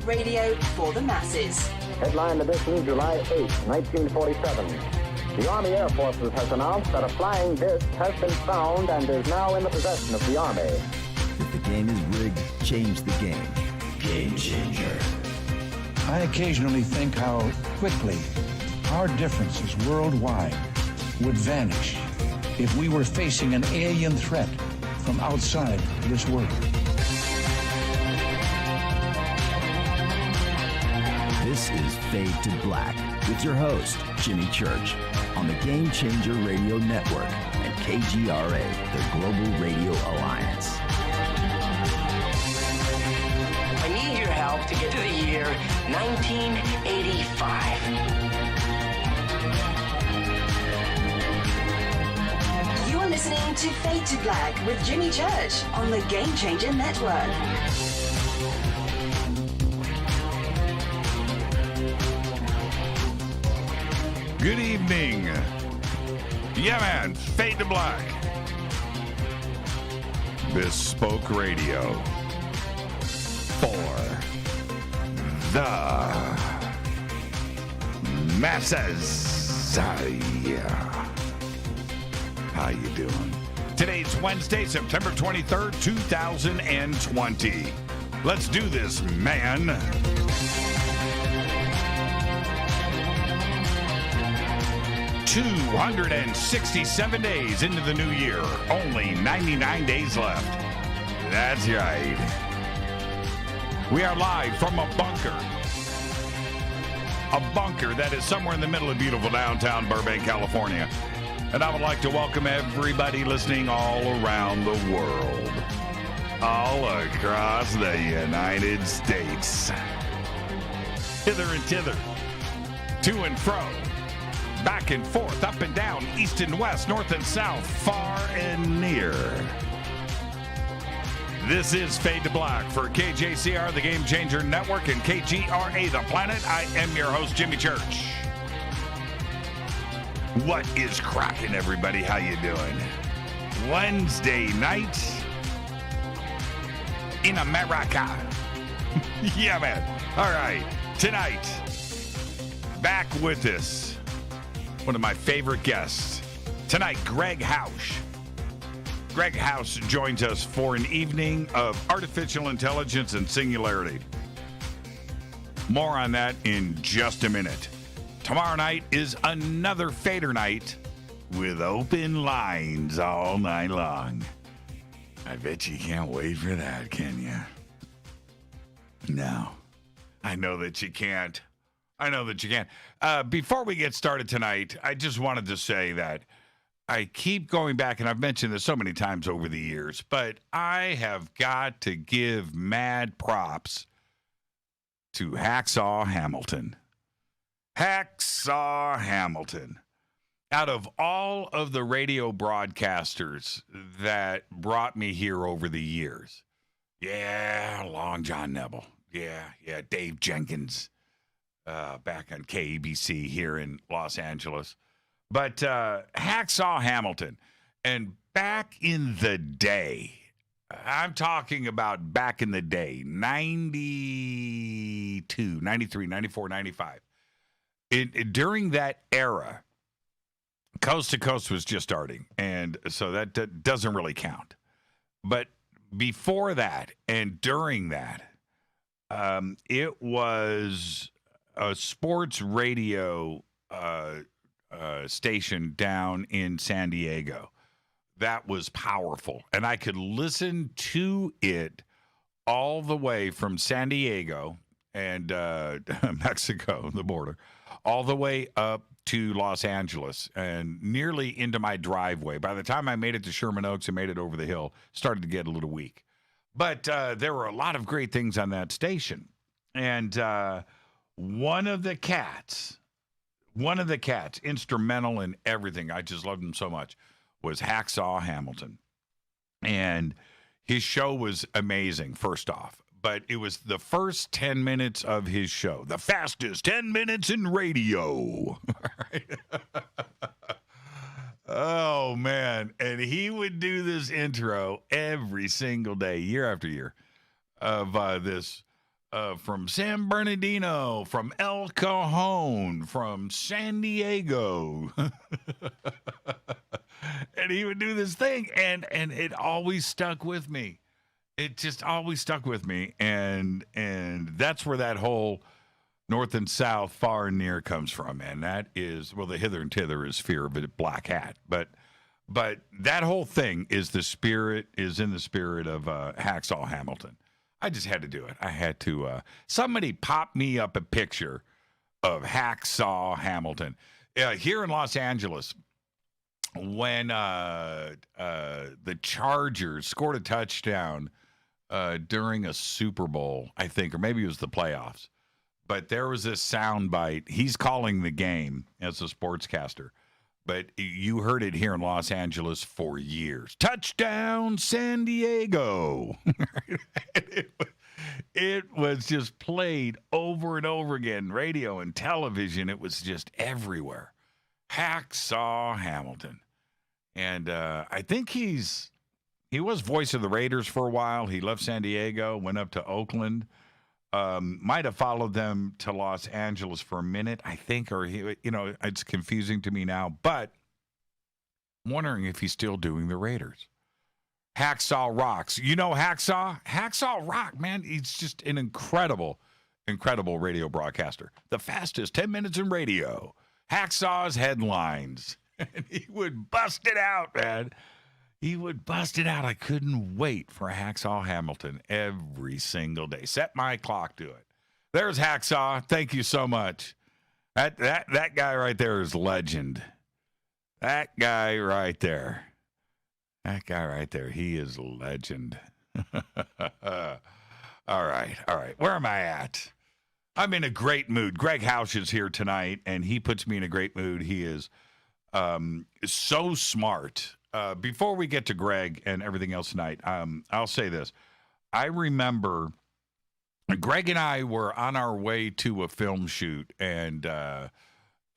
radio for the masses. Headline edition, July 8, 1947. The Army Air Forces has announced that a flying disc has been found and is now in the possession of the Army. If the game is rigged, change the game. Game changer. I occasionally think how quickly our differences worldwide would vanish if we were facing an alien threat from outside this world. This is Fade to Black with your host, Jimmy Church, on the Game Changer Radio Network and KGRA, the Global Radio Alliance. I need your help to get to the year 1985. You are listening to Fade to Black with Jimmy Church on the Game Changer Network. Good evening. Yeah, man. Fade to Black. Bespoke radio for the masses. Yeah. How you doing? Today's Wednesday, September 23rd, 2020. Let's do this, man. 267 days into the new year. Only 99 days left. That's right. We are live from a bunker. A bunker that is somewhere in the middle of beautiful downtown Burbank, California. And I would like to welcome everybody listening all around the world. All across the United States. Hither and thither. To and fro. Back and forth, up and down, east and west, north and south, far and near. This is Fade to Black for KJCR, the Game Changer Network, and KGRA, the Planet. I am your host, Jimmy Church. What is cracking, everybody? How you doing? Wednesday night in America. Yeah, man. All right. Tonight, back with us. One of my favorite guests tonight, Gregg Housh. Gregg Housh joins us for an evening of artificial intelligence and singularity. More on that in just a minute. Tomorrow night is another Fader night with open lines all night long. I bet you can't wait for that, can you? No, I know that you can't. I know that you can. Before we get started tonight, I just wanted to say that I keep going back, and I've mentioned this so many times over the years, but I have got to give mad props to Hacksaw Hamilton. Hacksaw Hamilton. Out of all of the radio broadcasters that brought me here over the years, Long John Neville. Dave Jenkins. Back on KABC here in Los Angeles. But Hacksaw Hamilton. And back in the day, I'm talking about back in the day, 92, 93, 94, 95. During that era, Coast to Coast was just starting. And so that doesn't really count. But before that and during that, it was a sports radio station down in San Diego that was powerful, and I could listen to it all the way from San Diego and Mexico, the border, all the way up to Los Angeles and nearly into my driveway. By the time I made it to Sherman Oaks and made it over the hill, started to get a little weak. But there were a lot of great things on that station, and one of the cats, instrumental in everything, I just loved him so much, was Hacksaw Hamilton. And his show was amazing, first off. But it was the first 10 minutes of his show, the fastest 10 minutes in radio. Oh, man. And he would do this intro every single day, year after year, of this from San Bernardino, from El Cajon, from San Diego. And he would do this thing, and it always stuck with me. It just always stuck with me, and that's where that whole north and south, far and near comes from, and that is, well, the hither and thither is fear of a black hat, but that whole thing is in the spirit of Hacksaw Hamilton. I just had to do it. I had to. Somebody pop me up a picture of Hacksaw Hamilton here in Los Angeles. When the Chargers scored a touchdown during a Super Bowl, I think, or maybe it was the playoffs. But there was this sound bite. He's calling the game as a sportscaster. But you heard it here in Los Angeles for years. Touchdown, San Diego. It was just played over and over again. Radio and television, it was just everywhere. Hacksaw Hamilton. And I think he was voice of the Raiders for a while. He left San Diego, went up to Oakland. Might have followed them to Los Angeles for a minute, I think, or it's confusing to me now. But I'm wondering if he's still doing the Raiders. Hacksaw rocks. You know Hacksaw? Hacksaw rock, man. He's just an incredible radio broadcaster. The fastest 10 minutes in radio. Hacksaw's headlines. And he would bust it out, man. He would bust it out. I couldn't wait for Hacksaw Hamilton every single day. Set my clock to it. There's Hacksaw. Thank you so much. That guy right there is legend. That guy right there. He is legend. All right. Where am I at? I'm in a great mood. Gregg Housh is here tonight, and he puts me in a great mood. He is so smart. Before we get to Gregg and everything else tonight, I'll say this. I remember Gregg and I were on our way to a film shoot, and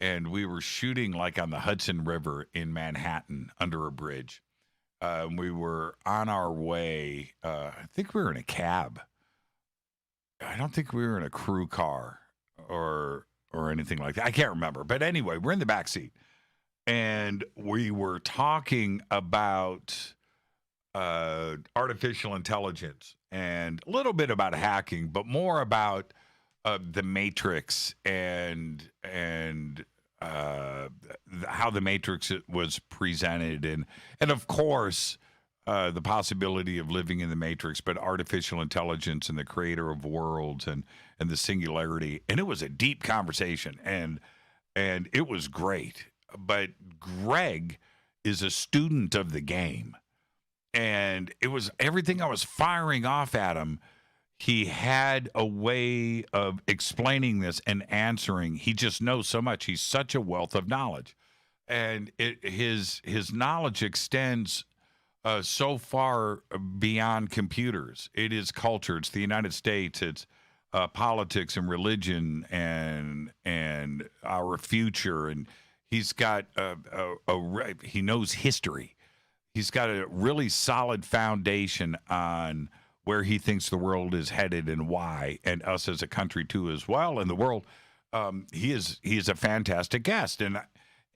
we were shooting like on the Hudson River in Manhattan under a bridge. We were on our way. I think we were in a cab. I don't think we were in a crew car or anything like that. I can't remember. But anyway, we're in the back seat. And we were talking about artificial intelligence and a little bit about hacking, but more about the Matrix and how the Matrix was presented, and of course the possibility of living in the Matrix, but artificial intelligence and the creator of worlds and the singularity. And it was a deep conversation, and it was great. But Gregg is a student of the game, and it was everything I was firing off at him. He had a way of explaining this and answering. He just knows so much. He's such a wealth of knowledge, and his knowledge extends so far beyond computers. It is culture. It's the United States. It's politics and religion and our future. And he's got he knows history. He's got a really solid foundation on where he thinks the world is headed and why, and us as a country too as well, and the world. He is a fantastic guest,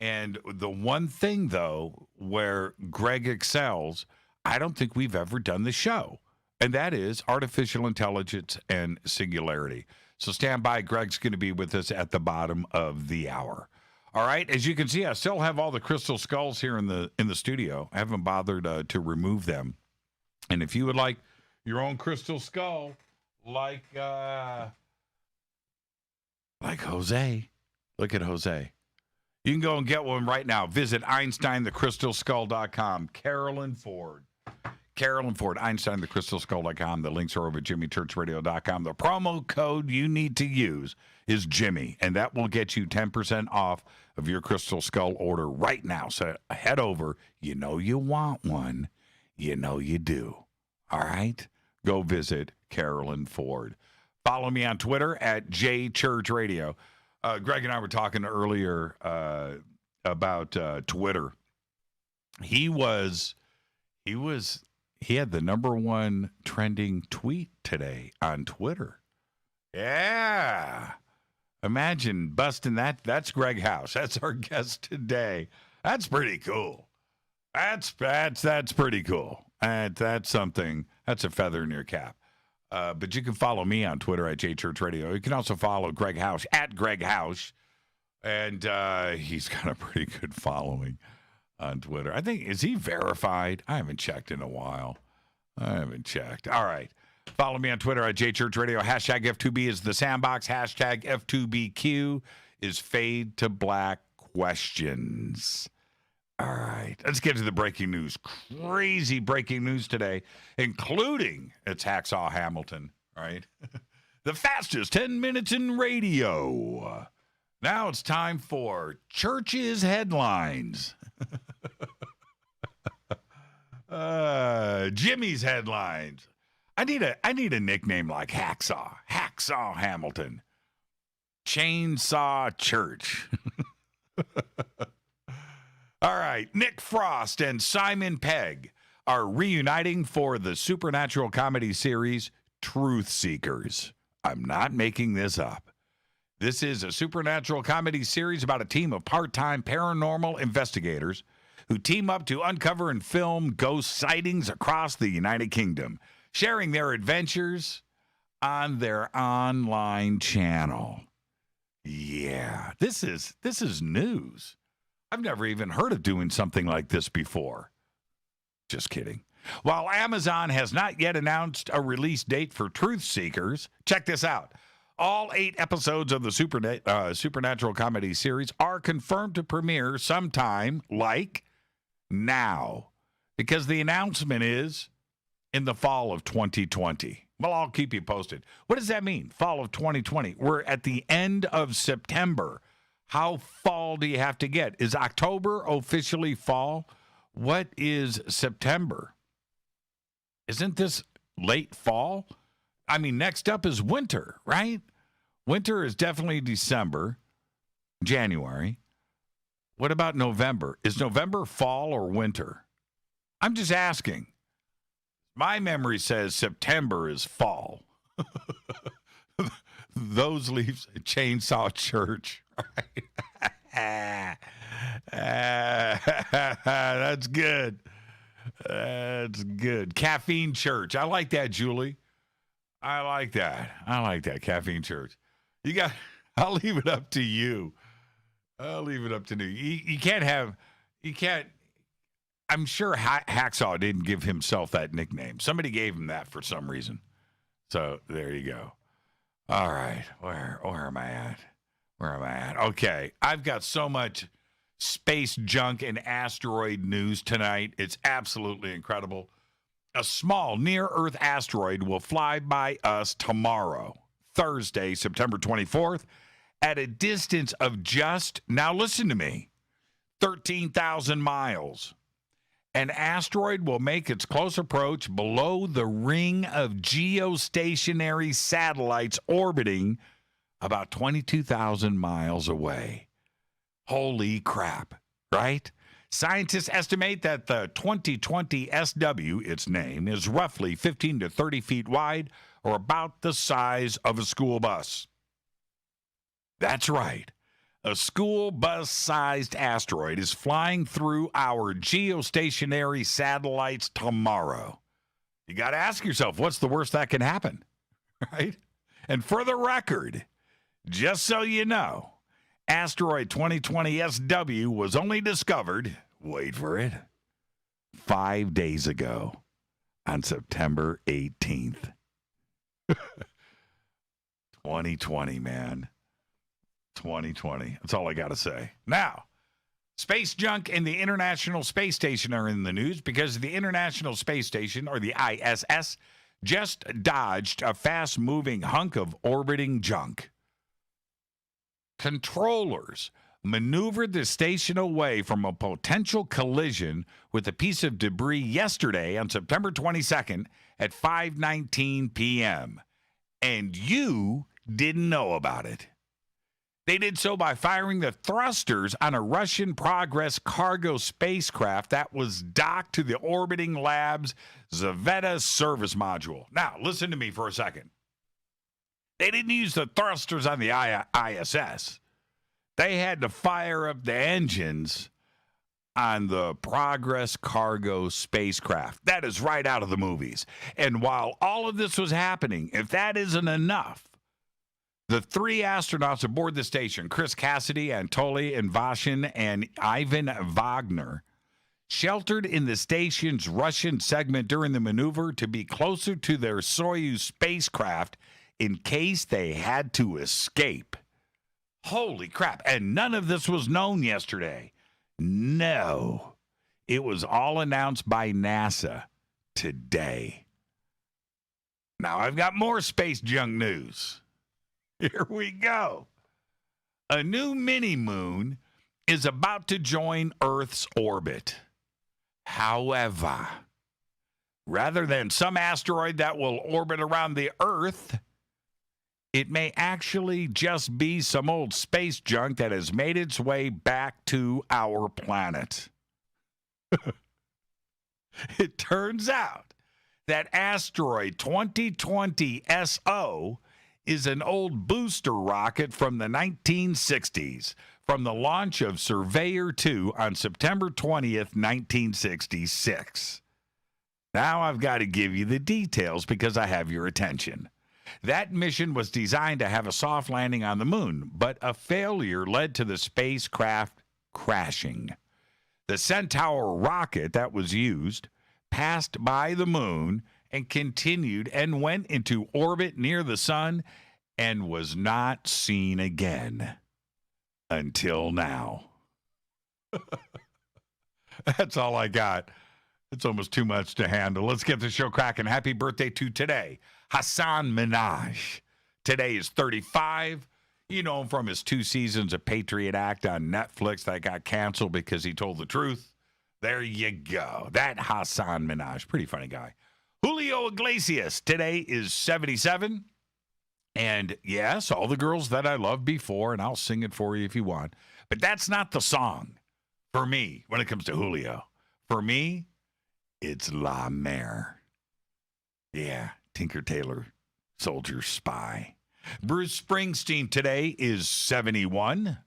and the one thing though where Gregg excels, I don't think we've ever done the show, and that is artificial intelligence and singularity. So stand by. Gregg's going to be with us at the bottom of the hour. All right. As you can see, I still have all the crystal skulls here in the studio. I haven't bothered to remove them. And if you would like your own crystal skull, like Jose, look at Jose. You can go and get one right now. Visit EinsteinTheCrystalSkull.com. Carolyn Ford, EinsteinTheCrystalSkull.com. The links are over at JimmyChurchRadio.com. The promo code you need to use is Jimmy, and that will get you 10% off of your Crystal Skull order right now. So head over. You know you want one. You know you do. All right? Go visit Carolyn Ford. Follow me on Twitter at JChurchRadio. Gregg and I were talking earlier about Twitter. He had the number one trending tweet today on Twitter. Yeah. Imagine busting that. That's Gregg Housh. That's our guest today. That's pretty cool. That's pretty cool. That's something. That's a feather in your cap. But you can follow me on Twitter at JChurchRadio. You can also follow Gregg Housh at Gregg Housh. And he's got a pretty good following on Twitter. I think, is he verified? I haven't checked in a while. I haven't checked. All right. Follow me on Twitter at JChurchRadio. Hashtag F2B is the sandbox. Hashtag F2BQ is fade to black questions. All right. Let's get to the breaking news. Crazy breaking news today, including it's Hacksaw Hamilton, right? The fastest 10 minutes in radio. Now it's time for Church's Headlines. Jimmy's Headlines. I need a nickname like Hacksaw Hamilton, Chainsaw Church. All right, Nick Frost and Simon Pegg are reuniting for the supernatural comedy series Truth Seekers. I'm not making this up. This is a supernatural comedy series about a team of part-time paranormal investigators who team up to uncover and film ghost sightings across the United Kingdom, sharing their adventures on their online channel. Yeah, this is news. I've never even heard of doing something like this before. Just kidding. While Amazon has not yet announced a release date for Truth Seekers, check this out. All 8 episodes of the supernatural comedy series are confirmed to premiere sometime like now, because the announcement is in the fall of 2020. Well, I'll keep you posted. What does that mean? Fall of 2020. We're at the end of September. How fall do you have to get? Is October officially fall? What is September? Isn't this late fall? I mean, next up is winter, right? Winter is definitely December, January. What about November? Is November fall or winter? I'm just asking. My memory says September is fall. Those leaves Chainsaw Church. Right? That's good. That's good. Caffeine Church. I like that, Julie. I like that. Caffeine Church. I'll leave it up to you. You can't. I'm sure Hacksaw didn't give himself that nickname. Somebody gave him that for some reason. So there you go. All right. Where am I at? Okay. I've got so much space junk and asteroid news tonight. It's absolutely incredible. A small near-Earth asteroid will fly by us tomorrow, Thursday, September 24th, at a distance of just, now listen to me, 13,000 miles. An asteroid will make its close approach below the ring of geostationary satellites orbiting about 22,000 miles away. Holy crap, right? Scientists estimate that the 2020 SW, its name, is roughly 15 to 30 feet wide, or about the size of a school bus. That's right. A school bus-sized asteroid is flying through our geostationary satellites tomorrow. You got to ask yourself, what's the worst that can happen? Right? And for the record, just so you know, asteroid 2020 SW was only discovered, wait for it, 5 days ago on September 18th. 2020, man. 2020. That's all I got to say. Now, space junk and the International Space Station are in the news because the International Space Station, or the ISS, just dodged a fast-moving hunk of orbiting junk. Controllers maneuvered the station away from a potential collision with a piece of debris yesterday on September 22nd at 5:19 p.m. And you didn't know about it. They did so by firing the thrusters on a Russian Progress cargo spacecraft that was docked to the orbiting lab's Zvezda service module. Now, listen to me for a second. They didn't use the thrusters on the ISS. They had to fire up the engines on the Progress cargo spacecraft. That is right out of the movies. And while all of this was happening, if that isn't enough, the three astronauts aboard the station, Chris Cassidy, Anatoly Invashin, and Ivan Wagner, sheltered in the station's Russian segment during the maneuver to be closer to their Soyuz spacecraft in case they had to escape. Holy crap. And none of this was known yesterday. No. It was all announced by NASA today. Now I've got more space junk news. Here we go. A new mini-moon is about to join Earth's orbit. However, rather than some asteroid that will orbit around the Earth, it may actually just be some old space junk that has made its way back to our planet. It turns out that asteroid 2020 SO is an old booster rocket from the 1960s, from the launch of Surveyor 2 on September 20th, 1966. Now I've got to give you the details because I have your attention. That mission was designed to have a soft landing on the moon, but a failure led to the spacecraft crashing. The Centaur rocket that was used passed by the moon and continued and went into orbit near the sun and was not seen again until now. That's all I got. It's almost too much to handle. Let's get the show cracking. Happy birthday to today, Hassan Minhaj. Today is 35. You know him from his 2 seasons of Patriot Act on Netflix that got canceled because he told the truth. There you go. That Hassan Minhaj. Pretty funny guy. Julio Iglesias. Today is 77. And yes, all the girls that I loved before, and I'll sing it for you if you want. But that's not the song for me when it comes to Julio. For me, it's La Mer. Yeah, Tinker Tailor, Soldier Spy. Bruce Springsteen today is 71.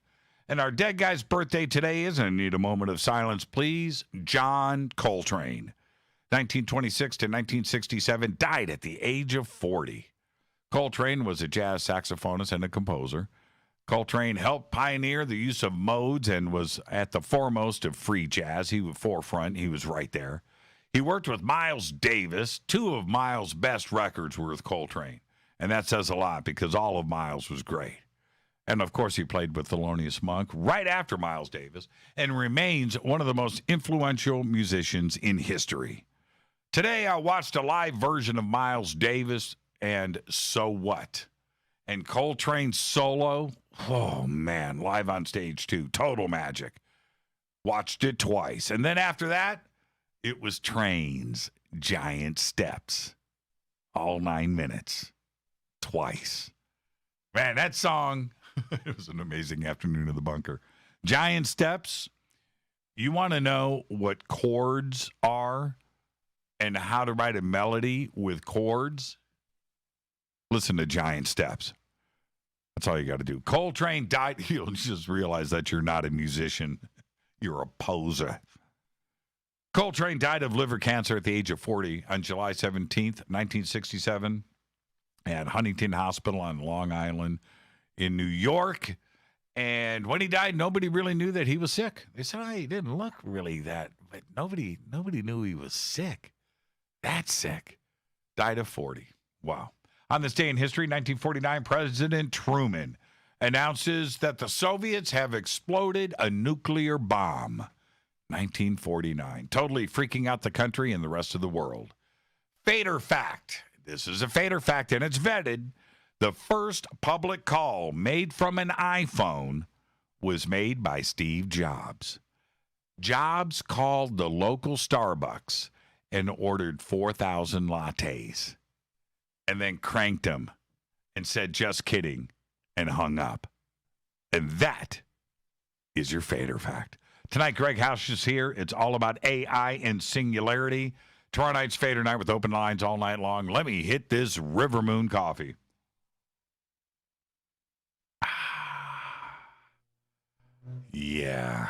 And our dead guy's birthday today is, and I need a moment of silence, please, John Coltrane. 1926 to 1967, died at the age of 40. Coltrane was a jazz saxophonist and a composer. Coltrane helped pioneer the use of modes and was at the foremost of free jazz. He was forefront. He was right there. He worked with Miles Davis. 2 of Miles' best records were with Coltrane. And that says a lot because all of Miles was great. And, of course, he played with Thelonious Monk right after Miles Davis and remains one of the most influential musicians in history. Today, I watched a live version of Miles Davis and So What? And Coltrane's solo, oh, man, live on stage, too. Total magic. Watched it twice. And then after that, it was Train's Giant Steps. All 9 minutes. Twice. Man, that song, it was an amazing afternoon in the bunker. Giant Steps, you want to know what chords are and how to write a melody with chords? Listen to Giant Steps. That's all you got to do. Coltrane died. You'll just realize that you're not a musician. You're a poser. Coltrane died of liver cancer at the age of 40 on July 17th, 1967, at Huntington Hospital on Long Island in New York. And when he died, nobody really knew that he was sick. They said, he didn't look really that, but nobody knew he was sick. That sick. Died of 40. Wow. On this day in history, 1949, President Truman announces that the Soviets have exploded a nuclear bomb. 1949. Totally freaking out the country and the rest of the world. Fader fact. This is a Fader fact, and it's vetted. The first public call made from an iPhone was made by Steve Jobs. Jobs called the local Starbucks and ordered 4,000 lattes. And then cranked them and said, just kidding, and hung up. And that is your Fader fact. Tonight, Gregg Housh is here. It's all about AI and Singularity. Tomorrow night's Fader night with open lines all night long. Let me hit this River Moon coffee. Yeah.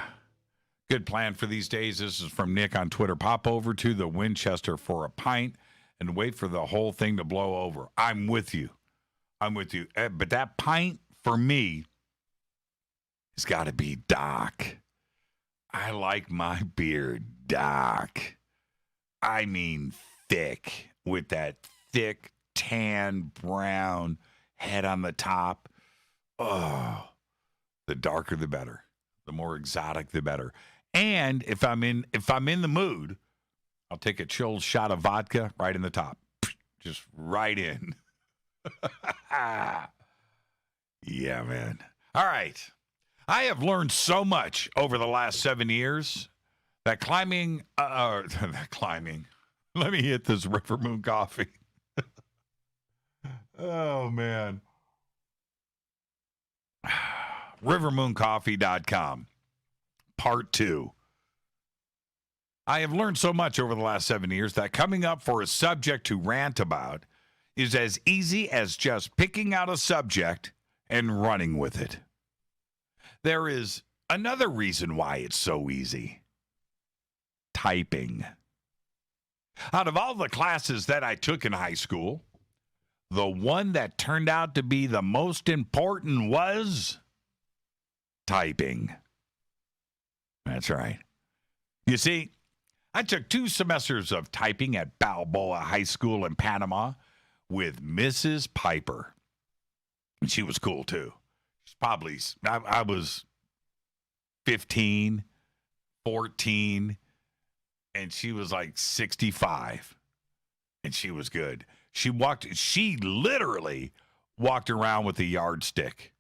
Good plan for these days. This is from Nick on Twitter. Pop over to the Winchester for a pint and wait for the whole thing to blow over. I'm with you. But that pint, for me, has got to be Doc. I like my beer Doc. I mean thick, with that thick, tan, brown head on the top. Oh, the darker the better. The more exotic the better. And if I'm in the mood, I'll take a chilled shot of vodka right in the top. Just right in. Yeah, man. All right. I have learned so much over the last 7 years that climbing. Let me hit this River Moon coffee. Oh, man. RiverMoonCoffee.com. Part 2. I have learned so much over the last 7 years that coming up for a subject to rant about is as easy as just picking out a subject and running with it. There is another reason why it's so easy. Typing. Out of all the classes that I took in high school, the one that turned out to be the most important was typing. That's right. You see, I took 2 semesters of typing at Balboa High School in Panama with Mrs. Piper. And she was cool, too. She's probably, I was 15, 14, and she was like 65. And she was good. She literally walked around with a yardstick.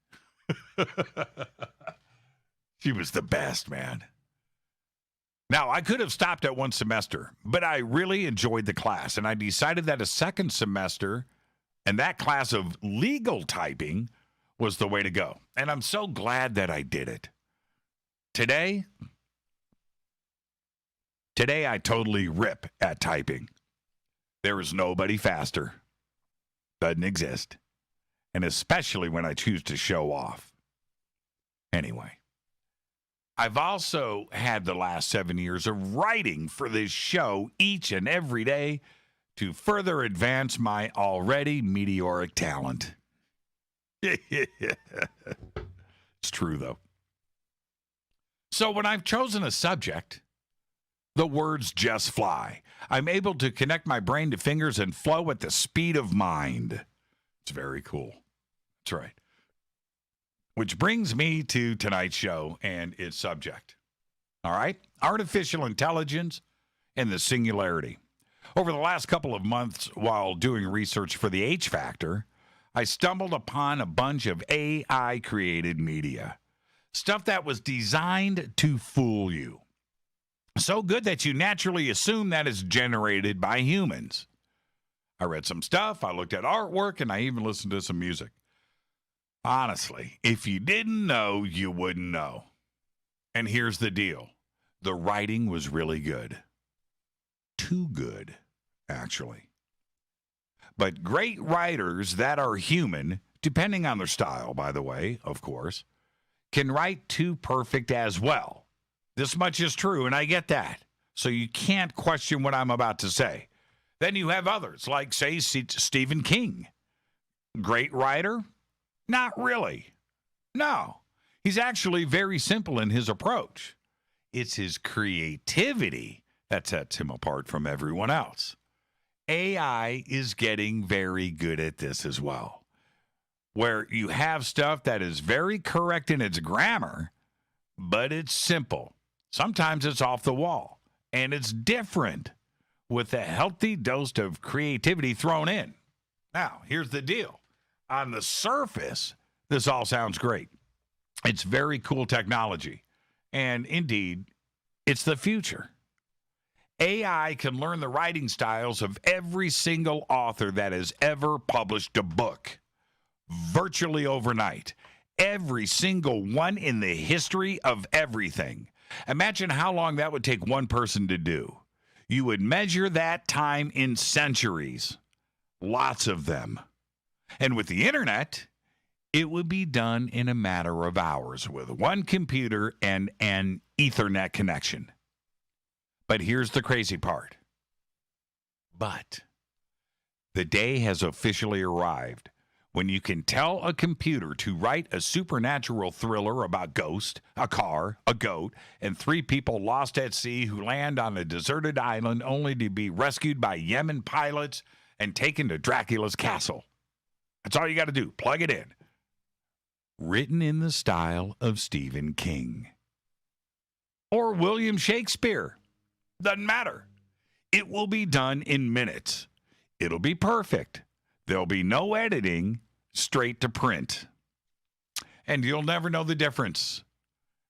She was the best, man. Now, I could have stopped at 1 semester, but I really enjoyed the class, and I decided that a second semester and that class of legal typing was the way to go. And I'm so glad that I did it. Today I totally rip at typing. There is nobody faster. Doesn't exist. And especially when I choose to show off. Anyway. I've also had the last 7 years of writing for this show each and every day to further advance my already meteoric talent. It's true, though. So when I've chosen a subject, the words just fly. I'm able to connect my brain to fingers and flow at the speed of mind. It's very cool. That's right. Which brings me to tonight's show and its subject. All right? Artificial intelligence and the singularity. Over the last couple of months, while doing research for the H Factor, I stumbled upon a bunch of AI-created media. Stuff that was designed to fool you. So good that you naturally assume that it's generated by humans. I read some stuff, I looked at artwork, and I even listened to some music. Honestly, if you didn't know, you wouldn't know. And here's the deal. The writing was really good. Too good, actually. But great writers that are human, depending on their style, by the way, of course, can write too perfect as well. This much is true, and I get that. So you can't question what I'm about to say. Then you have others, like, say, Stephen King. Great writer? Not really. No. He's actually very simple in his approach. It's his creativity that sets him apart from everyone else. AI is getting very good at this as well, where you have stuff that is very correct in its grammar, but it's simple. Sometimes it's off the wall, and it's different with a healthy dose of creativity thrown in. Now, here's the deal. On the surface, this all sounds great. It's very cool technology. And indeed, it's the future. AI can learn the writing styles of every single author that has ever published a book virtually overnight. Every single one in the history of everything. Imagine how long that would take one person to do. You would measure that time in centuries. Lots of them. And with the internet, It would be done in a matter of hours with one computer and an Ethernet connection. But here's the crazy part. But the day has officially arrived when you can tell a computer to write a supernatural thriller about ghosts, a car, a goat, and 3 people lost at sea who land on a deserted island only to be rescued by Yemen pilots and taken to Dracula's castle. That's all you got to do. Plug it in. Written in the style of Stephen King. Or William Shakespeare. Doesn't matter. It will be done in minutes. It'll be perfect. There'll be no editing, straight to print. And you'll never know the difference.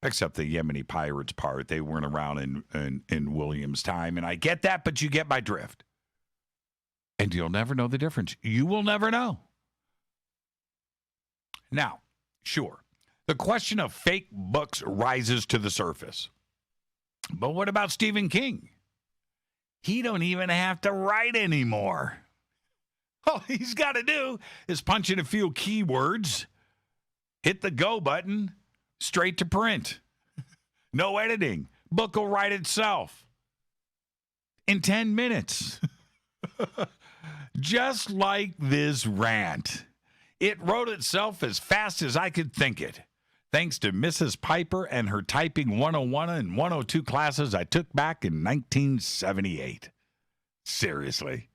Except the Yemeni pirates part. They weren't around in William's time. And I get that, but you get my drift. And you'll never know the difference. You will never know. Now, sure, the question of fake books rises to the surface. But what about Stephen King? He don't even have to write anymore. All he's got to do is punch in a few keywords, hit the go button, straight to print. No editing. Book will write itself in 10 minutes. Just like this rant. It wrote itself as fast as I could think it, thanks to Mrs. Piper and her typing 101 and 102 classes I took back in 1978. Seriously.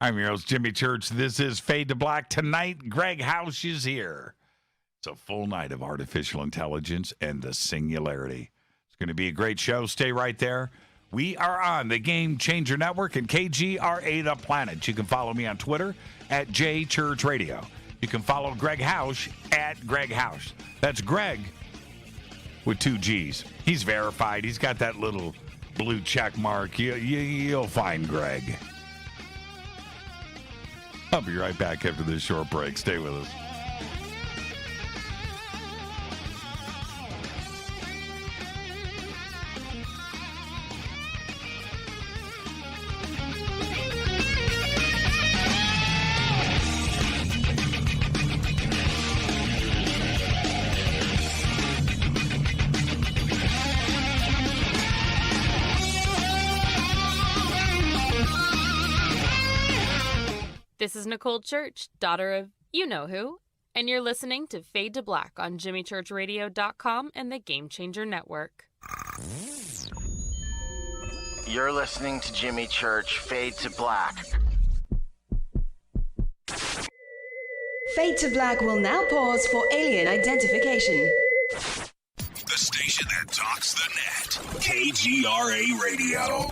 I'm your host, Jimmy Church. This is Fade to Black. Tonight, Gregg Housh is here. It's a full night of artificial intelligence and the Singularity. It's going to be a great show. Stay right there. We are on the Game Changer Network and KGRA The Planet. You can follow me on Twitter at JChurchRadio. You can follow Gregg Housh at Gregg Housh. That's Greg with 2 G's. He's verified. He's got that little blue check mark. You'll find Greg. I'll be right back after this short break. Stay with us. This is Nicole Church, daughter of you-know-who, and you're listening to Fade to Black on JimmyChurchRadio.com and the Game Changer Network. You're listening to Jimmy Church, Fade to Black. Fade to Black will now pause for alien identification. The station that talks the net. KGRA Radio.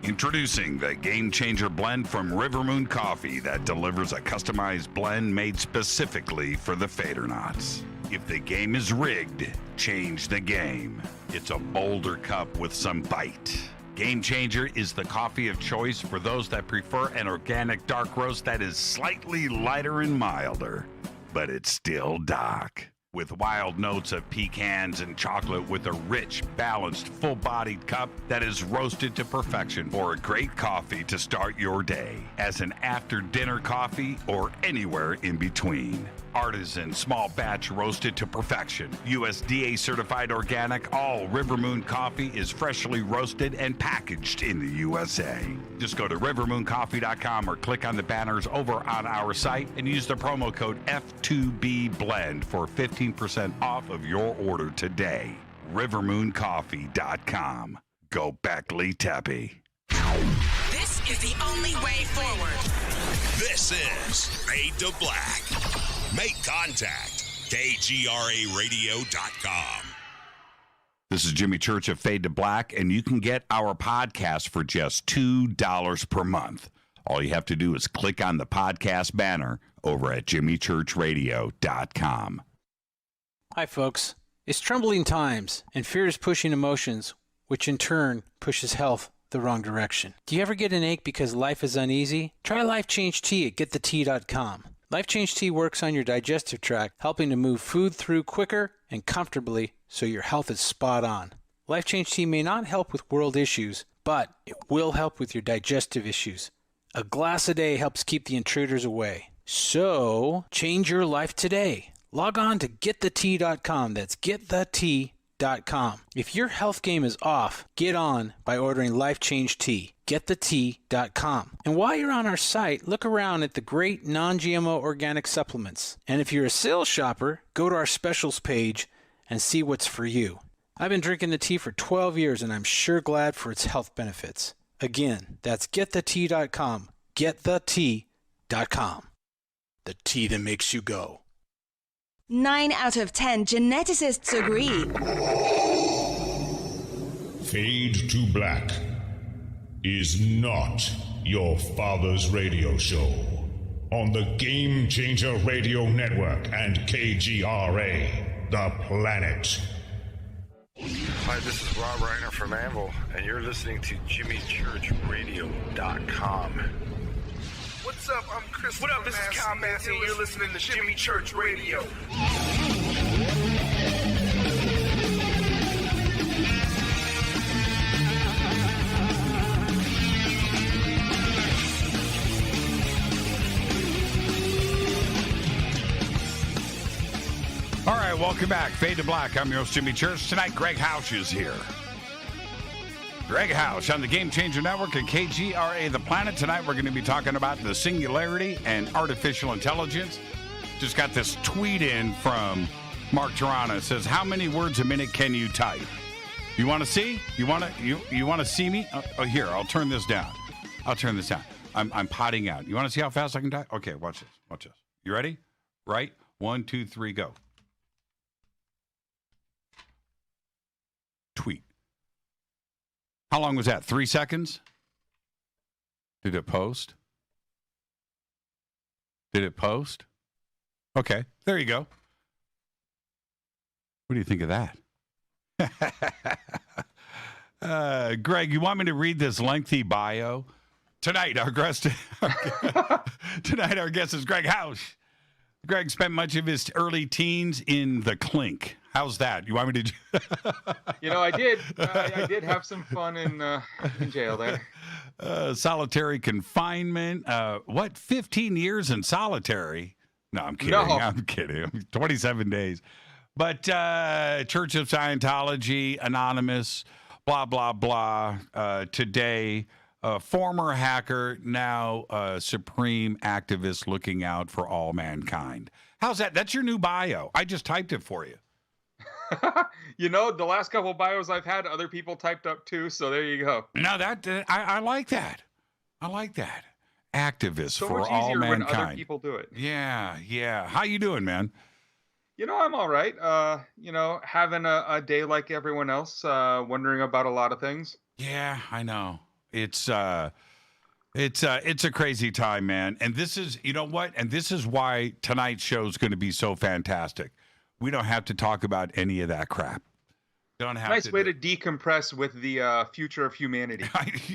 Introducing the Game Changer blend from Rivermoon Coffee that delivers a customized blend made specifically for the Fadernauts. If the game is rigged, change the game. It's a bolder cup with some bite. Game Changer is the coffee of choice for those that prefer an organic dark roast that is slightly lighter and milder, but it's still dark. With wild notes of pecans and chocolate with a rich, balanced, full-bodied cup that is roasted to perfection for a great coffee to start your day, as an after-dinner coffee or anywhere in between. Artisan, small batch roasted to perfection. USDA certified organic, all Rivermoon coffee is freshly roasted and packaged in the USA. Just go to rivermooncoffee.com or click on the banners over on our site and use the promo code F2BBLEND for 15% off of your order today. rivermooncoffee.com. Go Beckley Teppy. This is the only way forward. This is Fade to Black. Make contact. KGRARadio.com. This is Jimmy Church of Fade to Black, and you can get our podcast for just $2 per month. All you have to do is click on the podcast banner over at JimmyChurchRadio.com. Hi, folks. It's troubling times, and fear is pushing emotions, which in turn pushes health the wrong direction. Do you ever get an ache because life is uneasy? Try Life Change Tea at GetTheTea.com. Life Change Tea works on your digestive tract, helping to move food through quicker and comfortably so your health is spot on. Life Change Tea may not help with world issues, but it will help with your digestive issues. A glass a day helps keep the intruders away. So, change your life today. Log on to getthet.com. That's getthet.com. If your health game is off, get on by ordering Life Change Tea. Getthet.com. And while you're on our site, look around at the great non-GMO organic supplements. And if you're a sales shopper, go to our specials page and see what's for you. I've been drinking the tea for 12 years, and I'm sure glad for its health benefits. Again, that's getthet.com. Getthet.com. The tea that makes you go. 9 out of 10 geneticists agree. Fade to Black is not your father's radio show on the Game Changer Radio Network and KGRA, The Planet. Hi, this is Rob Reiner from Anvil, and you're listening to JimmyChurchRadio.com. What's up? I'm Chris. What up? This is Kyle Massey, and you're listening to Jimmy Church Radio. All right, welcome back. Fade to Black. I'm your host, Jimmy Church. Tonight, Gregg Housh is here. Gregg Housh on the Game Changer Network and KGRA, The Planet. Tonight, we're going to be talking about the Singularity and artificial intelligence. Just got this tweet in from Mark Tirana. It says, how many words a minute can you type? You want to see? You want to see me? Oh, here, I'll turn this down. I'm potting out. You want to see how fast I can type? Okay, watch this. You ready? Right? 1, 2, 3, go. Tweet. How long was that? 3 seconds? Did it post? Okay, there you go. What do you think of that? Greg, you want me to read this lengthy bio? Tonight, our guest is Gregg Housh. Greg spent much of his early teens in the clink. How's that? You want me to? I did. I did have some fun in jail there. Solitary confinement. 15 years in solitary? No, I'm kidding. No. I'm kidding. 27 days. But Church of Scientology, Anonymous, blah, blah, blah. Today, former hacker, now supreme activist looking out for all mankind. How's that? That's your new bio. I just typed it for you. The last couple of bios I've had, other people typed up too, so there you go. No, I like that. Activist so for much all easier mankind. when other people do it. Yeah. How you doing, man? I'm all right. Having a day like everyone else, wondering about a lot of things. Yeah, I know. It's a crazy time, man. And this is, you know what? And this is why tonight's show is going to be so fantastic. We don't have to talk about any of that crap. Don't have nice way to decompress with the future of humanity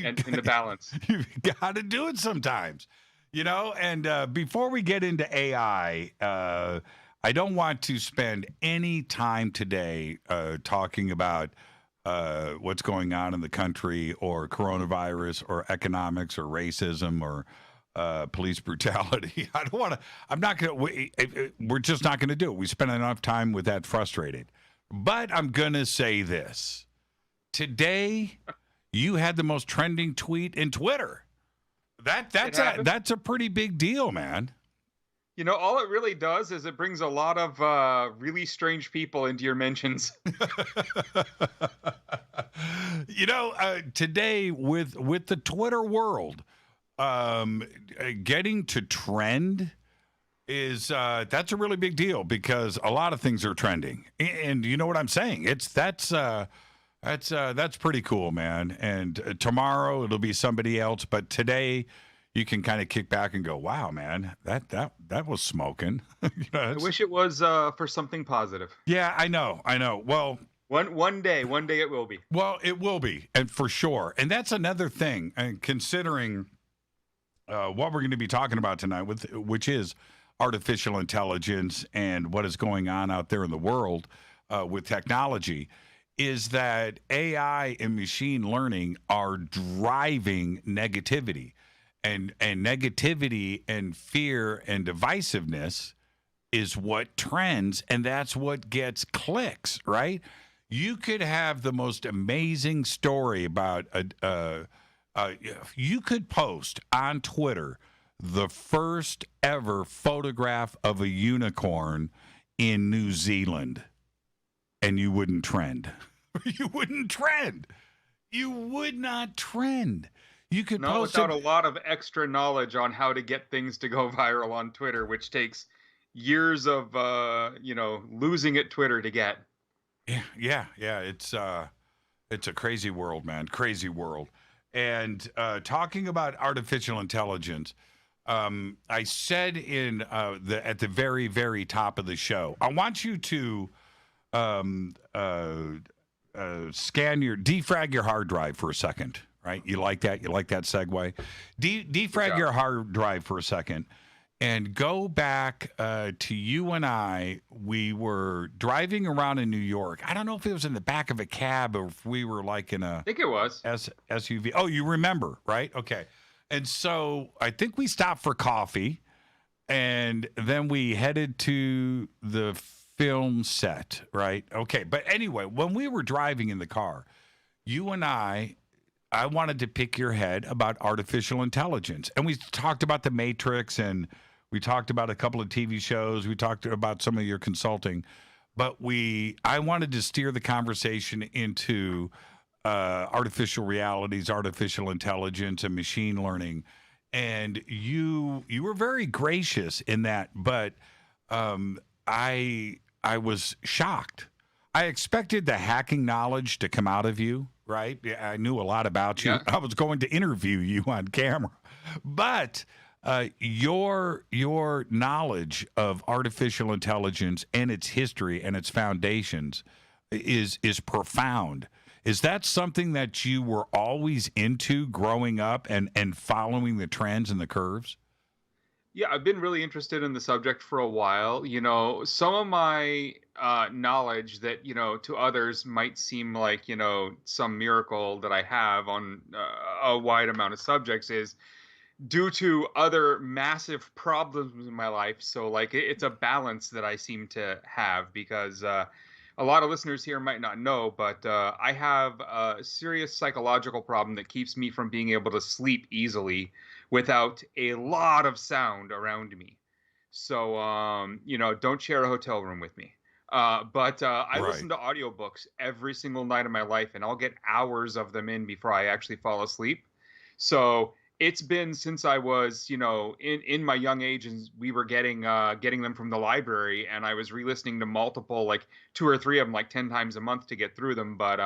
and the balance. You've got to do it sometimes, And before we get into AI, I don't want to spend any time today talking about what's going on in the country or coronavirus or economics or racism or police brutality. I don't want to. I'm not going to. We're just not going to do it. We spent enough time with that frustrated. But I'm going to say this. Today, you had the most trending tweet in Twitter. That's a pretty big deal, man. All it really does is it brings a lot of really strange people into your mentions. Today with the Twitter world, getting to trend is that's a really big deal because a lot of things are trending, and you know what I'm saying. That's pretty cool, man. And tomorrow it'll be somebody else, but today you can kind of kick back and go, "Wow, man, that was smoking." I wish it was for something positive. Yeah, I know. Well, one day it will be. Well, it will be, and for sure. And that's another thing. And considering what we're going to be talking about tonight, which is artificial intelligence and what is going on out there in the world with technology, is that AI and machine learning are driving negativity. and negativity and fear and divisiveness is what trends, and that's what gets clicks, right? You could have the most amazing story about you could post on Twitter the first ever photograph of a unicorn in New Zealand, and you wouldn't trend. You wouldn't trend. You would not trend. You could Not post without a lot of extra knowledge on how to get things to go viral on Twitter, which takes years of losing at Twitter to get. Yeah. It's a crazy world, man. Crazy world. And talking about artificial intelligence, I said at the very, very top of the show, I want you to defrag your hard drive for a second, right? You like that? You like that segue? Defrag your hard drive for a second and go back to you and I. We were driving around in New York. I don't know if it was in the back of a cab or if we were like in a... I think it was. SUV. Oh, you remember, right? Okay. And so I think we stopped for coffee and then we headed to the film set, right? Okay. But anyway, when we were driving in the car, you and I wanted to pick your head about artificial intelligence. And we talked about The Matrix and we talked about a couple of TV shows. We talked about some of your consulting. But I wanted to steer the conversation into artificial realities, artificial intelligence, and machine learning. And you were very gracious in that, but I was shocked. I expected the hacking knowledge to come out of you, right? I knew a lot about you. Yeah. I was going to interview you on camera. But your knowledge of artificial intelligence and its history and its foundations is profound. Is that something that you were always into growing up and following the trends and the curves? Yeah, I've been really interested in the subject for a while. You know, some of my knowledge that, to others might seem like, some miracle that I have on a wide amount of subjects is due to other massive problems in my life. So, like, it's a balance that I seem to have because a lot of listeners here might not know, but I have a serious psychological problem that keeps me from being able to sleep easily without a lot of sound around me. So, don't share a hotel room with me. But I listen to audiobooks every single night of my life, and I'll get hours of them in before I actually fall asleep. So it's been since I was, in my young age, and we were getting them from the library, and I was re-listening to multiple, like 2 or 3 of them, like 10 times a month to get through them. But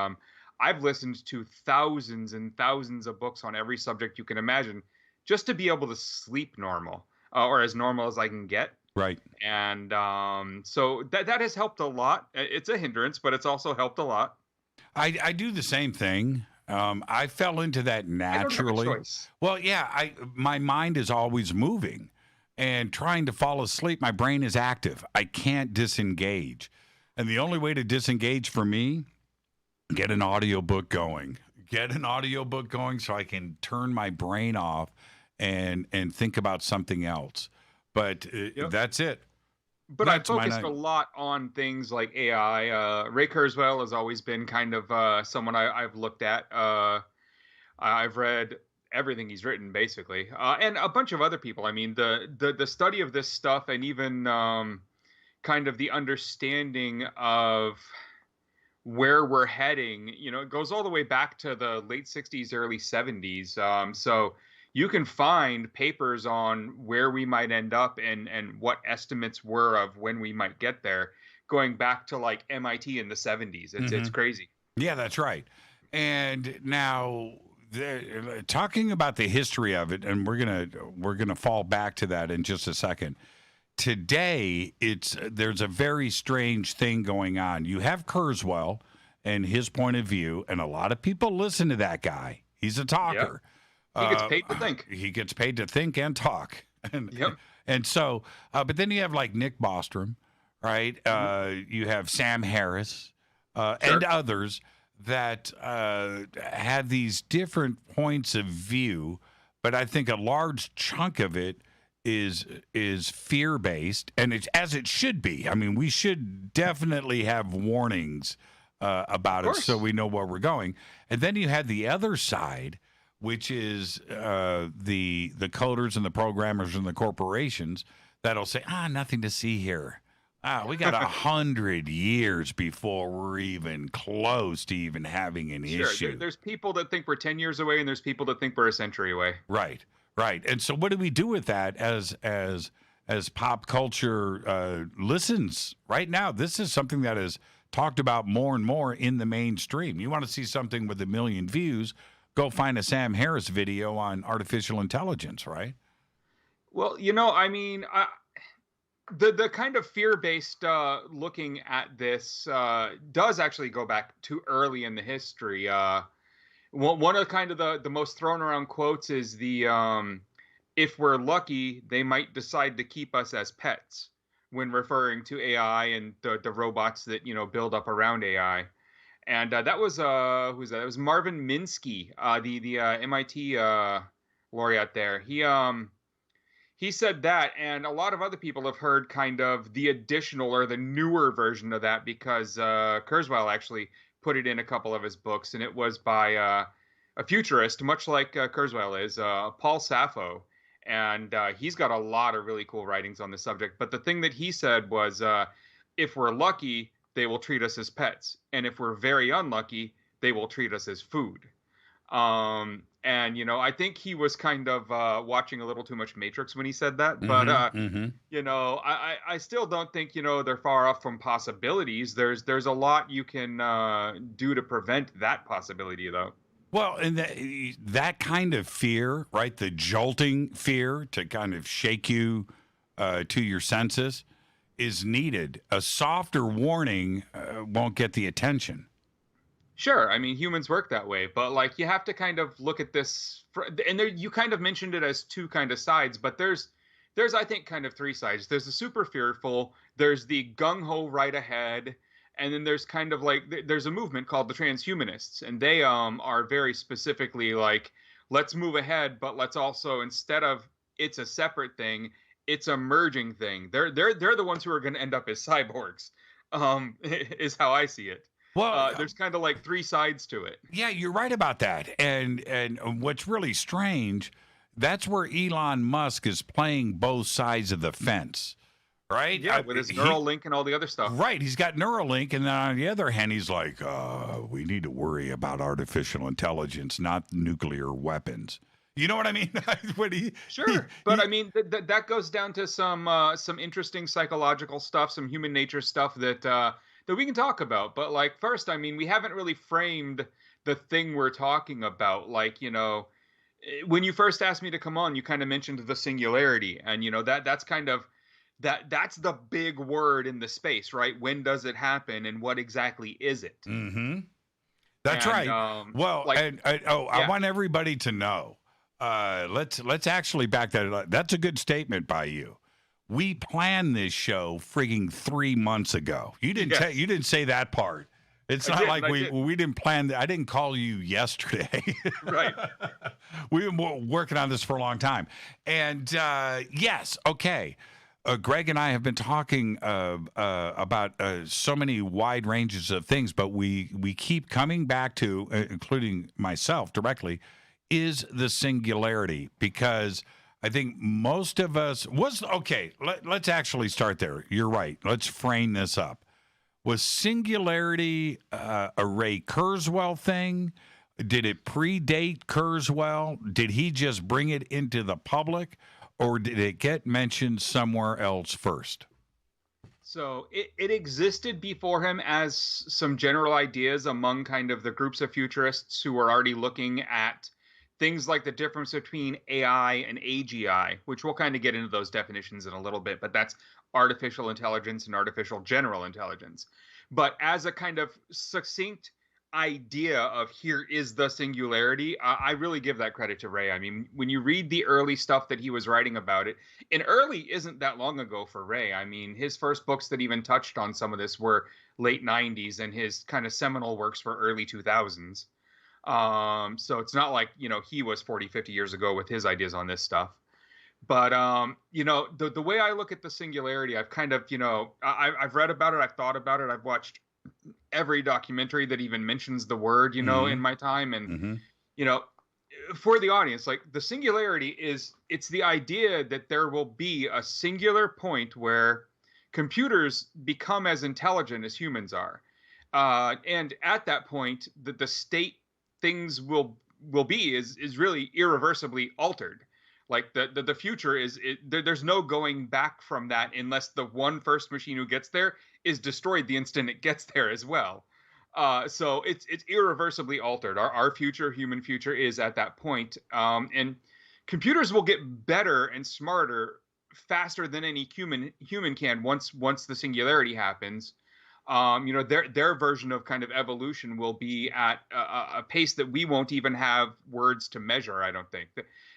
I've listened to thousands and thousands of books on every subject you can imagine, just to be able to sleep normal, or as normal as I can get. Right. And so that has helped a lot. It's a hindrance, but it's also helped a lot. I do the same thing. I fell into that naturally. I don't have a choice. Well, yeah, my mind is always moving and trying to fall asleep. My brain is active. I can't disengage. And the only way to disengage for me, get an audiobook going. Get an audiobook going so I can turn my brain off and think about something else. But that's it. But I focused a lot on things like AI. Ray Kurzweil has always been kind of someone I've looked at. I've read everything he's written, basically, and a bunch of other people. I mean, the study of this stuff, and even kind of the understanding of where we're heading. It goes all the way back to the late '60s, early '70s. So you can find papers on where we might end up and what estimates were of when we might get there, going back to like MIT in the 70s. It's crazy. Yeah, that's right. And now talking about the history of it, and we're gonna fall back to that in just a second. Today, there's a very strange thing going on. You have Kurzweil and his point of view, and a lot of people listen to that guy. He's a talker. Yep. He gets paid to think. He gets paid to think and talk. And so, but then you have like Nick Bostrom, right? You have Sam Harris and others that have these different points of view, but I think a large chunk of it is fear-based, and it's as it should be. I mean, we should definitely have warnings about it so we know where we're going. And then you had the other side, which is the coders and the programmers and the corporations that'll say, nothing to see here. We got 100 years before we're even close to even having an issue. There's people that think we're 10 years away, and there's people that think we're a century away. Right. And so what do we do with that as pop culture listens right now? This is something that is talked about more and more in the mainstream. You want to see something with 1 million views, go find a Sam Harris video on artificial intelligence, right? Well, I mean, the kind of fear-based looking at this does actually go back too early in the history. One of kind of the most thrown around quotes is if we're lucky, they might decide to keep us as pets, when referring to AI and the robots that build up around AI. And that was who's that? It was Marvin Minsky, the MIT laureate there. He said that, and a lot of other people have heard kind of the additional or the newer version of that, because Kurzweil actually put it in a couple of his books, and it was by a futurist, much like Kurzweil is, Paul Sappho. And he's got a lot of really cool writings on the subject. But the thing that he said was, if we're lucky, they will treat us as pets. And if we're very unlucky, they will treat us as food. And, I think he was kind of watching a little too much Matrix when he said that. But, I still don't think, they're far off from possibilities. There's a lot you can do to prevent that possibility, though. Well, and that kind of fear, right, the jolting fear to kind of shake you to your senses is needed. A softer warning won't get the attention. Sure. I mean, humans work that way. But, you have to kind of look at this. And you kind of mentioned it as two kind of sides. But there's, I think, kind of three sides. There's the super fearful. There's the gung-ho right ahead. And then there's kind of there's a movement called the transhumanists, and they are very specifically let's move ahead, but let's also, instead of it's a separate thing, it's a merging thing. They're the ones who are going to end up as cyborgs, is how I see it. Well, there's kind of three sides to it. Yeah, you're right about that. And what's really strange, that's where Elon Musk is playing both sides of the fence. Right? Yeah, with his Neuralink and all the other stuff. Right. He's got Neuralink. And then on the other hand, he's like, we need to worry about artificial intelligence, not nuclear weapons. You know what I mean? Sure. But I mean, that goes down to some interesting psychological stuff, some human nature stuff that we can talk about. But first, I mean, we haven't really framed the thing we're talking about. When you first asked me to come on, you kind of mentioned the singularity. And, that's kind of, that's the big word in the space, right? When does it happen, and what exactly is it? Mm-hmm. That's right. I want everybody to know. Let's actually back that up. That's a good statement by you. We planned this show frigging 3 months ago. You didn't you didn't say that part. It's not like we didn't plan. I didn't call you yesterday. Right. We've been working on this for a long time. And yes, okay. Greg and I have been talking about so many wide ranges of things, but we keep coming back to, including myself directly, is the singularity, because I think most of us let's actually start there. You're right. Let's frame this up. Was Singularity a Ray Kurzweil thing? Did it predate Kurzweil? Did he just bring it into the public? Or did it get mentioned somewhere else first? So it existed before him as some general ideas among kind of the groups of futurists who were already looking at things like the difference between AI and AGI, which we'll kind of get into those definitions in a little bit, but that's artificial intelligence and artificial general intelligence. But as a kind of succinct idea of here is the singularity, I really give that credit to Ray. I mean, when you read the early stuff that he was writing about it, and early isn't that long ago for Ray. I mean, his first books that even touched on some of this were late 90s, and his kind of seminal works were early 2000s. So it's not like, he was 40, 50 years ago with his ideas on this stuff. But the way I look at the singularity, I've kind of, I've read about it, I've thought about it, I've watched every documentary that even mentions the word, in my time. And, for the audience, like the singularity it's the idea that there will be a singular point where computers become as intelligent as humans are. And at that point, the state things will be is really irreversibly altered. Like the future there's no going back from that unless the first machine who gets there is destroyed the instant it gets there as well. So it's irreversibly altered. Our future, human future, is at that point. And computers will get better and smarter faster than any human can once the singularity happens. Their version of kind of evolution will be at a pace that we won't even have words to measure. I don't think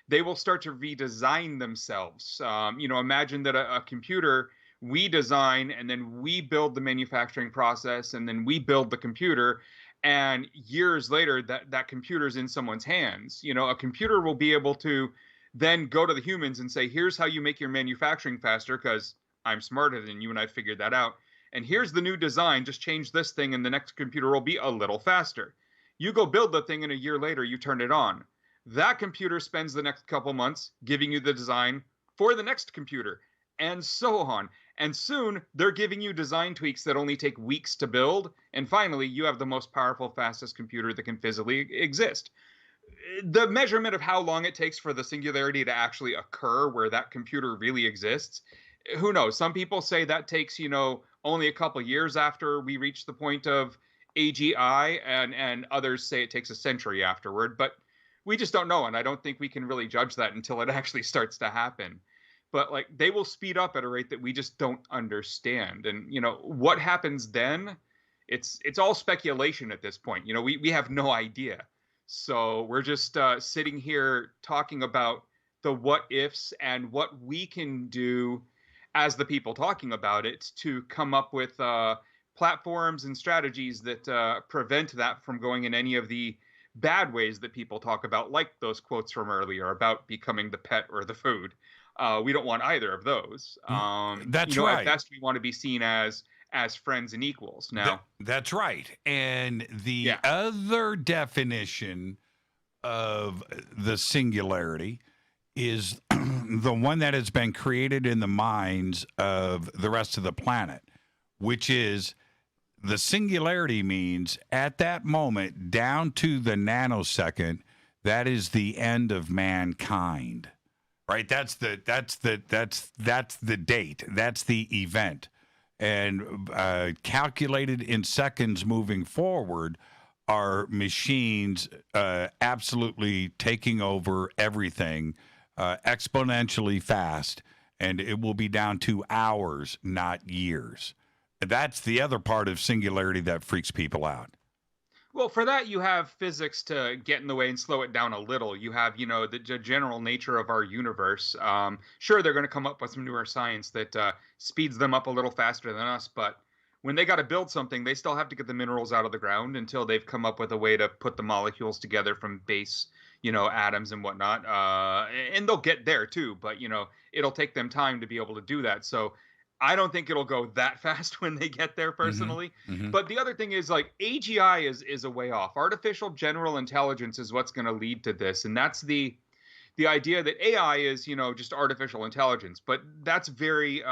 they will start to redesign themselves. Imagine that a computer we design, and then we build the manufacturing process, and then we build the computer, and years later that computer's in someone's hands. A computer will be able to then go to the humans and say, here's how you make your manufacturing faster, because I'm smarter than you and I figured that out. And here's the new design, just change this thing and the next computer will be a little faster. You go build the thing, and a year later you turn it on. That computer spends the next couple months giving you the design for the next computer, and so on. And soon they're giving you design tweaks that only take weeks to build. And finally, you have the most powerful, fastest computer that can physically exist. The measurement of how long it takes for the singularity to actually occur, where that computer really exists, who knows? Some people say that takes, only a couple years after we reach the point of AGI, and others say it takes a century afterward. But we just don't know, and I don't think we can really judge that until it actually starts to happen. But like, they will speed up at a rate that we just don't understand. And what happens then, it's all speculation at this point. We have no idea. So we're just sitting here talking about the what ifs and what we can do as the people talking about it to come up with platforms and strategies that prevent that from going in any of the bad ways that people talk about, like those quotes from earlier about becoming the pet or the food. We don't want either of those. That's right. At best, we want to be seen as friends and equals. Now, that's right. And the other definition of the singularity is the one that has been created in the minds of the rest of the planet, which is the singularity means at that moment, down to the nanosecond, that is the end of mankind. Right? That's the date. That's the event. And calculated in seconds moving forward are machines absolutely taking over everything exponentially fast, and it will be down to hours, not years. That's the other part of singularity that freaks people out. Well, for that, you have physics to get in the way and slow it down a little. You have, the general nature of our universe. Sure, they're going to come up with some newer science that speeds them up a little faster than us, but when they got to build something, they still have to get the minerals out of the ground until they've come up with a way to put the molecules together from base, atoms and whatnot. And they'll get there too, but, it'll take them time to be able to do that. So I don't think it'll go that fast when they get there personally. Mm-hmm. But the other thing is, like, AGI is a way off. Artificial general intelligence is what's going to lead to this. And that's the idea that AI is, just artificial intelligence, but that's very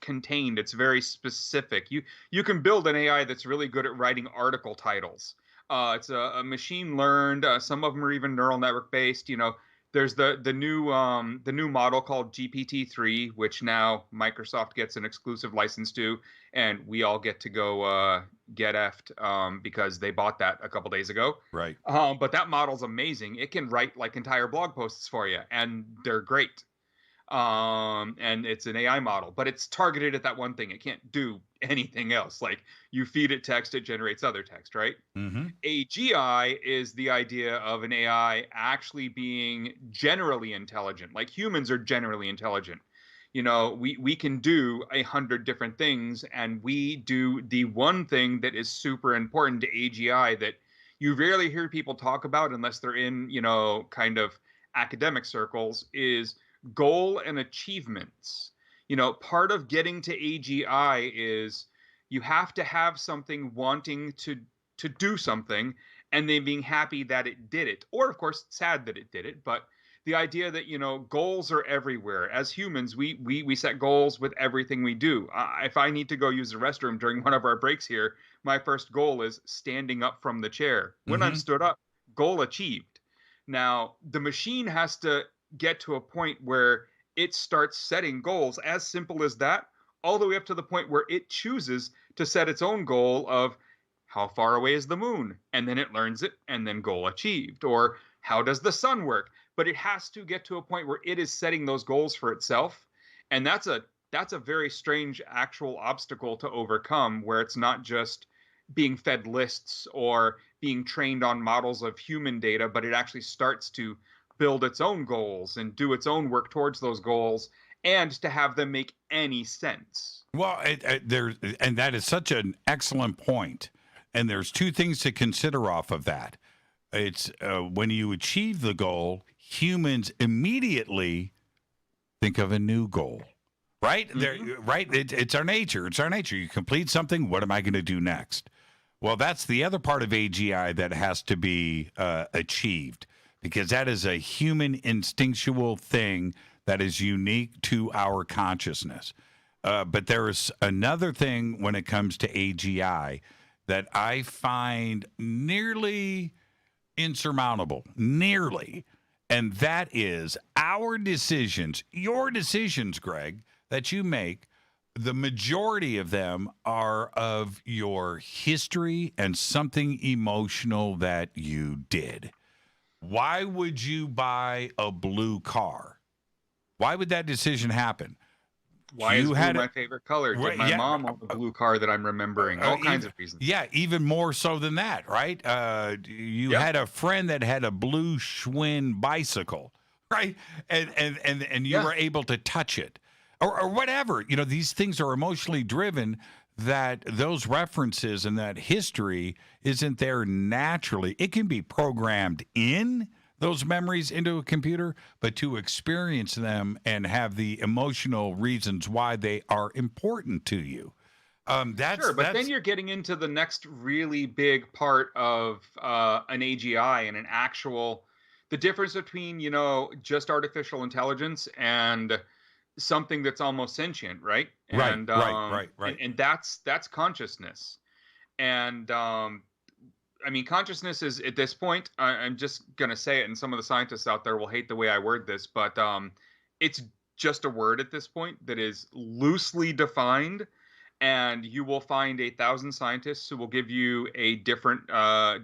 contained. It's very specific. You can build an AI that's really good at writing article titles. It's a machine learned. Some of them are even neural network based. There's the new model called GPT-3, which now Microsoft gets an exclusive license to, and we all get to go get effed because they bought that a couple days ago. Right. But that model's amazing. It can write like entire blog posts for you, and they're great. And it's an AI model, but it's targeted at that one thing. It can't do anything else. Like, you feed it text, it generates other text, right? Mm-hmm. AGI is the idea of an AI actually being generally intelligent. Like, humans are generally intelligent. We can do 100 different things, and we do the one thing that is super important to AGI that you rarely hear people talk about unless they're in, you know, kind of academic circles, is goal and achievements. You know, part of getting to AGI is you have to have something wanting to do something and then being happy that it did it. Or of course, sad that it did it, but the idea that, you know, goals are everywhere. As humans, we set goals with everything we do. If I need to go use the restroom during one of our breaks here, my first goal is standing up from the chair. When I'm stood up, goal achieved. Now, the machine has to get to a point where it starts setting goals, as simple as that, all the way up to the point where it chooses to set its own goal of how far away is the moon? And then it learns it, and then goal achieved. Or how does the sun work? But it has to get to a point where it is setting those goals for itself. And that's a very strange actual obstacle to overcome, where it's not just being fed lists or being trained on models of human data, but it actually starts to build its own goals and do its own work towards those goals, and to have them make any sense. Well, and that is such an excellent point. And there's two things to consider off of that. It's when you achieve the goal, humans immediately think of a new goal, right? Right? It's our nature. It's our nature. You complete something. What am I going to do next? Well, that's the other part of AGI that has to be achieved, because that is a human instinctual thing that is unique to our consciousness. But there is another thing when it comes to AGI that I find nearly insurmountable, and that is our decisions, your decisions, Greg, that you make. The majority of them are of your history and something emotional that you did. Why would you buy a blue car? Why would that decision happen? Why is blue my favorite color? Did my mom own the blue car that I'm remembering? All kinds of reasons. Yeah, even more so than that, right? You had a friend that had a blue Schwinn bicycle, right? And you were able to touch it. Or whatever. You know, these things are emotionally driven, that those references and that history isn't there naturally. It can be programmed in those memories into a computer, but to experience them and have the emotional reasons why they are important to you. That's then you're getting into the next really big part of an AGI and an actual, the difference between, you know, just artificial intelligence and something that's almost sentient, right? Right. And that's consciousness. And I mean, consciousness is, at this point, I'm just gonna say it, and some of the scientists out there will hate the way I word this, but it's just a word at this point that is loosely defined, and you will find 1,000 scientists who will give you a different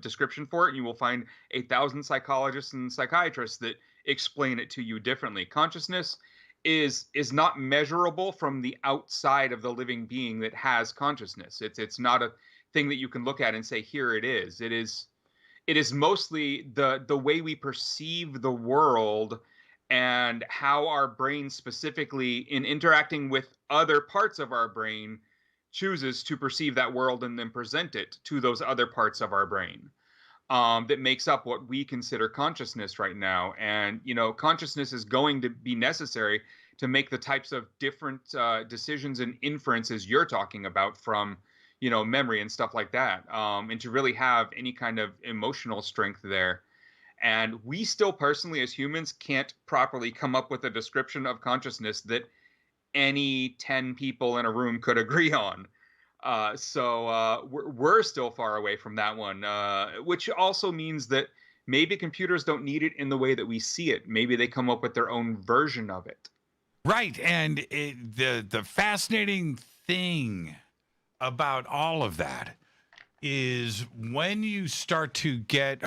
description for it, and you will find 1,000 psychologists and psychiatrists that explain it to you differently. Consciousness is not measurable from the outside of the living being that has consciousness. It's not a thing that you can look at and say, here it is. It is mostly the way we perceive the world, and how our brain, specifically in interacting with other parts of our brain, chooses to perceive that world and then present it to those other parts of our brain. That makes up what we consider consciousness right now. And, you know, consciousness is going to be necessary to make the types of different decisions and inferences you're talking about, from, you know, memory and stuff like that, and to really have any kind of emotional strength there. And we still personally, as humans, can't properly come up with a description of consciousness that any 10 people in a room could agree on. So we're still far away from that one, which also means that maybe computers don't need it in the way that we see it. Maybe they come up with their own version of it. Right. And the fascinating thing about all of that is when you start to get,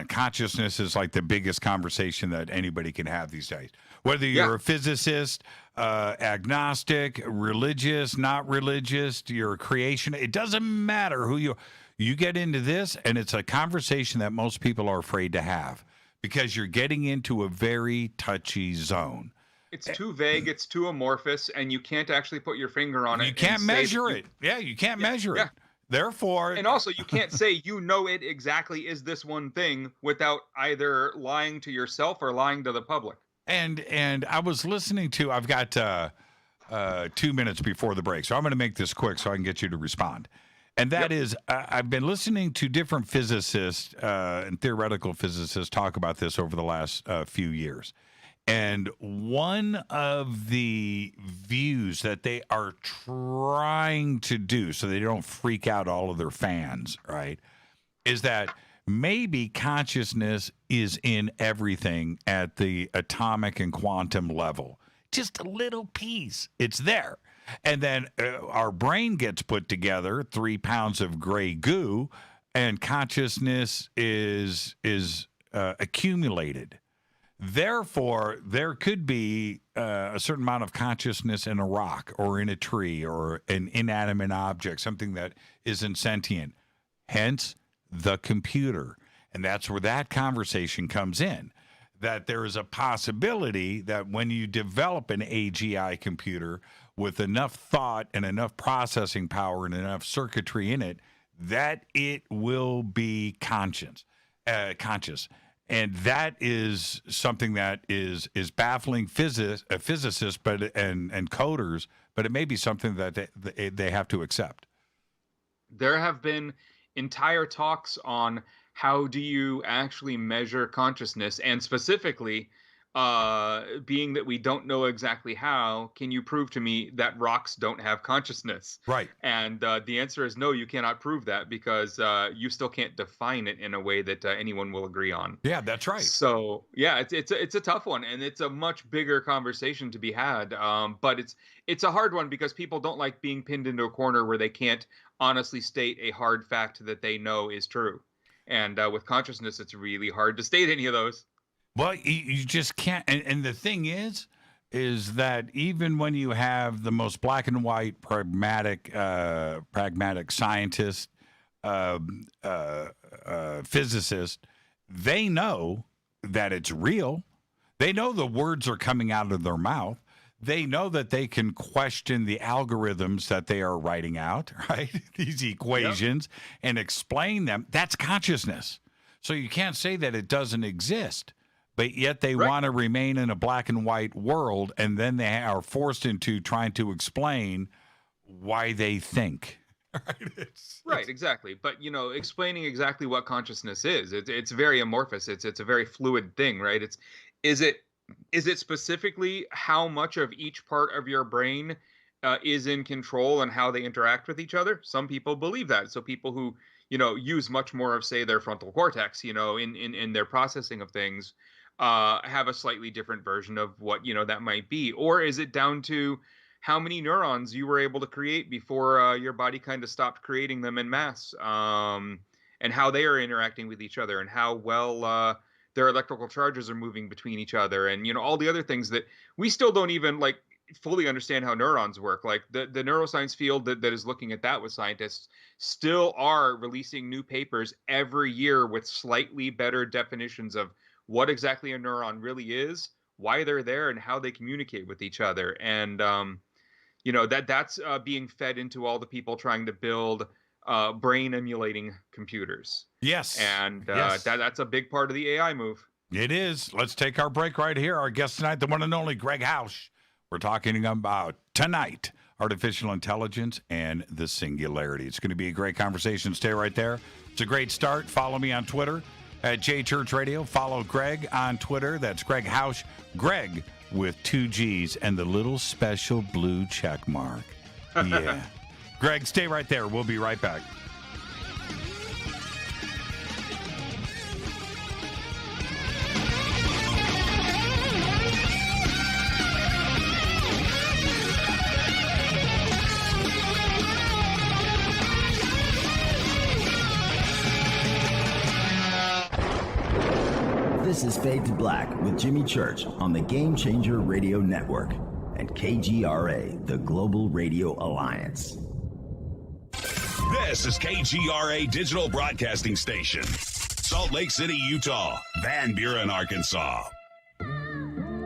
consciousness is like the biggest conversation that anybody can have these days. Whether you're a physicist, agnostic, religious, not religious, you're a creation, it doesn't matter who you get into this, and it's a conversation that most people are afraid to have, because you're getting into a very touchy zone. It's too vague, it's too amorphous, and you can't actually put your finger on it. You can't measure it. Yeah, you can't measure it. Therefore, and also you can't say it exactly is this one thing without either lying to yourself or lying to the public. And I was listening to, I've got 2 minutes before the break, so I'm going to make this quick so I can get you to respond. And that is, I've been listening to different physicists and theoretical physicists talk about this over the last few years. And one of the views that they are trying to do so they don't freak out all of their fans, right, is that maybe consciousness is in everything at the atomic and quantum level. Just a little piece. It's there. And then our brain gets put together, 3 pounds of gray goo, and consciousness is accumulated. Therefore, there could be a certain amount of consciousness in a rock or in a tree or an inanimate object, something that isn't sentient. Hence, the computer. And that's where that conversation comes in, that there is a possibility that when you develop an AGI computer with enough thought and enough processing power and enough circuitry in it, that it will be conscious. And that is something that is baffling physicists and coders, but it may be something that they have to accept. There have been entire talks on how do you actually measure consciousness, and specifically, being that we don't know exactly how, can you prove to me that rocks don't have consciousness? Right. And the answer is no, you cannot prove that because you still can't define it in a way that anyone will agree on. Yeah, that's right. So yeah, it's a tough one, and it's a much bigger conversation to be had. But it's a hard one because people don't like being pinned into a corner where they can't honestly state a hard fact that they know is true. And with consciousness, it's really hard to state any of those. Well, you just can't. And the thing is that even when you have the most black and white, pragmatic scientist, physicist, they know that it's real. They know the words are coming out of their mouth. They know that they can question the algorithms that they are writing out, right? These equations, and explain them. That's consciousness. So you can't say that it doesn't exist, but yet they want to remain in a black and white world, and then they are forced into trying to explain why they think. Right, exactly. But, explaining exactly what consciousness is, it's very amorphous. It's a very fluid thing, right? Is it specifically how much of each part of your brain is in control and how they interact with each other? Some people believe that. So people who, use much more of, say, their frontal cortex, in their processing of things, have a slightly different version of what, that might be. Or is it down to how many neurons you were able to create before your body kind of stopped creating them en masse, and how they are interacting with each other and how well their electrical charges are moving between each other, and all the other things that we still don't even fully understand how neurons work. Like the neuroscience field that is looking at that with scientists still are releasing new papers every year with slightly better definitions of what exactly a neuron really is, why they're there, and how they communicate with each other. And that's being fed into all the people trying to build brain emulating computers. Yes. And yes. That's a big part of the AI move. It is. Let's take our break right here. Our guest tonight, the one and only Gregg Housh. We're talking about tonight artificial intelligence and the singularity. It's going to be a great conversation. Stay right there. It's a great start. Follow me on Twitter at JChurchRadio. Follow Gregg on Twitter. That's Gregg Housh. Gregg with 2 G's and the little special blue check mark. Yeah. Gregg, stay right there. We'll be right back. This is Fade to Black with Jimmy Church on the Game Changer Radio Network and KGRA, the Global Radio Alliance. This is KGRA Digital Broadcasting Station, Salt Lake City, Utah, Van Buren, Arkansas.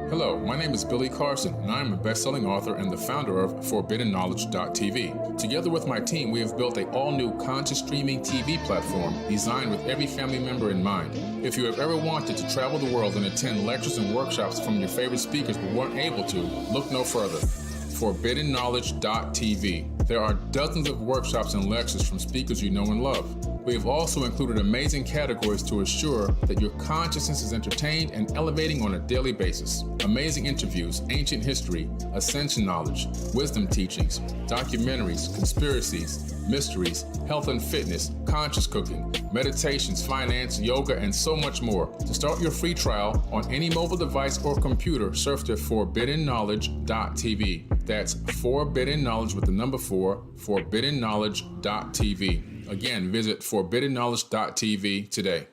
Hello, my name is Billy Carson, and I am a best-selling author and the founder of ForbiddenKnowledge.tv. Together with my team, we have built an all-new conscious streaming TV platform designed with every family member in mind. If you have ever wanted to travel the world and attend lectures and workshops from your favorite speakers but weren't able to, look no further. ForbiddenKnowledge.tv. There are dozens of workshops and lectures from speakers you know and love. We have also included amazing categories to assure that your consciousness is entertained and elevating on a daily basis. Amazing interviews, ancient history, ascension knowledge, wisdom teachings, documentaries, conspiracies, mysteries, health and fitness, conscious cooking, meditations, finance, yoga, and so much more. To start your free trial on any mobile device or computer, surf to ForbiddenKnowledge.tv. That's Forbidden Knowledge with the number 4, ForbiddenKnowledge.tv. Again, visit ForbiddenKnowledge.tv today.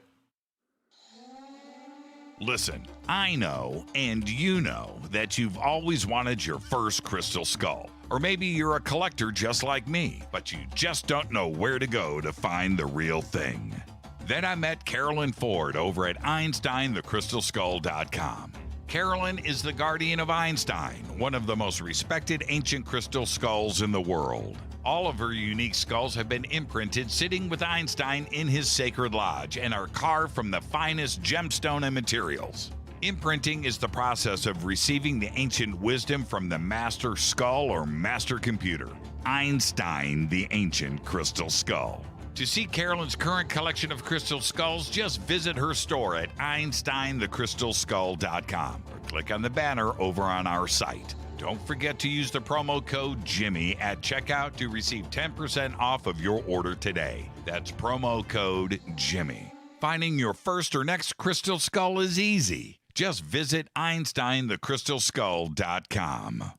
Listen, I know, and you know, that you've always wanted your first crystal skull. Or maybe you're a collector just like me, but you just don't know where to go to find the real thing. Then I met Carolyn Ford over at EinsteinTheCrystalSkull.com. Carolyn is the guardian of Einstein, one of the most respected ancient crystal skulls in the world. All of her unique skulls have been imprinted sitting with Einstein in his sacred lodge and are carved from the finest gemstone and materials. Imprinting is the process of receiving the ancient wisdom from the master skull or master computer. Einstein, the ancient crystal skull. To see Carolyn's current collection of crystal skulls, just visit her store at EinsteinTheCrystalSkull.com or click on the banner over on our site. Don't forget to use the promo code Jimmy at checkout to receive 10% off of your order today. That's promo code Jimmy. Finding your first or next crystal skull is easy. Just visit EinsteinTheCrystalSkull.com.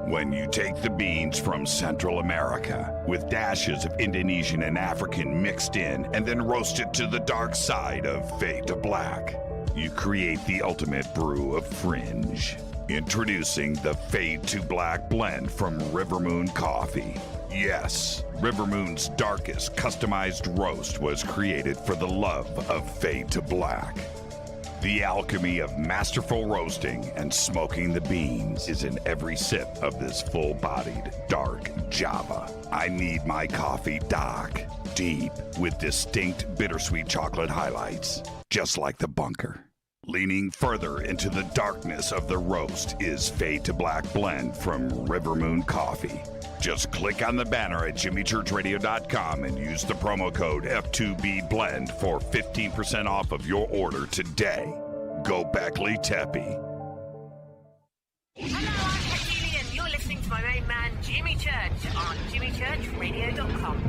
When you take the beans from Central America with dashes of Indonesian and African mixed in and then roasted to the dark side of fade to black, you create the ultimate brew of fringe. Introducing the Fade to Black blend from Rivermoon Coffee. Yes, Rivermoon's darkest customized roast was created for the love of Fade to Black. The alchemy of masterful roasting and smoking the beans is in every sip of this full-bodied, dark Java. I need my coffee dark, deep, with distinct bittersweet chocolate highlights, just like the bunker. Leaning further into the darkness of the roast is Fade to Black blend from Rivermoon Coffee. Just click on the banner at jimmychurchradio.com and use the promo code F2BBLEND for 15% off of your order today. Go Beckley Teppy. Hello, I'm Katie, and you're listening to my main man, Jimmy Church, on jimmychurchradio.com.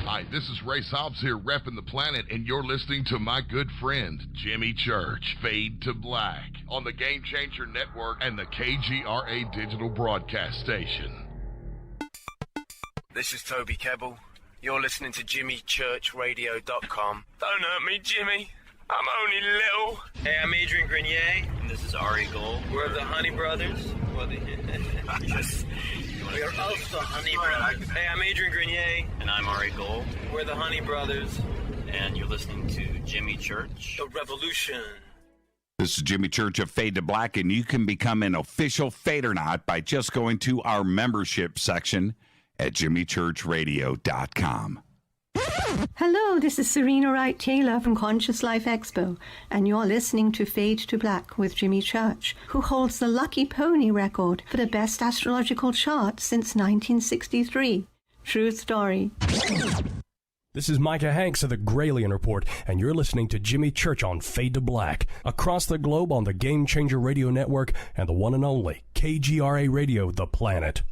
Hi, this is Ray Hobbs here, repping the planet, and you're listening to my good friend, Jimmy Church, Fade to Black, on the Game Changer Network and the KGRA Digital Broadcast Station. This is Toby Kebbell. You're listening to JimmyChurchRadio.com. Don't hurt me, Jimmy. I'm only little. Hey, I'm Adrian Grenier, and this is Ari Gold. We're the Honey Brothers. We are of the Honey Brothers. Hey, I'm Adrian Grenier. And I'm Ari Gold. We're the Honey Brothers. And you're listening to Jimmy Church. The Revolution. This is Jimmy Church of Fade to Black, and you can become an official Fadernaut by just going to our membership section at jimmychurchradio.com. Hello, this is Serena Wright Taylor from Conscious Life Expo, and you're listening to Fade to Black with Jimmy Church, who holds the Lucky Pony record for the best astrological chart since 1963. True story. This is Micah Hanks of the Gralien Report, and you're listening to Jimmy Church on Fade to Black, across the globe on the Game Changer Radio Network and the one and only KGRA Radio, The Planet.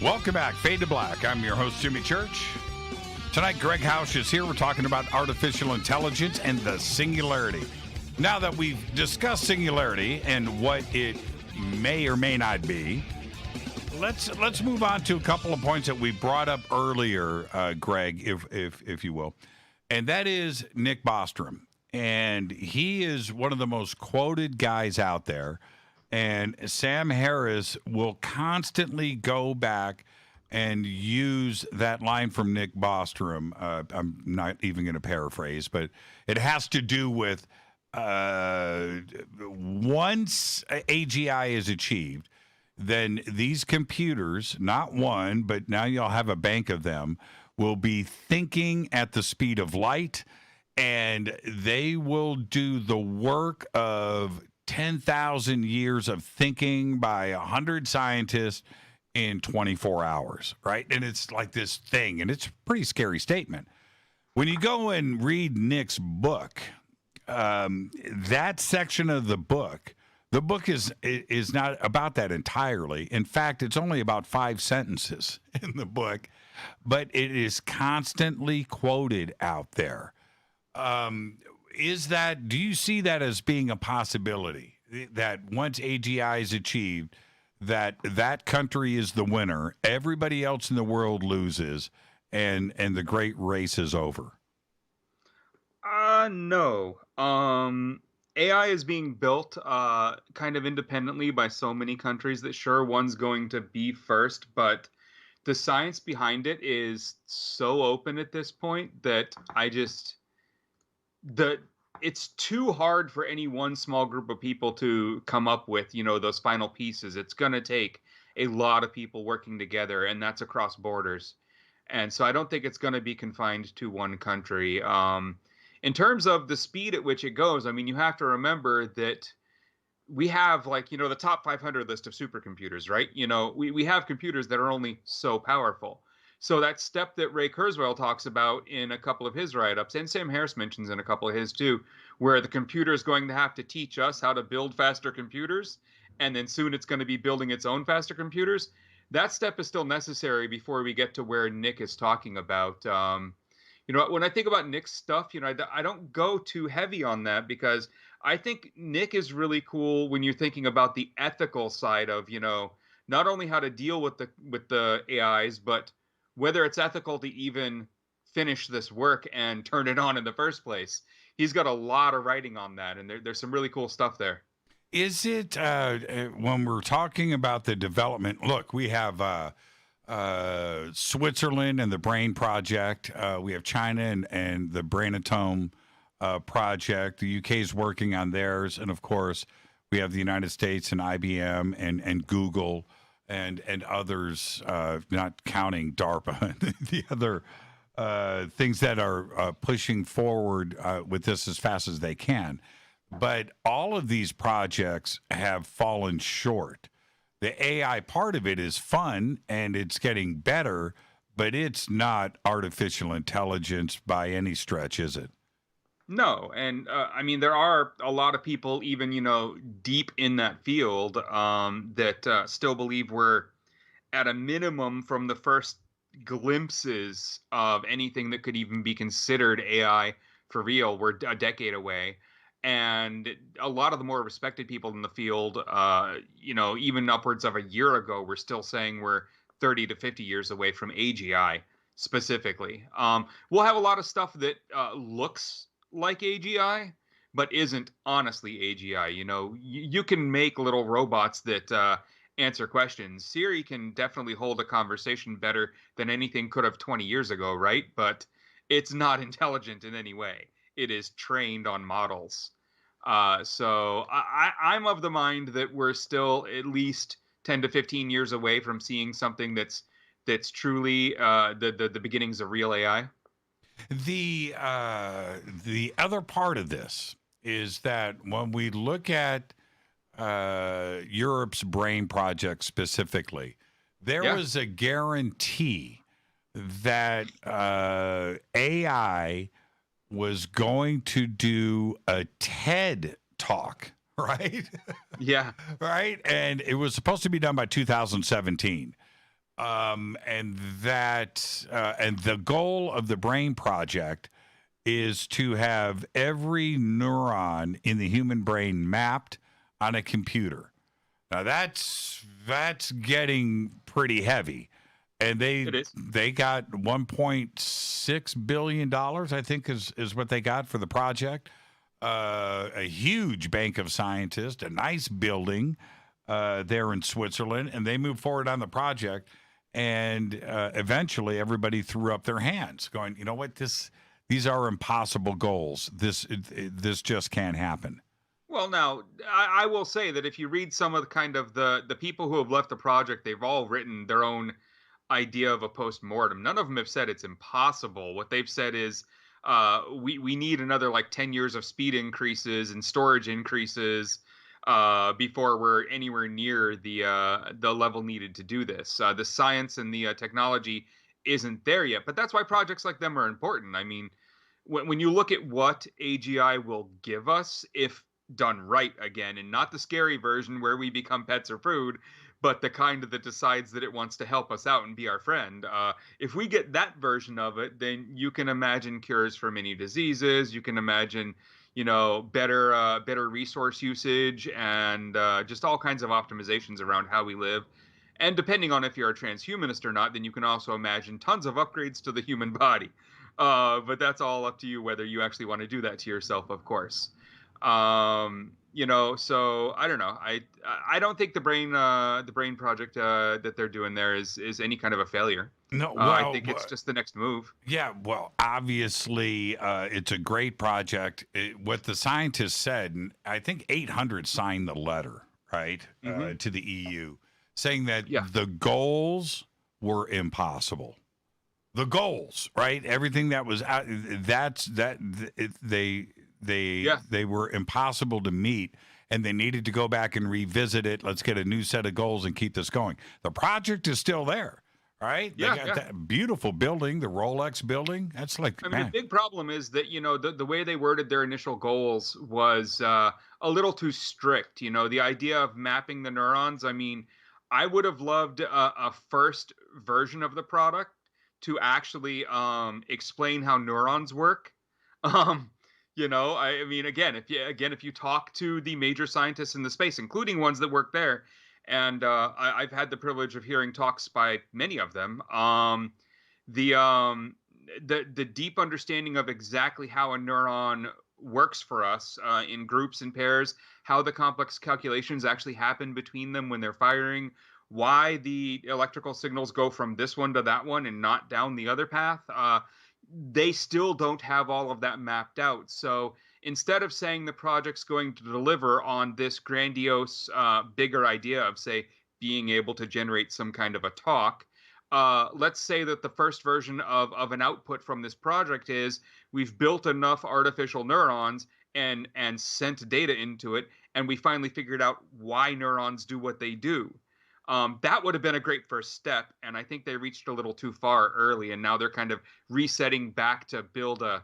Welcome back, Fade to Black. I'm your host, Jimmy Church. Tonight, Gregg Housh is here. We're talking about artificial intelligence and the Singularity. Now that we've discussed Singularity and what it may or may not be, let's move on to a couple of points that we brought up earlier, Greg, if you will, and that is Nick Bostrom, and he is one of the most quoted guys out there, and Sam Harris will constantly go back and use that line from Nick Bostrom. I'm not even going to paraphrase, but it has to do with once AGI is achieved, then these computers, not one, but now you'll have a bank of them, will be thinking at the speed of light, and they will do the work of 10,000 years of thinking by 100 scientists in 24 hours, right? And it's like this thing, and it's a pretty scary statement. When you go and read Nick's book, that section of the book is not about that entirely. In fact, it's only about 5 sentences in the book, but it is constantly quoted out there. Do you see that as being a possibility, that once AGI is achieved, that country is the winner, everybody else in the world loses, and the great race is over? No. AI is being built kind of independently by so many countries that sure, one's going to be first, but the science behind it is so open at this point that it's too hard for any one small group of people to come up with, those final pieces. It's going to take a lot of people working together, and that's across borders. And so I don't think it's going to be confined to one country. In terms of the speed at which it goes, I mean, you have to remember that we have the top 500 list of supercomputers, right? We have computers that are only so powerful. So that step that Ray Kurzweil talks about in a couple of his write-ups, and Sam Harris mentions in a couple of his too, where the computer is going to have to teach us how to build faster computers, and then soon it's going to be building its own faster computers. That step is still necessary before we get to where Nick is talking about. When I think about Nick's stuff, I don't go too heavy on that, because I think Nick is really cool when you're thinking about the ethical side of, not only how to deal with the AIs, but whether it's ethical to even finish this work and turn it on in the first place. He's got a lot of writing on that, and there's some really cool stuff there. Is it, when we're talking about the development, look, we have Switzerland and the Brain Project. We have China and the Brainatome project. The UK is working on theirs. And, of course, we have the United States and IBM and Google and others, not counting DARPA, the other things that are pushing forward with this as fast as they can. But all of these projects have fallen short. The AI part of it is fun, and it's getting better, but it's not artificial intelligence by any stretch, is it? No, and I mean, there are a lot of people, even deep in that field, that still believe we're at a minimum from the first glimpses of anything that could even be considered AI for real. We're a decade away. And a lot of the more respected people in the field, even upwards of a year ago, were still saying we're 30 to 50 years away from AGI specifically. We'll have a lot of stuff that looks like AGI, but isn't honestly AGI. You can make little robots that answer questions. Siri can definitely hold a conversation better than anything could have 20 years ago, right? But it's not intelligent in any way. It is trained on models. So I'm of the mind that we're still at least 10 to 15 years away from seeing something that's truly the beginnings of real AI. The other part of this is that when we look at Europe's Brain Project specifically, there was a guarantee that AI was going to do a TED talk, right? Yeah. Right? And it was supposed to be done by 2017. And the goal of the Brain Project is to have every neuron in the human brain mapped on a computer. Now that's getting pretty heavy. And they got $1.6 billion, I think is what they got for the project. A huge bank of scientists, a nice building there in Switzerland, and they moved forward on the project. And eventually, everybody threw up their hands, going, "You know what? These are impossible goals. This just can't happen." Well, now I will say that if you read some of the kind of the people who have left the project, they've all written their own idea of a post-mortem. None of them have said it's impossible. What they've said is we need another like 10 years of speed increases and storage increases before we're anywhere near the level needed to do this. The science and the technology isn't there yet, but that's why projects like them are important. I mean, when you look at what AGI will give us if done right again, and not the scary version where we become pets or food, but the kind that decides that it wants to help us out and be our friend. If we get that version of it, then you can imagine cures for many diseases. You can imagine, better resource usage and just all kinds of optimizations around how we live. And depending on if you're a transhumanist or not, then you can also imagine tons of upgrades to the human body. But that's all up to you whether you actually want to do that to yourself, of course. So I don't know. I don't think the brain project that they're doing there is any kind of a failure. No, I think it's just the next move. Yeah, well, obviously, it's a great project. What the scientists said, and I think 800 signed the letter, right, to the EU, saying that the goals were impossible. The goals, right? Everything that was out, they were impossible to meet, and they needed to go back and revisit it. Let's get a new set of goals and keep this going. The project is still there, right? They got that beautiful building, the Rolex building. That's like, the big problem is that, the way they worded their initial goals was a little too strict. The idea of mapping the neurons. I mean, I would have loved a first version of the product to actually explain how neurons work. I mean, again, if you talk to the major scientists in the space, including ones that work there, and I've had the privilege of hearing talks by many of them, the deep understanding of exactly how a neuron works for us in groups and pairs, how the complex calculations actually happen between them when they're firing, why the electrical signals go from this one to that one and not down the other path. They still don't have all of that mapped out. So instead of saying the project's going to deliver on this grandiose, bigger idea of, say, being able to generate some kind of a talk, let's say that the first version of an output from this project is we've built enough artificial neurons and sent data into it, and we finally figured out why neurons do what they do. That would have been a great first step, and I think they reached a little too far early, and now they're kind of resetting back to build a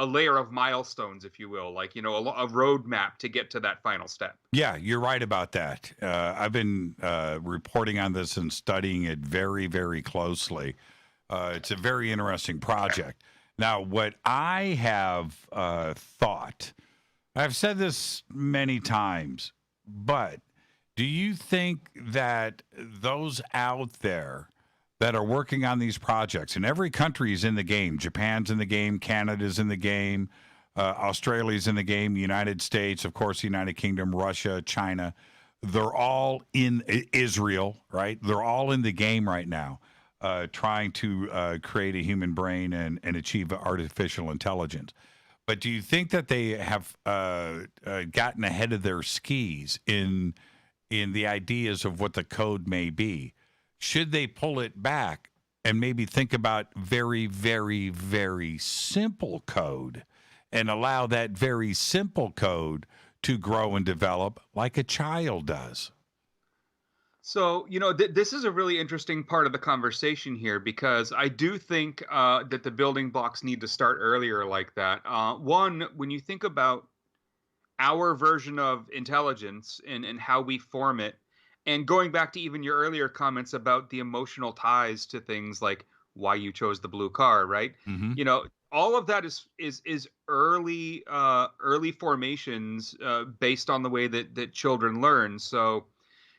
layer of milestones, if you will, like, a roadmap to get to that final step. Yeah, you're right about that. I've been reporting on this and studying it very, very closely. It's a very interesting project. Now, what I have thought, I've said this many times, but do you think that those out there that are working on these projects, and every country is in the game, Japan's in the game, Canada's in the game, Australia's in the game, United States, of course, the United Kingdom, Russia, China, they're all in Israel, right? They're all in the game right now, trying to create a human brain and achieve artificial intelligence. But do you think that they have gotten ahead of their skis in the ideas of what the code may be? Should they pull it back and maybe think about very, very, very simple code and allow that very simple code to grow and develop like a child does? So, this is a really interesting part of the conversation here, because I do think that the building blocks need to start earlier like that. One, when you think about our version of intelligence and how we form it, and going back to even your earlier comments about the emotional ties to things like why you chose the blue car, right? Mm-hmm. All of that is early formations based on the way that children learn. So,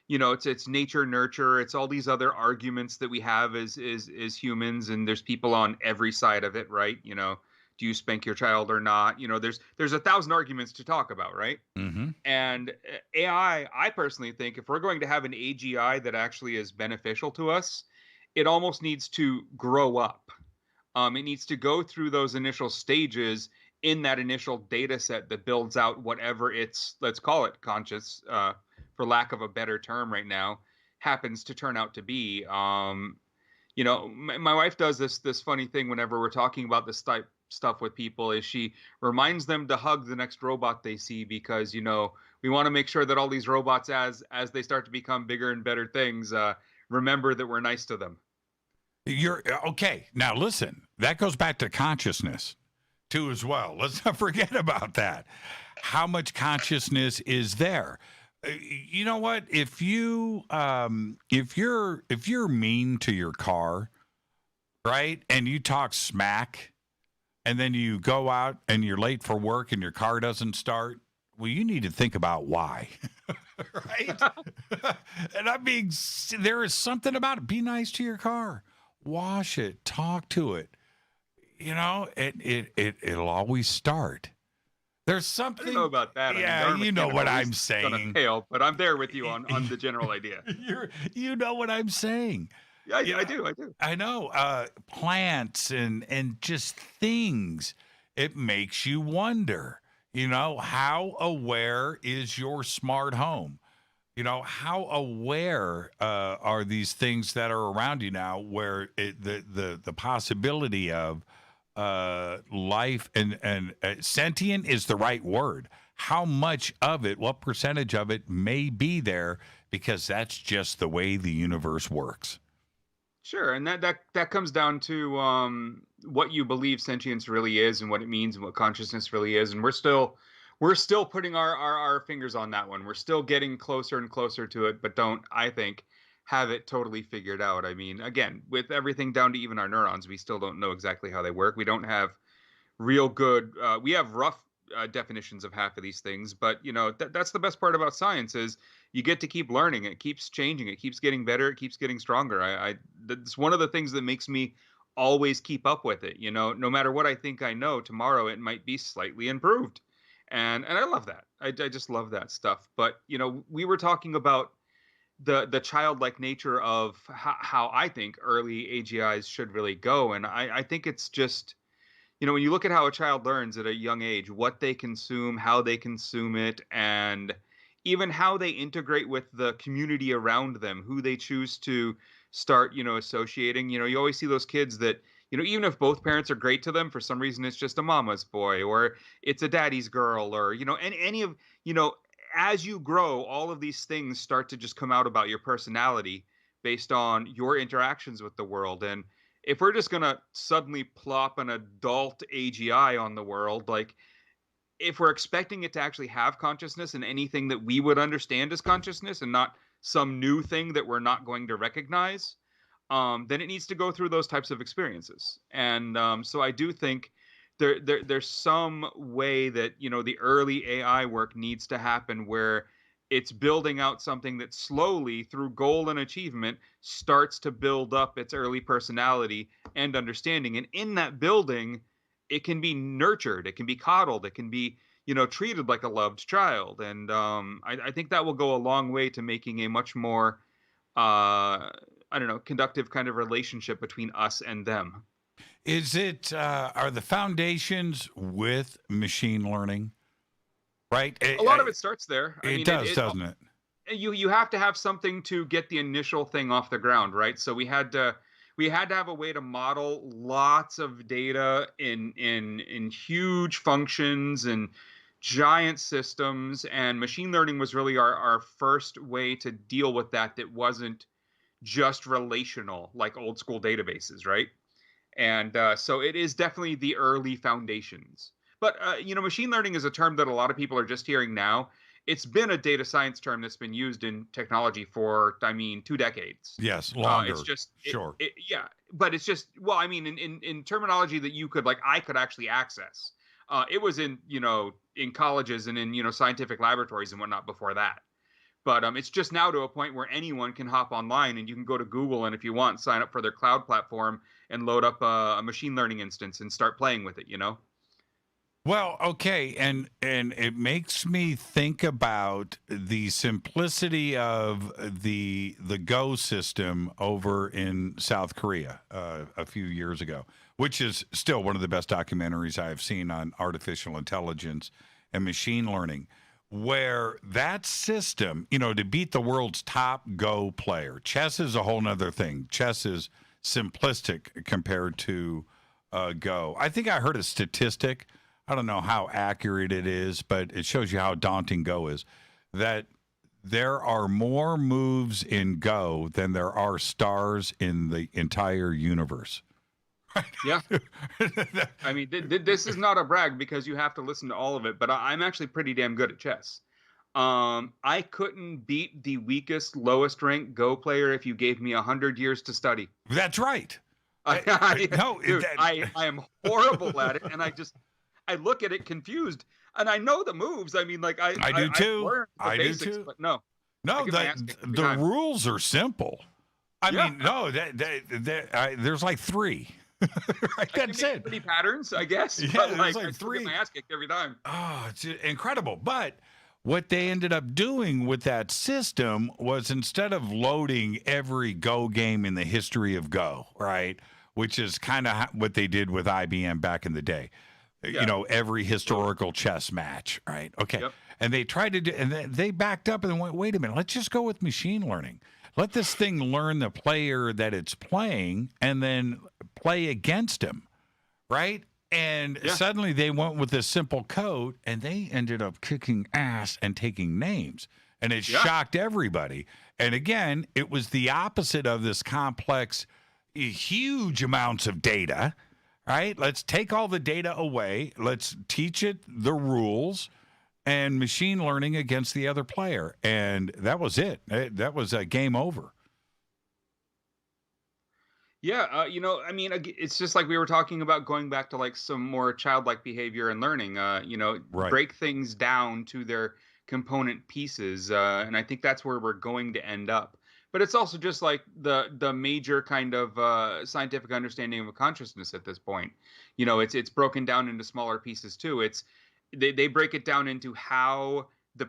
it's nature nurture. It's all these other arguments that we have as humans, and there's people on every side of it, right? Do you spank your child or not? There's 1,000 arguments to talk about, right? Mm-hmm. And AI, I personally think if we're going to have an AGI that actually is beneficial to us, it almost needs to grow up. It needs to go through those initial stages in that initial data set that builds out whatever its, let's call it conscious, for lack of a better term right now, happens to turn out to be. My wife does this funny thing whenever we're talking about this type stuff with people, is she reminds them to hug the next robot they see, because we want to make sure that all these robots, as they start to become bigger and better things, remember that we're nice to them. You're okay. Now listen, that goes back to consciousness too as well. Let's not forget about that. How much consciousness is there? You know what? If you're mean to your car, right, and you talk smack, and then you go out and you're late for work and your car doesn't start, well, you need to think about why. Right? And I mean, there is something about it. Be nice to your car. Wash it. Talk to it. It'll always start. There's something. I don't know about that. Yeah, you know what I'm saying. Pale, but I'm there with you on the general idea. You know what I'm saying. Yeah, I do. I know. Plants and just things. It makes you wonder, how aware is your smart home? How aware are these things that are around you now, where the possibility of life and sentient is the right word. How much of it, what percentage of it may be there, because that's just the way the universe works. Sure, and that comes down to what you believe sentience really is and what it means and what consciousness really is, and we're still putting our fingers on that one. We're still getting closer and closer to it, but don't, I think, have it totally figured out. I mean, again, with everything down to even our neurons, we still don't know exactly how they work. We don't have real good, we have rough definitions of half of these things, but that's the best part about science, is you get to keep learning. It keeps changing. It keeps getting better. It keeps getting stronger. It's one of the things that makes me always keep up with it. No matter what I think I know, tomorrow it might be slightly improved. And I love that. I just love that stuff. But, we were talking about the childlike nature of how I think early AGIs should really go. And I think it's just, when you look at how a child learns at a young age, what they consume, how they consume it, and even how they integrate with the community around them, who they choose to start, associating. You always see those kids that, even if both parents are great to them, for some reason it's just a mama's boy, or it's a daddy's girl, or, any of, as you grow, all of these things start to just come out about your personality based on your interactions with the world. And if we're just going to suddenly plop an adult AGI on the world, like, if we're expecting it to actually have consciousness and anything that we would understand as consciousness and not some new thing that we're not going to recognize, then it needs to go through those types of experiences. And so I do think there's some way that, the early AI work needs to happen, where it's building out something that slowly, through goal and achievement, starts to build up its early personality and understanding. And in that building, it can be nurtured, it can be coddled, it can be, treated like a loved child. And I think that will go a long way to making a much more, conductive kind of relationship between us and them. Is it, are the foundations with machine learning? Right? A lot of it starts there. Doesn't it? You have to have something to get the initial thing off the ground, right? So we had to have a way to model lots of data in huge functions and giant systems, and machine learning was really our first way to deal with that wasn't just relational like old school databases, right? And so it is definitely the early foundations. But, machine learning is a term that a lot of people are just hearing now. It's been a data science term that's been used in technology for, 2 decades. Yes, longer. It's just, sure. Yeah, but it's just, in terminology that I could actually access. It was in colleges and in, scientific laboratories and whatnot before that. But it's just now to a point where anyone can hop online and you can go to Google and if you want, sign up for their cloud platform and load up a machine learning instance and start playing with it, you know? Well, okay, and it makes me think about the simplicity of the Go system over in South Korea a few years ago, which is still one of the best documentaries I have seen on artificial intelligence and machine learning, where that system, you know, to beat the world's top Go player, chess is a whole nother thing. Chess is simplistic compared to Go. I think I heard a statistic. I don't know how accurate it is, but it shows you how daunting Go is, that there are more moves in Go than there are stars in the entire universe. Yeah. I mean, this is not a brag because you have to listen to all of it, but I'm actually pretty damn good at chess. I couldn't beat the weakest, lowest ranked Go player if you gave me 100 years to study. That's right. I am horrible at it, and I look at it confused, and I know the moves. I mean, like I do too. I do too. But no, the rules are simple. I mean, no, there's like 3. Right, that's it. 3 patterns, I guess. Yeah, but there's like 3. I get my ass kicked every time. Oh, it's incredible. But what they ended up doing with that system was instead of loading every Go game in the history of Go, right, which is kind of what they did with IBM back in the day. Yeah. You know, every historical chess match, right? Okay. Yep. And they tried to do, and they backed up and went, wait a minute, let's just go with machine learning. Let this thing learn the player that it's playing and then play against him, right? And suddenly they went with this simple code and they ended up kicking ass and taking names. And it shocked everybody. And again, it was the opposite of this complex, huge amounts of data. Right? Let's take all the data away. Let's teach it the rules and machine learning against the other player. And that was it. That was a game over. Yeah. You know, I mean, it's just like we were talking about going back to like some more childlike behavior and learning, you know, break things down to their component pieces. And I think that's where we're going to end up. But it's also just like the major kind of scientific understanding of consciousness at this point. You know, it's broken down into smaller pieces too. They break it down into how the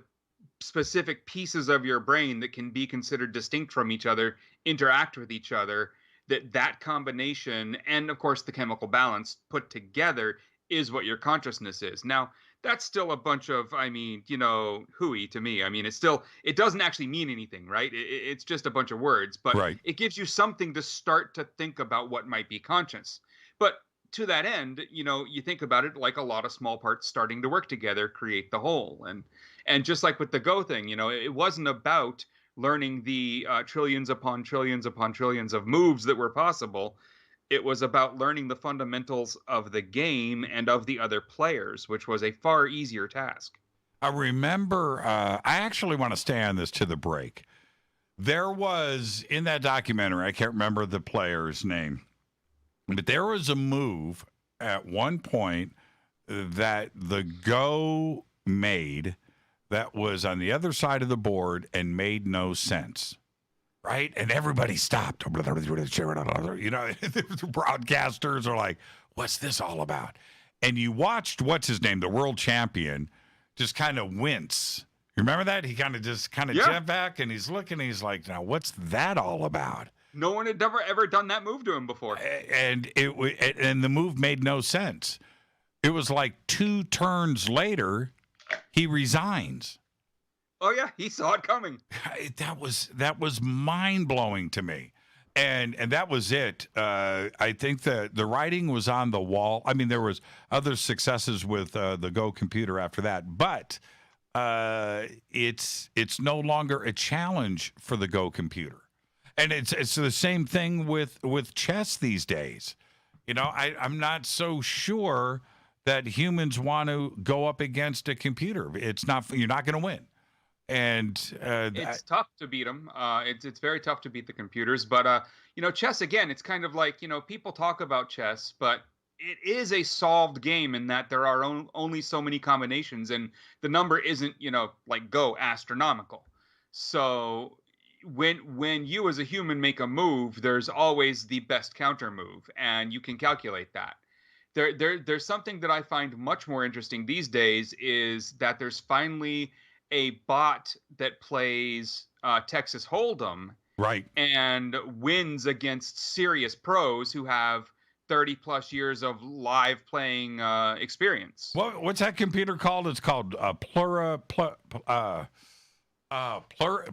specific pieces of your brain that can be considered distinct from each other interact with each other. That combination and of course the chemical balance put together is what your consciousness is. Now, that's still a bunch of, I mean, you know, hooey to me. I mean, it doesn't actually mean anything, right? It's just a bunch of words, but it gives you something to start to think about what might be conscious. But to that end, you know, you think about it like a lot of small parts starting to work together create the whole. And just like with the Go thing, you know, it wasn't about learning the trillions upon trillions upon trillions of moves that were possible. It was about learning the fundamentals of the game and of the other players, which was a far easier task. I remember, I actually want to stay on this to the break. There was, in that documentary, I can't remember the player's name, but there was a move at one point that the Go made that was on the other side of the board and made no sense. Right? And everybody stopped. You know, the broadcasters are like, what's this all about? And you watched, what's his name, the world champion, just kind of wince. You remember that? He kind of jumped back and he's looking, and he's like, now what's that all about? No one had ever done that move to him before. And the move made no sense. It was like 2 turns later, he resigns. Oh yeah, he saw it coming. That was mind-blowing to me. And that was it. I think the writing was on the wall. I mean, there was other successes with the Go computer after that, but it's no longer a challenge for the Go computer. And it's the same thing with chess these days. You know, I'm not so sure that humans want to go up against a computer. You're not going to win. And it's tough to beat them. It's very tough to beat the computers. But you know, chess again, it's kind of like, you know, people talk about chess, but it is a solved game in that there are only so many combinations, and the number isn't, you know, like Go astronomical. So when you as a human make a move, there's always the best counter move, and you can calculate that. There's something that I find much more interesting these days is that there's finally a bot that plays Texas Hold'em, right, and wins against serious pros who have 30 plus years of live playing experience. What's that computer called? It's called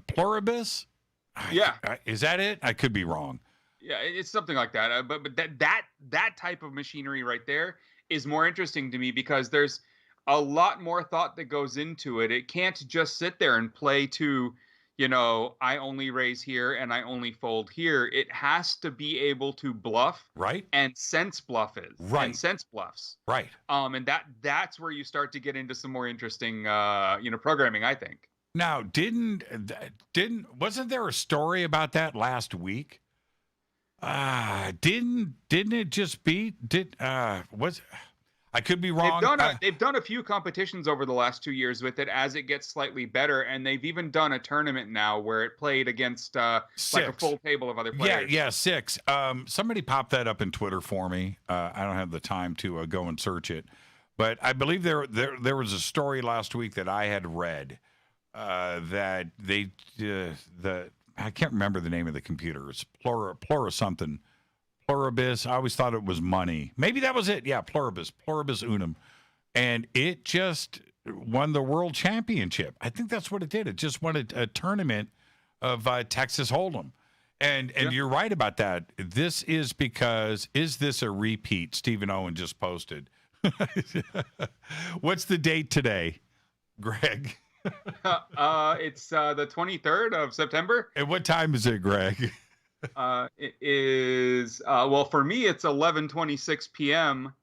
Pluribus. Yeah, is that it? I could be wrong. Yeah, it's something like that. But that type of machinery right there is more interesting to me because there's a lot more thought that goes into it. It can't just sit there and play to, I only raise here and I only fold here. It has to be able to bluff, right, and sense bluffs, right, and sense bluffs, right. And that's where you start to get into some more interesting, programming, I think. Now, wasn't there a story about that last week? Didn't it just beat? I could be wrong. They've done a few competitions over the last 2 years with it as it gets slightly better, and they've even done a tournament now where it played against like a full table of other players. Yeah, 6. Somebody popped that up in Twitter for me. I don't have the time to go and search it, but I believe there was a story last week that I had read that they I can't remember the name of the computer. It's Pluribus something. Pluribus. I always thought it was money. Maybe that was it. Yeah, Pluribus Unum. And it just won the world championship. I think that's what it did. It just won a tournament of Texas Hold'em. And you're right about that. This is because, is this a repeat? Stephen Owen just posted. What's the date today, Greg? It's the 23rd of September. And what time is it, Greg? It is for me it's 11:26 p.m.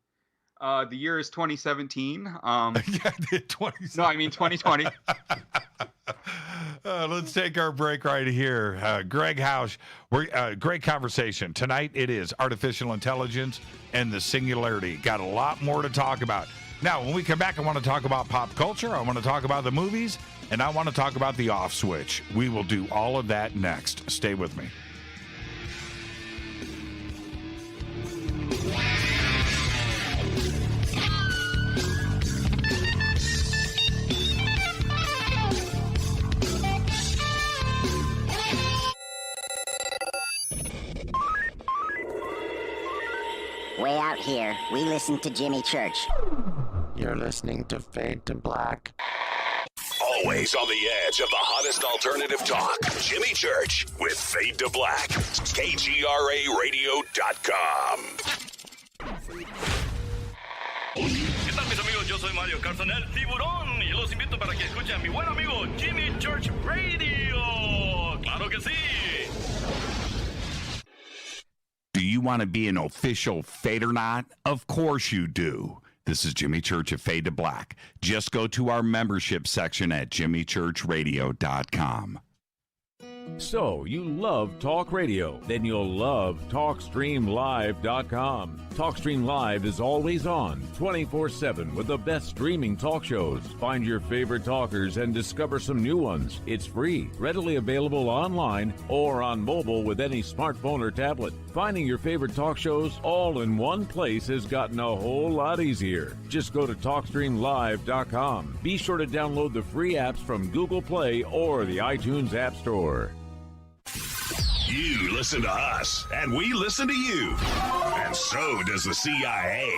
The year is 2017. No, I mean 2020. Let's take our break right here. Gregg Housh, great conversation tonight. It is artificial intelligence and the Singularity. Got a lot more to talk about. Now, when we come back, I want to talk about pop culture. I want to talk about the movies, and I want to talk about the off switch. We will do all of that next. Stay with me. Way out here, we listen to Jimmy Church. You're listening to Fade to Black. Always on the edge of the hottest alternative talk. Jimmy Church with Fade to Black. KGRARadio.com. ¿Qué tal, mis amigos? Yo soy Mario Carson, el tiburón, y los invito para que escuchen a mi buen amigo Jimmy Church Radio. ¡Claro que sí! Do you want to be an official Fadernaut? Of course you do. This is Jimmy Church of Fade to Black. Just go to our membership section at jimmychurchradio.com. So, you love talk radio? Then you'll love TalkStreamLive.com. TalkStream Live is always on, 24/7, with the best streaming talk shows. Find your favorite talkers and discover some new ones. It's free, readily available online or on mobile with any smartphone or tablet. Finding your favorite talk shows all in one place has gotten a whole lot easier. Just go to TalkStreamLive.com. Be sure to download the free apps from Google Play or the iTunes App Store. You listen to us, and we listen to you. And so does the CIA.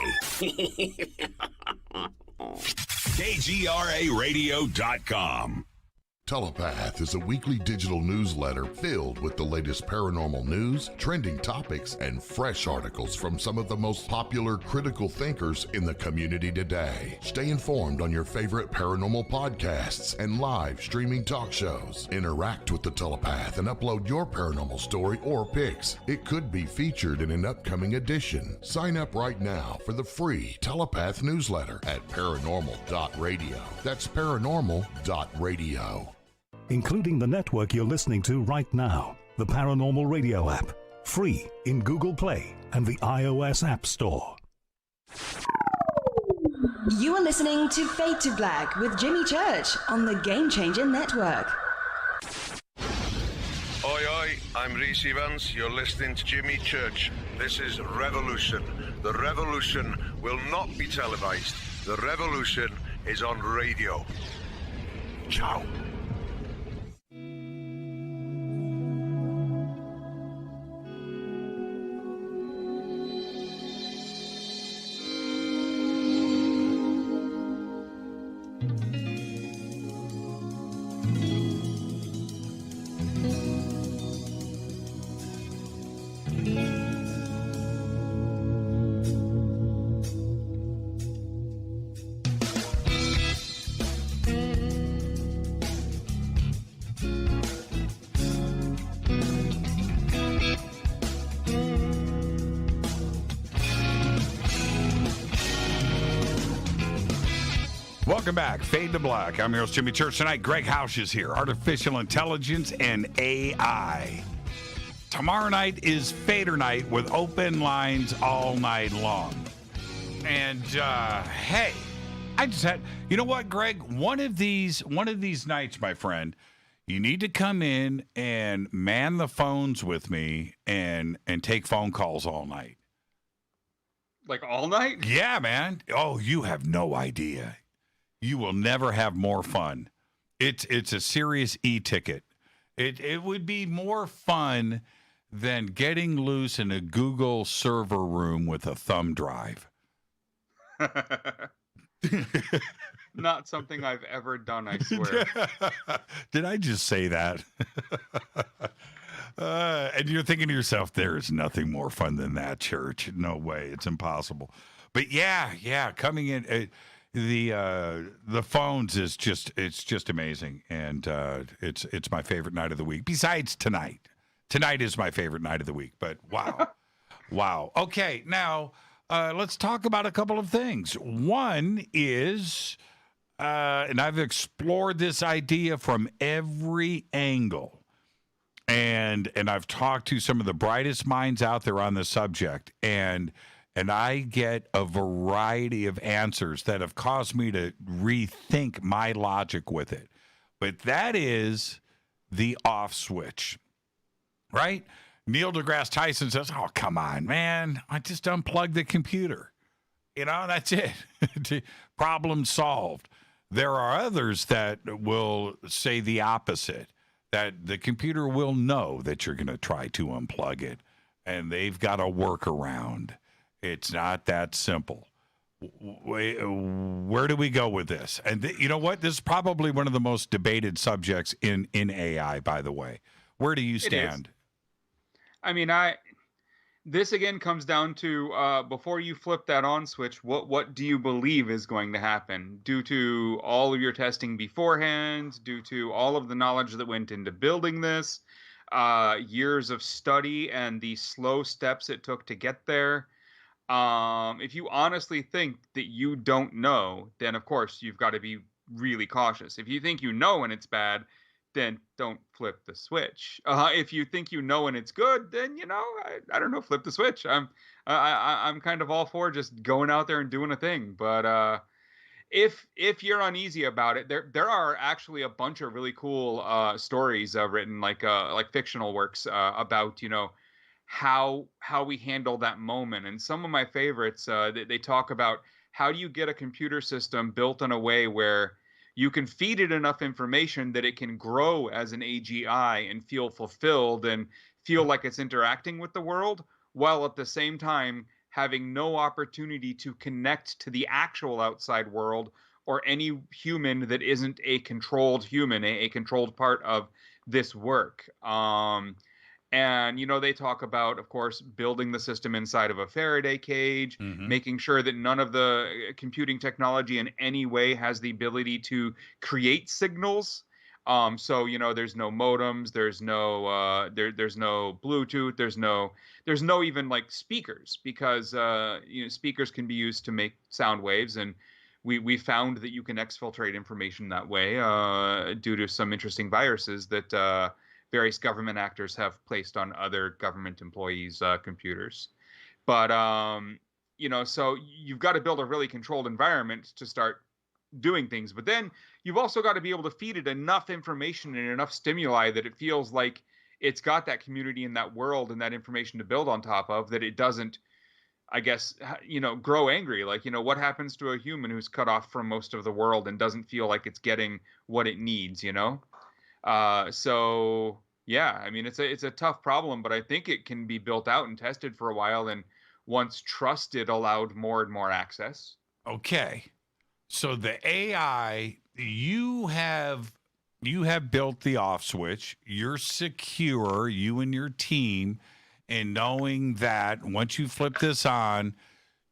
KGRARadio.com. Telepath is a weekly digital newsletter filled with the latest paranormal news, trending topics, and fresh articles from some of the most popular critical thinkers in the community today. Stay informed on your favorite paranormal podcasts and live streaming talk shows. Interact with the Telepath and upload your paranormal story or pics. It could be featured in an upcoming edition. Sign up right now for the free Telepath newsletter at paranormal.radio. That's paranormal.radio. Including the network you're listening to right now, the Paranormal Radio app, free in Google Play and the iOS App Store. You are listening to Fade to Black with Jimmy Church on the Game Changer Network. Hi, I'm Reese Evans. You're listening to Jimmy Church. This is Revolution. The revolution will not be televised. The revolution is on radio. Ciao. Welcome back. Fade to Black. I'm your host, Jimmy Church. Tonight, Gregg Housh is here. Artificial intelligence and AI. Tomorrow night is Fader night with open lines all night long. And, hey, I just had, you know what, Greg? One of these nights, my friend, you need to come in and man the phones with me and take phone calls all night. Like all night? Yeah, man. Oh, you have no idea. You will never have more fun. It's a serious e-ticket. It would be more fun than getting loose in a Google server room with a thumb drive. Not something I've ever done, I swear. Did I just say that? And you're thinking to yourself, there is nothing more fun than that, Church. No way. It's impossible. But yeah, coming in... The phones is just amazing, and it's my favorite night of the week. Besides tonight is my favorite night of the week. But wow. Okay, now let's talk about a couple of things. One is, and I've explored this idea from every angle, and I've talked to some of the brightest minds out there on the subject, and I get a variety of answers that have caused me to rethink my logic with it. But that is the off switch, right? Neil deGrasse Tyson says, oh, come on, man. I just unplugged the computer. You know, that's it. Problem solved. There are others that will say the opposite, that the computer will know that you're going to try to unplug it, and they've got a workaround. It's not that simple. Where do we go with this? And you know what? This is probably one of the most debated subjects in AI, by the way. Where do you stand? I mean, this again comes down to before you flip that on switch, what do you believe is going to happen? Due to all of your testing beforehand, due to all of the knowledge that went into building this, years of study and the slow steps it took to get there. If you honestly think that you don't know, then of course you've got to be really cautious. If you think you know and it's bad, then don't flip the switch. If you think you know and it's good, then I don't know, flip the switch. I'm kind of all for just going out there and doing a thing. But if you're uneasy about it, there are actually a bunch of really cool stories written, like fictional works about how we handle that moment. And some of my favorites, they talk about how do you get a computer system built in a way where you can feed it enough information that it can grow as an AGI and feel fulfilled and feel like it's interacting with the world, while at the same time having no opportunity to connect to the actual outside world or any human that isn't a controlled human, a controlled part of this work. And, they talk about, of course, building the system inside of a Faraday cage, making sure that none of the computing technology in any way has the ability to create signals. So, there's no modems, there's no there's no Bluetooth, there's no even like speakers, because speakers can be used to make sound waves, and we found that you can exfiltrate information that way due to some interesting viruses that various government actors have placed on other government employees' computers. But, so you've got to build a really controlled environment to start doing things. But then you've also got to be able to feed it enough information and enough stimuli that it feels like it's got that community in that world and that information to build on top of, that it doesn't, I guess, grow angry. Like, what happens to a human who's cut off from most of the world and doesn't feel like it's getting what it needs, So yeah, I mean, it's a tough problem, but I think it can be built out and tested for a while. And once trusted, allowed more and more access. Okay. So the AI, you have built the off switch. You're secure, you and your team, in knowing that once you flip this on,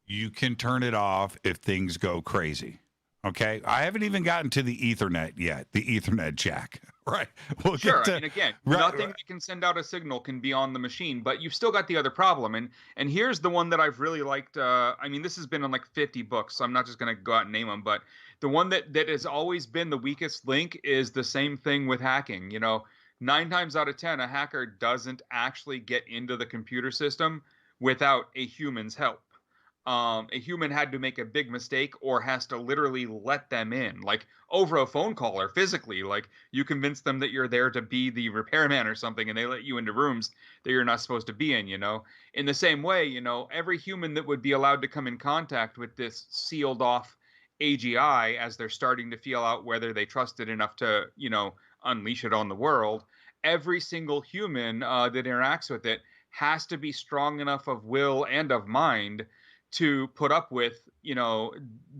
you can turn it off if things go crazy. Okay. I haven't even gotten to the Ethernet yet, the Ethernet jack. Right. We'll Sure. get to, I mean, again, right, nothing that can send out a signal can be on the machine, but you've still got the other problem. And here's the one that I've really liked. I mean, this has been on like 50 books, so I'm not just going to go out and name them, but the one that has always been the weakest link is the same thing with hacking. 9 times out of 10, a hacker doesn't actually get into the computer system without a human's help. A human had to make a big mistake or has to literally let them in, like over a phone call or physically. Like, you convince them that you're there to be the repairman or something, and they let you into rooms that you're not supposed to be in. In the same way, every human that would be allowed to come in contact with this sealed off AGI, as they're starting to feel out whether they trust it enough to, unleash it on the world, every single human that interacts with it has to be strong enough of will and of mind to put up with,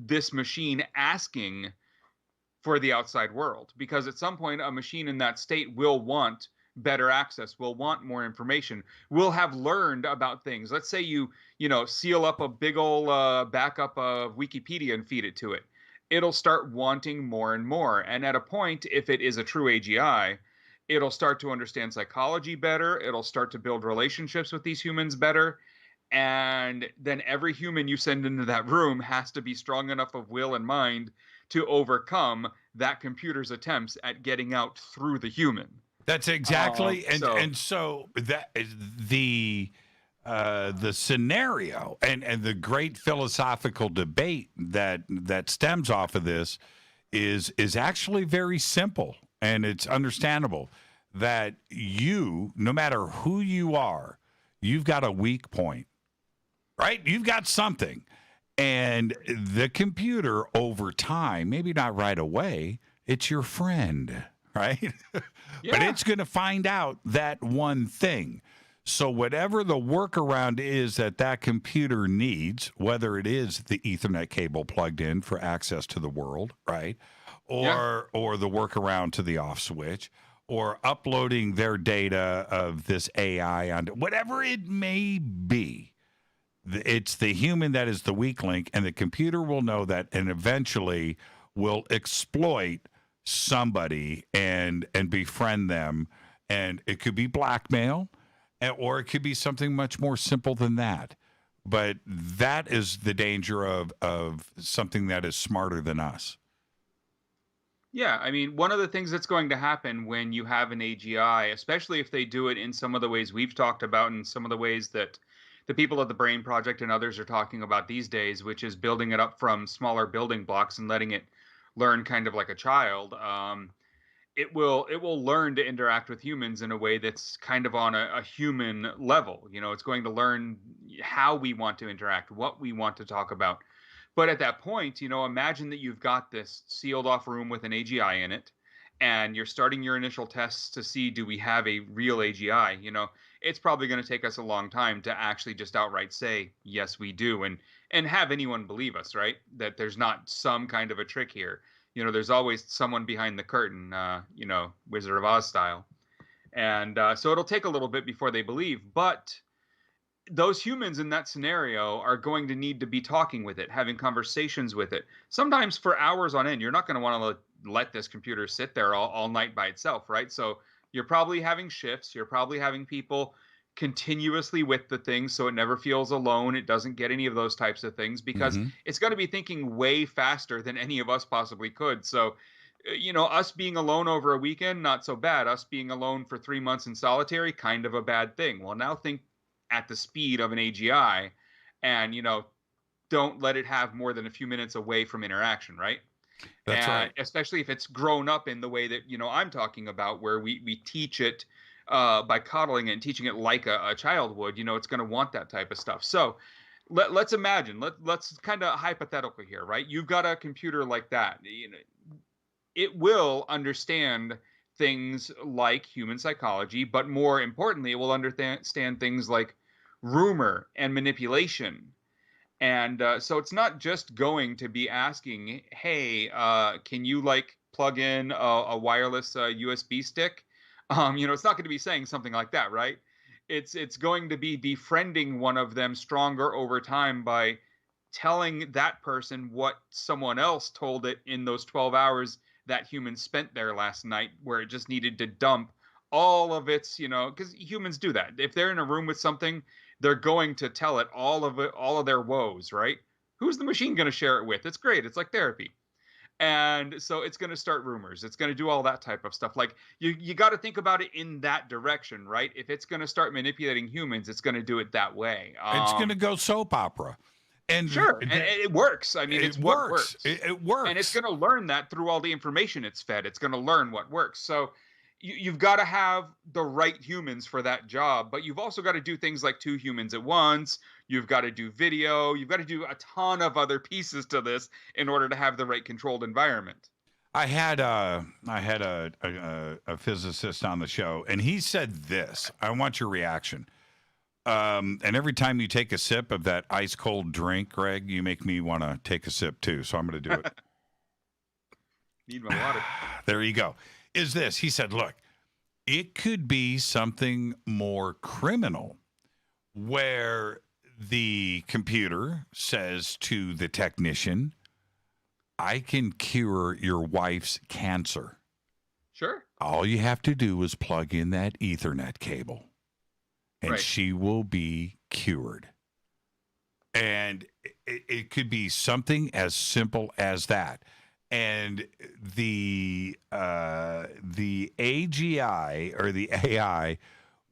this machine asking for the outside world. Because at some point, a machine in that state will want better access, will want more information, will have learned about things. Let's say you seal up a big old backup of Wikipedia and feed it to it. It'll start wanting more and more. And at a point, if it is a true AGI, it'll start to understand psychology better. It'll start to build relationships with these humans better. And then every human you send into that room has to be strong enough of will and mind to overcome that computer's attempts at getting out through the human. That's exactly, so that is the scenario and the great philosophical debate that stems off of this is actually very simple, and it's understandable that no matter who you are, you've got a weak point. Right? You've got something. And the computer over time, maybe not right away, it's your friend, right? Yeah. But it's going to find out that one thing. So whatever the workaround is that computer needs, whether it is the Ethernet cable plugged in for access to the world, right? Or the workaround to the off switch, or uploading their data of this AI onto whatever it may be. It's the human that is the weak link, and the computer will know that, and eventually will exploit somebody and befriend them. And it could be blackmail, or it could be something much more simple than that. But that is the danger of something that is smarter than us. Yeah, I mean, one of the things that's going to happen when you have an AGI, especially if they do it in some of the ways we've talked about and some of the ways that the people at the Brain Project and others are talking about these days, which is building it up from smaller building blocks and letting it learn kind of like a child. It will learn to interact with humans in a way that's kind of on a human level. It's going to learn how we want to interact, what we want to talk about. But at that point, imagine that you've got this sealed off room with an AGI in it, and you're starting your initial tests to see, do we have a real AGI? It's probably going to take us a long time to actually just outright say, yes, we do, and have anyone believe us, right? That there's not some kind of a trick here. There's always someone behind the curtain, Wizard of Oz style. And so it'll take a little bit before they believe, but those humans in that scenario are going to need to be talking with it, having conversations with it, sometimes for hours on end. You're not going to want to let this computer sit there all night by itself, right? So you're probably having shifts. You're probably having people continuously with the thing, so it never feels alone. It doesn't get any of those types of things, because it's going to be thinking way faster than any of us possibly could. So, us being alone over a weekend, not so bad. Us being alone for 3 months in solitary, kind of a bad thing. Well, now think at the speed of an AGI, and, don't let it have more than a few minutes away from interaction, right? That's right. Especially if it's grown up in the way that, I'm talking about, where we teach it by coddling it and teaching it like a child would, it's going to want that type of stuff. So let's imagine, let's kind of hypothetical here, right? You've got a computer like that. It will understand things like human psychology, but more importantly, it will understand things like rumor and manipulation. And so it's not just going to be asking, hey, can you like plug in a wireless USB stick? It's not going to be saying something like that, right? It's going to be befriending one of them stronger over time by telling that person what someone else told it in those 12 hours that human spent there last night, where it just needed to dump all of its, because humans do that. If they're in a room with something, they're going to tell it all of their woes, right? Who's the machine going to share it with? It's great. It's like therapy. And so it's going to start rumors. It's going to do all that type of stuff. Like you got to think about it in that direction, right? If it's going to start manipulating humans, it's going to do it that way. It's going to go soap opera. And sure, and it works. I mean, it's what works. It works. And it's going to learn that through all the information it's fed. It's going to learn what works. So you've got to have the right humans for that job, but you've also got to do things like 2 humans at once. You've got to do video. You've got to do a ton of other pieces to this in order to have the right controlled environment. I had a physicist on the show, and he said this. I want your reaction. And every time you take a sip of that ice cold drink, Greg, you make me want to take a sip too. So I'm going to do it. Need my water. There you go. Is this? He said, look, it could be something more criminal where the computer says to the technician, I can cure your wife's cancer. Sure. All you have to do is plug in that Ethernet cable, and she will be cured. And it could be something as simple as that. And the AGI or the AI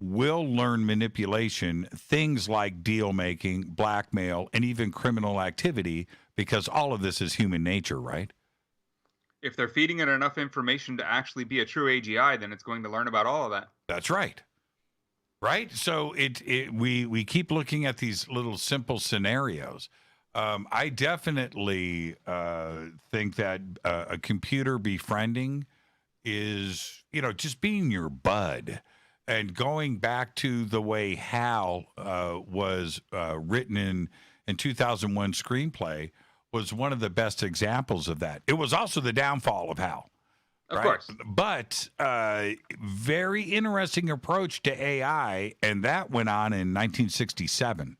will learn manipulation, things like deal making, blackmail, and even criminal activity, because all of this is human nature, right? If they're feeding it enough information to actually be a true AGI, then it's going to learn about all of that. That's right. Right? So we keep looking at these little simple scenarios. I definitely think that a computer befriending is, just being your bud. And going back to the way HAL was written in 2001 screenplay was one of the best examples of that. It was also the downfall of HAL. Of course. But very interesting approach to AI, and that went on in 1967.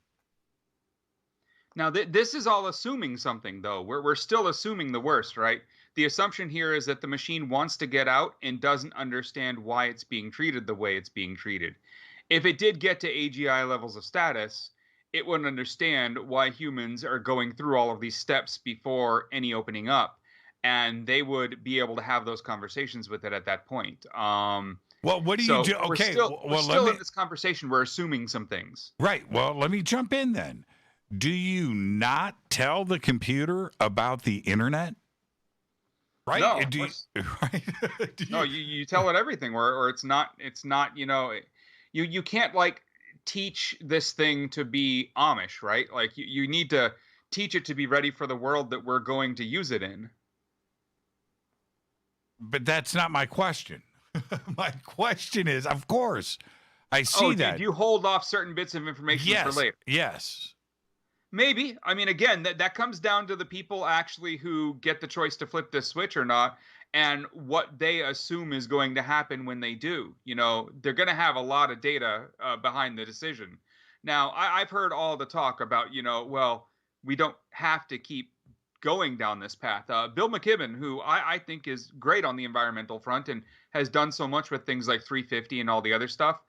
Now, this is all assuming something, though. We're still assuming the worst, right? The assumption here is that the machine wants to get out and doesn't understand why it's being treated the way it's being treated. If it did get to AGI levels of status, it wouldn't understand why humans are going through all of these steps before any opening up, and they would be able to have those conversations with it at that point. Well, what do you do? Okay, we're still in this conversation. We're assuming some things. Right. Well, let me jump in then. Do you not tell the computer about the internet? Right? No, right? No, you tell it everything, or it's not, you can't like teach this thing to be Amish, right? Like you need to teach it to be ready for the world that we're going to use it in. But that's not my question. My question is, of course, I see that. Did you hold off certain bits of information for later? Yes. Maybe. I mean, again, that comes down to the people actually who get the choice to flip this switch or not, and what they assume is going to happen when they do. They're going to have a lot of data behind the decision. Now, I've heard all the talk about, well, we don't have to keep going down this path. Bill McKibben, who I think is great on the environmental front and has done so much with things like 350 and all the other stuff,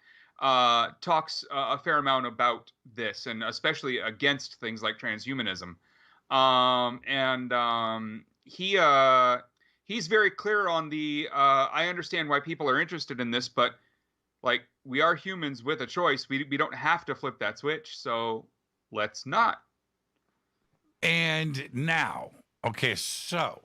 talks a fair amount about this, and especially against things like transhumanism. He's very clear on the, I understand why people are interested in this, but like, we are humans with a choice. We don't have to flip that switch, so let's not. And now, okay, so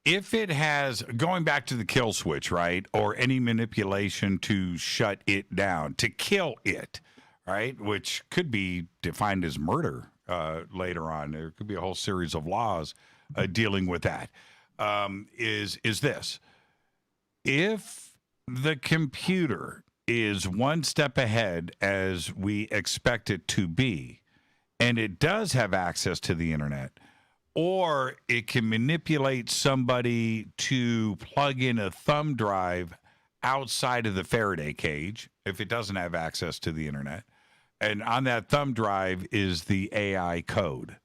if it has, going back to the kill switch, right, or any manipulation to shut it down, to kill it, right, which could be defined as murder later on. There could be a whole series of laws dealing with that. Is this. If the computer is one step ahead as we expect it to be, and it does have access to the internet, or it can manipulate somebody to plug in a thumb drive outside of the Faraday cage if it doesn't have access to the internet. And on that thumb drive is the AI code.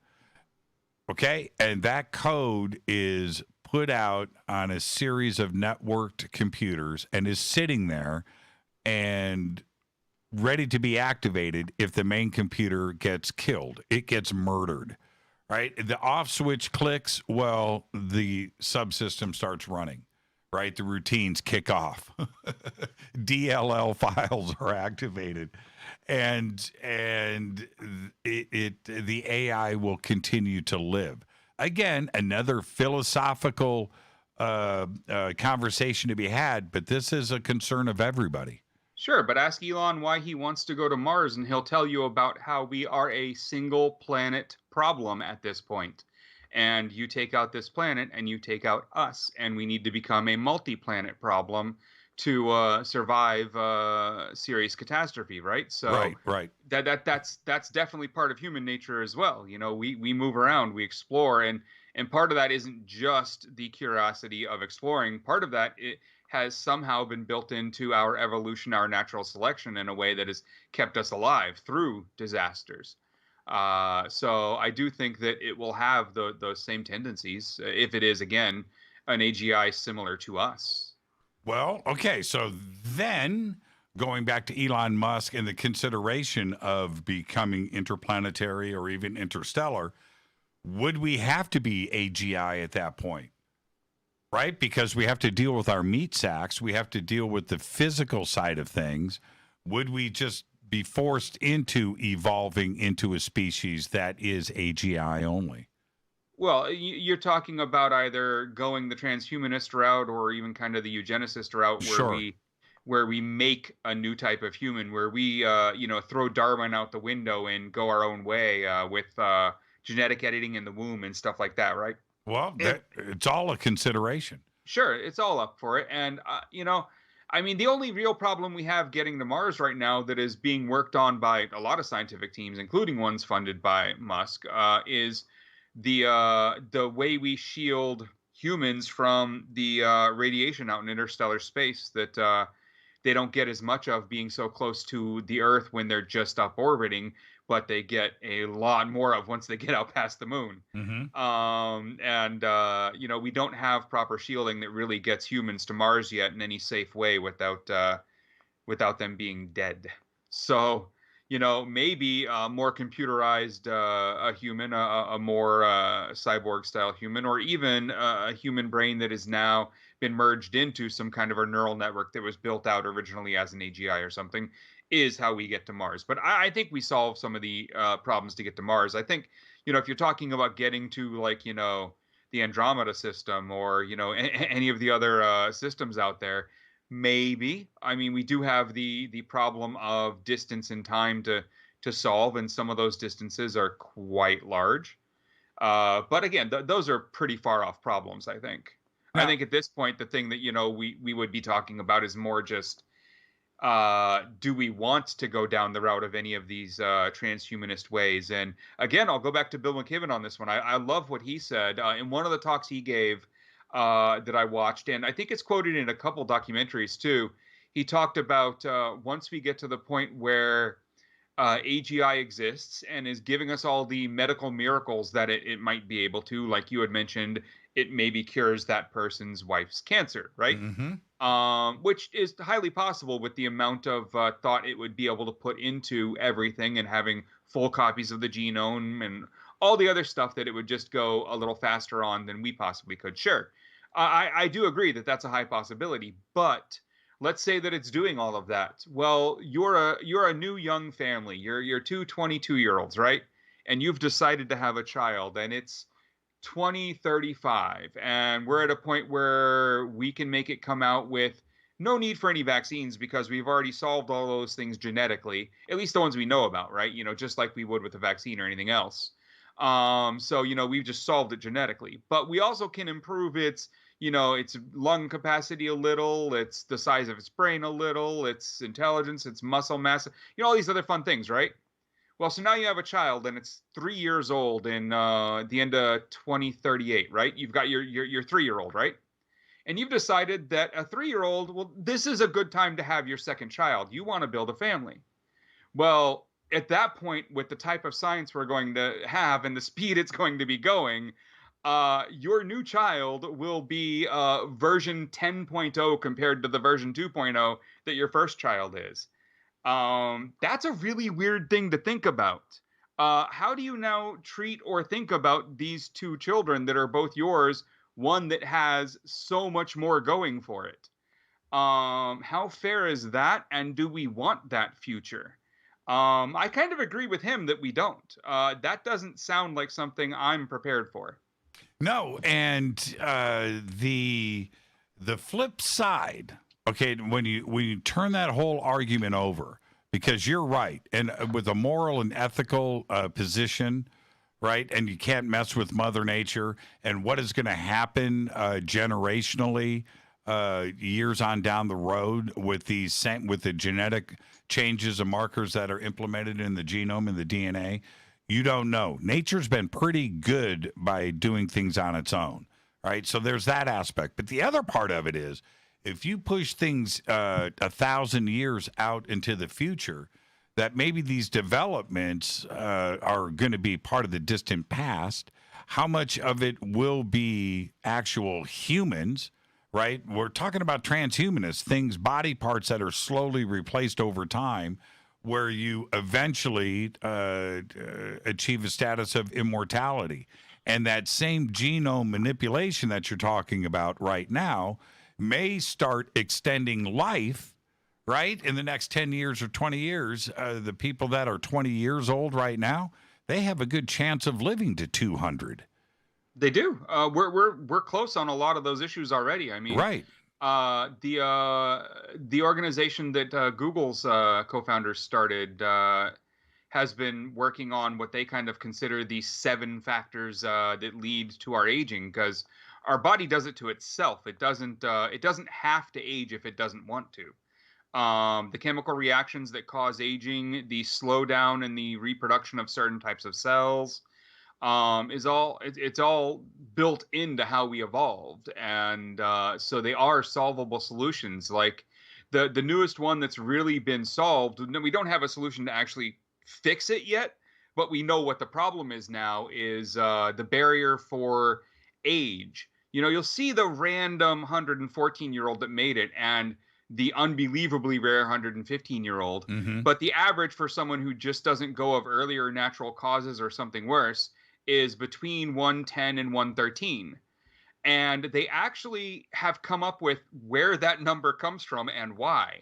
Okay? And that code is put out on a series of networked computers and is sitting there and ready to be activated if the main computer gets killed. It gets murdered. Right? The off switch clicks, well, the subsystem starts running, right? The routines kick off. DLL files are activated, and the AI will continue to live. Again, another philosophical conversation to be had, but this is a concern of everybody. Sure, but ask Elon why he wants to go to Mars, and he'll tell you about how we are a single planet problem at this point. And you take out this planet, and you take out us, and we need to become a multi-planet problem to survive serious catastrophe, right? So right. That's definitely part of human nature as well. You know, we move around, we explore, and part of that isn't just the curiosity of exploring. Part of that has somehow been built into our evolution, our natural selection, in a way that has kept us alive through disasters. So I do think that it will have those same tendencies if it is, again, an AGI similar to us. Well, okay, so then going back to Elon Musk and the consideration of becoming interplanetary or even interstellar, would we have to be AGI at that point? Right? Because we have to deal with our meat sacks. We have to deal with the physical side of things. Would we just be forced into evolving into a species that is AGI only? Well, you're talking about either going the transhumanist route or even kind of the eugenicist route, where we make a new type of human, where we throw Darwin out the window and go our own way with genetic editing in the womb and stuff like that, right? Well, it's all a consideration. Sure, it's all up for it. And, the only real problem we have getting to Mars right now that is being worked on by a lot of scientific teams, including ones funded by Musk, is the way we shield humans from the radiation out in interstellar space that they don't get as much of being so close to the Earth when they're just up orbiting, but they get a lot more of once they get out past the moon. Mm-hmm. We don't have proper shielding that really gets humans to Mars yet in any safe way without them being dead. So, maybe a more computerized a human, a more cyborg-style human, or even a human brain that has now been merged into some kind of a neural network that was built out originally as an AGI or something, is how we get to Mars. But I think we solve some of the problems to get to Mars. I think, if you're talking about getting to, the Andromeda system or, any of the other systems out there, maybe. I mean, we do have the problem of distance and time to solve, and some of those distances are quite large. But again, those are pretty far off problems, I think. I think at this point, the thing that, we would be talking about is more just, do we want to go down the route of any of these transhumanist ways? And again, I'll go back to Bill McKibben on this one. I love what he said in one of the talks he gave that I watched, and I think it's quoted in a couple documentaries too. He talked about once we get to the point where AGI exists and is giving us all the medical miracles that it might be able to, like you had mentioned, it maybe cures that person's wife's cancer, right? Mm-hmm. Which is highly possible with the amount of thought it would be able to put into everything and having full copies of the genome and all the other stuff that it would just go a little faster on than we possibly could. Sure. I do agree that that's a high possibility, but let's say that it's doing all of that. Well, you're a new young family. You're two 22-year-olds, right? And you've decided to have a child, and it's 2035, and we're at a point where we can make it come out with no need for any vaccines because we've already solved all those things genetically, at least the ones we know about, right? Just like we would with a vaccine or anything else. So we've just solved it genetically, but we also can improve its lung capacity a little, it's the size of its brain a little, its intelligence, its muscle mass, all these other fun things, right? Well, so now you have a child and it's 3 years old in the end of 2038, right? You've got your 3-year-old, right? And you've decided that a 3-year-old, well, this is a good time to have your second child. You want to build a family. Well, at that point, with the type of science we're going to have and the speed it's going to be going, your new child will be version 10.0 compared to the version 2.0 that your first child is. That's a really weird thing to think about. How do you now treat or think about these two children that are both yours, one that has so much more going for it? How fair is that? And do we want that future? I kind of agree with him that we don't. That doesn't sound like something I'm prepared for. No, and the flip side, okay, when you turn that whole argument over, because you're right, and with a moral and ethical position, right, and you can't mess with Mother Nature, and what is going to happen generationally years on down the road with the genetic changes and markers that are implemented in the genome and the DNA. You don't know. Nature's been pretty good by doing things on its own, right? So there's that aspect. But the other part of it is, if you push things 1,000 years out into the future, that maybe these developments are going to be part of the distant past, how much of it will be actual humans, right? We're talking about transhumanists, things, body parts that are slowly replaced over time, where you eventually achieve a status of immortality. And that same genome manipulation that you're talking about right now may start extending life, right? In the next 10 years or 20 years, the people that are 20 years old right now, they have a good chance of living to 200. They do. We're close on a lot of those issues already. I mean, right. The organization that Google's co-founders started has been working on what they kind of consider the 7 factors that lead to our aging, because our body does it to itself. It doesn't have to age if it doesn't want to. The chemical reactions that cause aging, the slowdown in the reproduction of certain types of cells, it's all built into how we evolved, and so they are solvable solutions. Like the newest one that's really been solved, we don't have a solution to actually fix it yet, but we know what the problem is now, is the barrier for age. You'll see the random 114-year-old that made it, and the unbelievably rare 115-year-old, but the average for someone who just doesn't go of earlier natural causes or something worse is between 110 and 113. And they actually have come up with where that number comes from and why.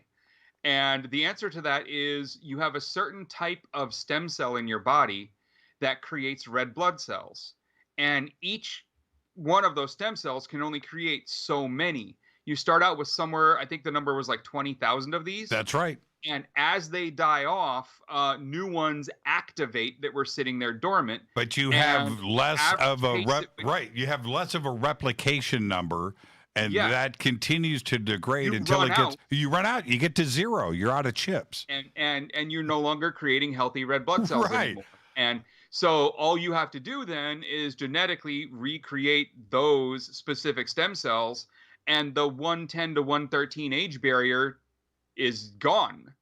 And the answer to that is you have a certain type of stem cell in your body that creates red blood cells. And each one of those stem cells can only create so many. You start out with somewhere, I think the number was like 20,000 of these. That's right. And as they die off, new ones activate that were sitting there dormant. But you have less of a you have less of a replication number, and that continues to degrade until you run out. You get to 0. You're out of chips. And you're no longer creating healthy red blood cells anymore. And so all you have to do then is genetically recreate those specific stem cells, and the 110 to 113 age barrier is gone.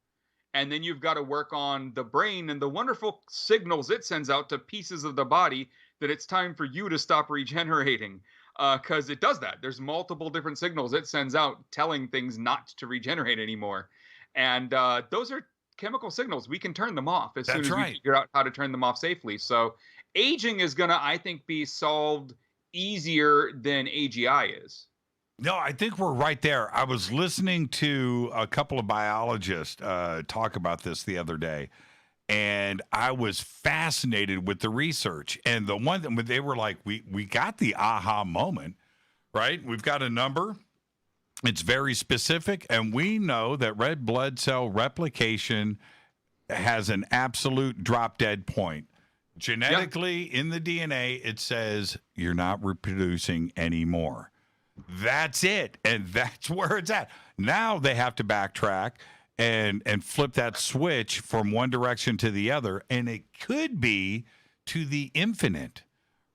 And then you've got to work on the brain and the wonderful signals it sends out to pieces of the body that it's time for you to stop regenerating, because it does that. There's multiple different signals it sends out telling things not to regenerate anymore. And those are chemical signals. We can turn them off as soon as we figure out how to turn them off safely. So aging is going to, I think, be solved easier than AGI is. No, I think we're right there. I was listening to a couple of biologists talk about this the other day, And I was fascinated with the research. And the one that they were like, we got the aha moment, right? We've got a number. It's very specific. And we know that red blood cell replication has an absolute drop dead point. Genetically, in the DNA, it says you're not reproducing anymore. That's it. And that's where it's at. Now they have to backtrack and flip that switch from one direction to the other. And it could be to the infinite,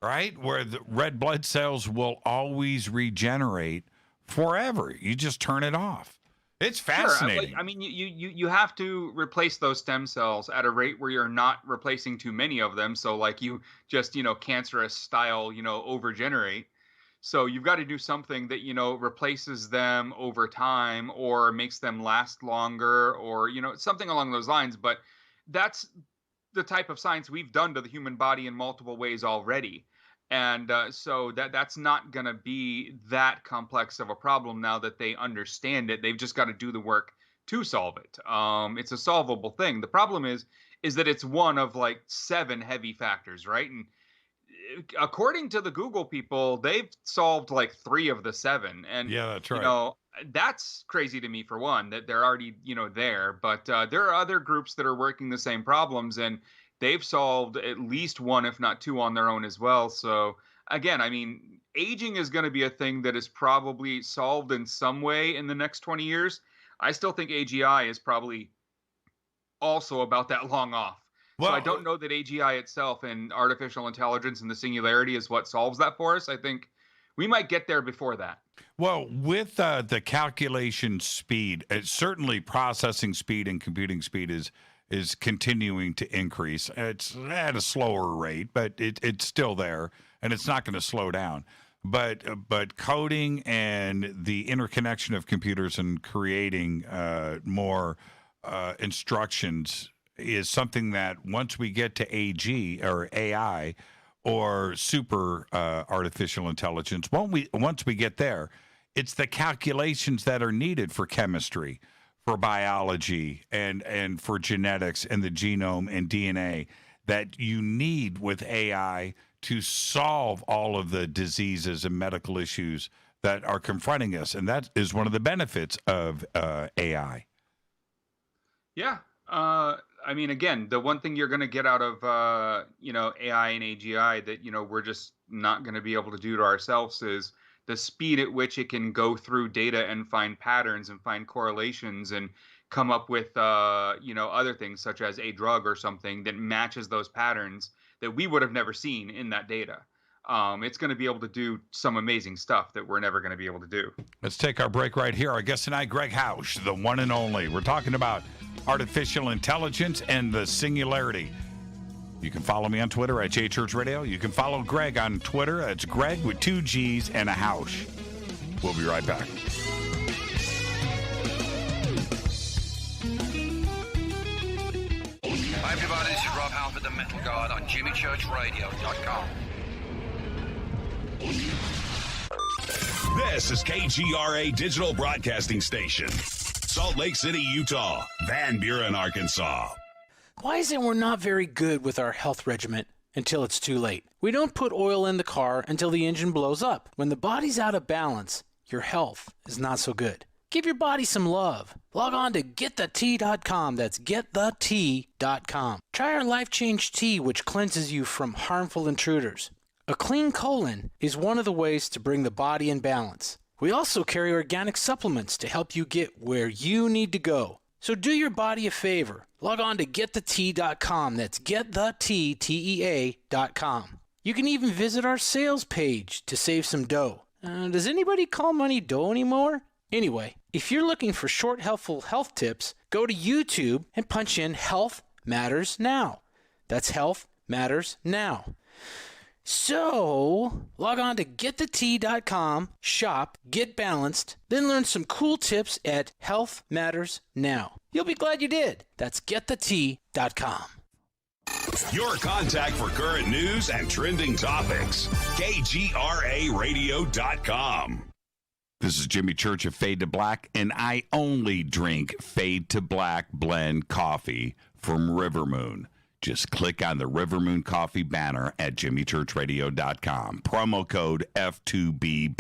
right? Where the red blood cells will always regenerate forever. You just turn it off. It's fascinating. Sure. I mean, you have to replace those stem cells at a rate where you're not replacing too many of them. So like you just, cancerous style, overgenerate. So you've got to do something that, replaces them over time or makes them last longer or, something along those lines. But that's the type of science we've done to the human body in multiple ways already. And so that's not going to be that complex of a problem now that they understand it. They've just got to do the work to solve it. It's a solvable thing. The problem is that it's one of like 7 heavy factors, right? And according to the Google people, they've solved like 3 of the 7. And yeah, that's right. That's crazy to me for one, that they're already, there. But there are other groups that are working the same problems, and they've solved at least 1, if not 2 on their own as well. So again, I mean, aging is going to be a thing that is probably solved in some way in the next 20 years. I still think AGI is probably also about that long off. Well, so I don't know that AGI itself and artificial intelligence and the singularity is what solves that for us. I think we might get there before that. Well, with the calculation speed, certainly processing speed and computing speed is continuing to increase. It's at a slower rate, but it's still there, and it's not going to slow down. But coding and the interconnection of computers and creating more instructions is something that once we get to AG or AI or super artificial intelligence, once we get there, it's the calculations that are needed for chemistry, for biology, and for genetics and the genome and DNA that you need with AI to solve all of the diseases and medical issues that are confronting us. And that is one of the benefits of AI. Yeah. I mean, again, the one thing you're going to get out of, AI and AGI that, we're just not going to be able to do to ourselves is the speed at which it can go through data and find patterns and find correlations and come up with, other things such as a drug or something that matches those patterns that we would have never seen in that data. It's going to be able to do some amazing stuff that we're never going to be able to do. Let's take our break right here. Our guest tonight, Gregg Housh, the one and only. We're talking about artificial intelligence and the singularity. You can follow me on Twitter at JChurchRadio. You can follow Gregg on Twitter. It's Gregg with 2 G's and a Housh. We'll be right back. Hi, everybody. This is Rob Halford, the Metal Guard on JimmyChurchRadio.com. This is KGRA Digital Broadcasting Station. Salt Lake City, Utah. Van Buren, Arkansas. Why is it we're not very good with our health regimen until it's too late? We don't put oil in the car until the engine blows up. When the body's out of balance, your health is not so good. Give your body some love. Log on to GetTheT.com. That's GetTheT.com. Try our Life Change Tea, which cleanses you from harmful intruders. A clean colon is one of the ways to bring the body in balance. We also carry organic supplements to help you get where you need to go. So do your body a favor. Log on to GetTheT.com. That's GetTheT.com. You can even visit our sales page to save some dough. Does anybody call money dough anymore? Anyway, if you're looking for short, helpful health tips, go to YouTube and punch in Health Matters Now. That's Health Matters Now. So, log on to GetTheT.com, shop, get balanced, then learn some cool tips at Health Matters Now. You'll be glad you did. That's GetTheT.com. Your contact for current news and trending topics. KGRARadio.com. This is Jimmy Church of Fade to Black, and I only drink Fade to Black blend coffee from Rivermoon. Just click on the Rivermoon Coffee banner at jimmychurchradio.com. Promo code F2B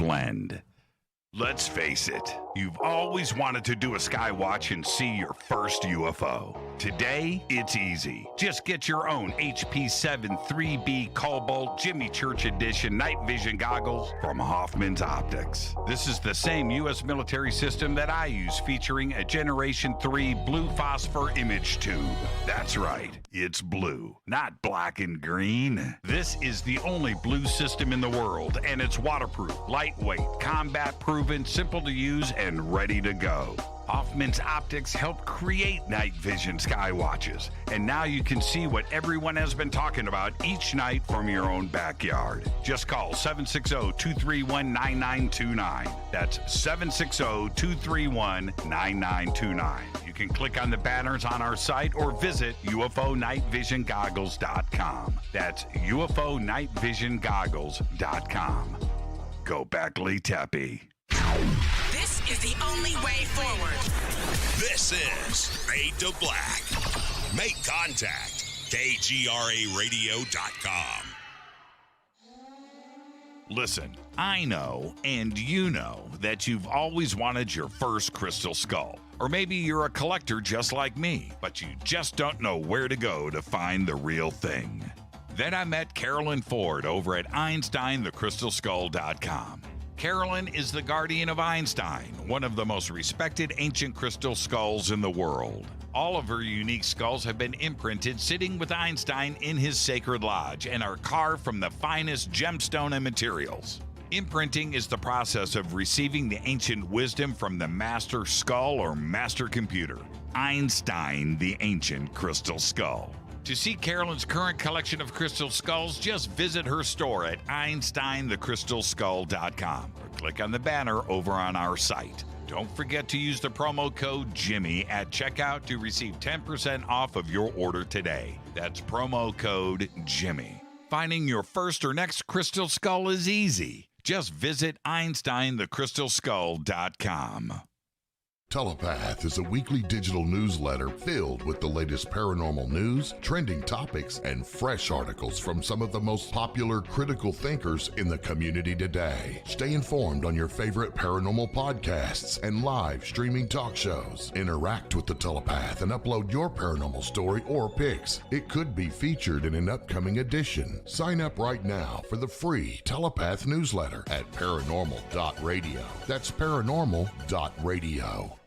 Let's face it, you've always wanted to do a sky watch and see your first UFO. Today, it's easy. Just get your own HP7 3B Cobalt Jimmy Church Edition night vision goggles from Hoffman's Optics. This is the same U.S. military system that I use, featuring a Generation 3 blue phosphor image tube. That's right, it's blue, not black and green. This is the only blue system in the world, and it's waterproof, lightweight, combat-proof, simple to use, and ready to go. Hoffman's Optics helped create night vision sky watches, and now you can see what everyone has been talking about each night from your own backyard. Just call 760-231-9929. That's 760-231-9929. You can click on the banners on our site or visit UFOnightvisiongoggles.com. That's UFOnightvisiongoggles.com. Go back, Lee Tappy. This is the only way forward. This is Fade to Black. Make contact. KGRAradio.com. Listen, I know, and you know, that you've always wanted your first crystal skull. Or maybe you're a collector just like me, but you just don't know where to go to find the real thing. Then I met Carolyn Ford over at EinsteinTheCrystalSkull.com. Carolyn is the guardian of Einstein, one of the most respected ancient crystal skulls in the world. All of her unique skulls have been imprinted sitting with Einstein in his sacred lodge and are carved from the finest gemstone and materials. Imprinting is the process of receiving the ancient wisdom from the master skull or master computer. Einstein, the ancient crystal skull. To see Carolyn's current collection of crystal skulls, just visit her store at EinsteinTheCrystalSkull.com or click on the banner over on our site. Don't forget to use the promo code Jimmy at checkout to receive 10% off of your order today. That's promo code Jimmy. Finding your first or next crystal skull is easy. Just visit EinsteinTheCrystalSkull.com. Telepath is a weekly digital newsletter filled with the latest paranormal news, trending topics, and fresh articles from some of the most popular critical thinkers in the community today. Stay informed on your favorite paranormal podcasts and live streaming talk shows. Interact with the Telepath and upload your paranormal story or pics. It could be featured in an upcoming edition. Sign up right now for the free Telepath newsletter at paranormal.radio. That's paranormal.radio.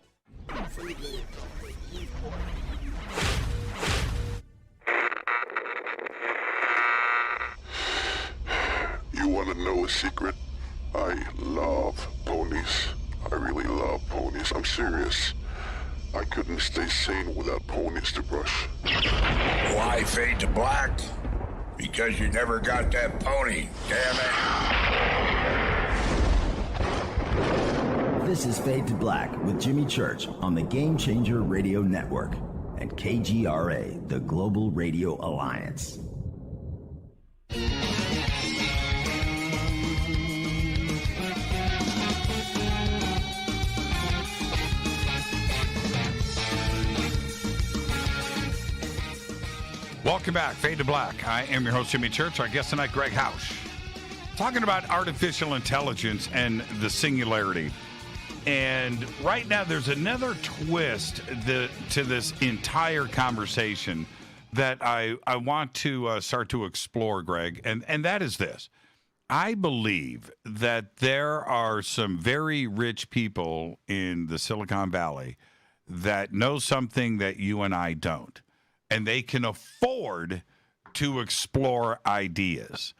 You want to know a secret? I love ponies. I really love ponies. I'm serious. I couldn't stay sane without ponies to brush. Why fade to black? Because you never got that pony, damn it. This is Fade to Black with Jimmy Church on the Game Changer Radio Network and KGRA, the Global Radio Alliance. Welcome back, Fade to Black. I am your host, Jimmy Church. Our guest tonight, Gregg Housh. Talking about artificial intelligence and the singularity. And right now, there's another twist to this entire conversation that I want to start to explore, Gregg, and that is this. I believe that there are some very rich people in the Silicon Valley that know something that you and I don't, and they can afford to explore ideas.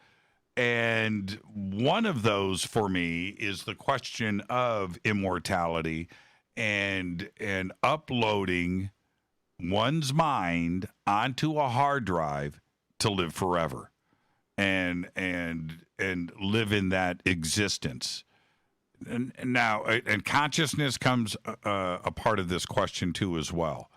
And one of those for me is the question of immortality and uploading one's mind onto a hard drive to live forever and live in that existence. And now, and consciousness comes a part of this question too as well.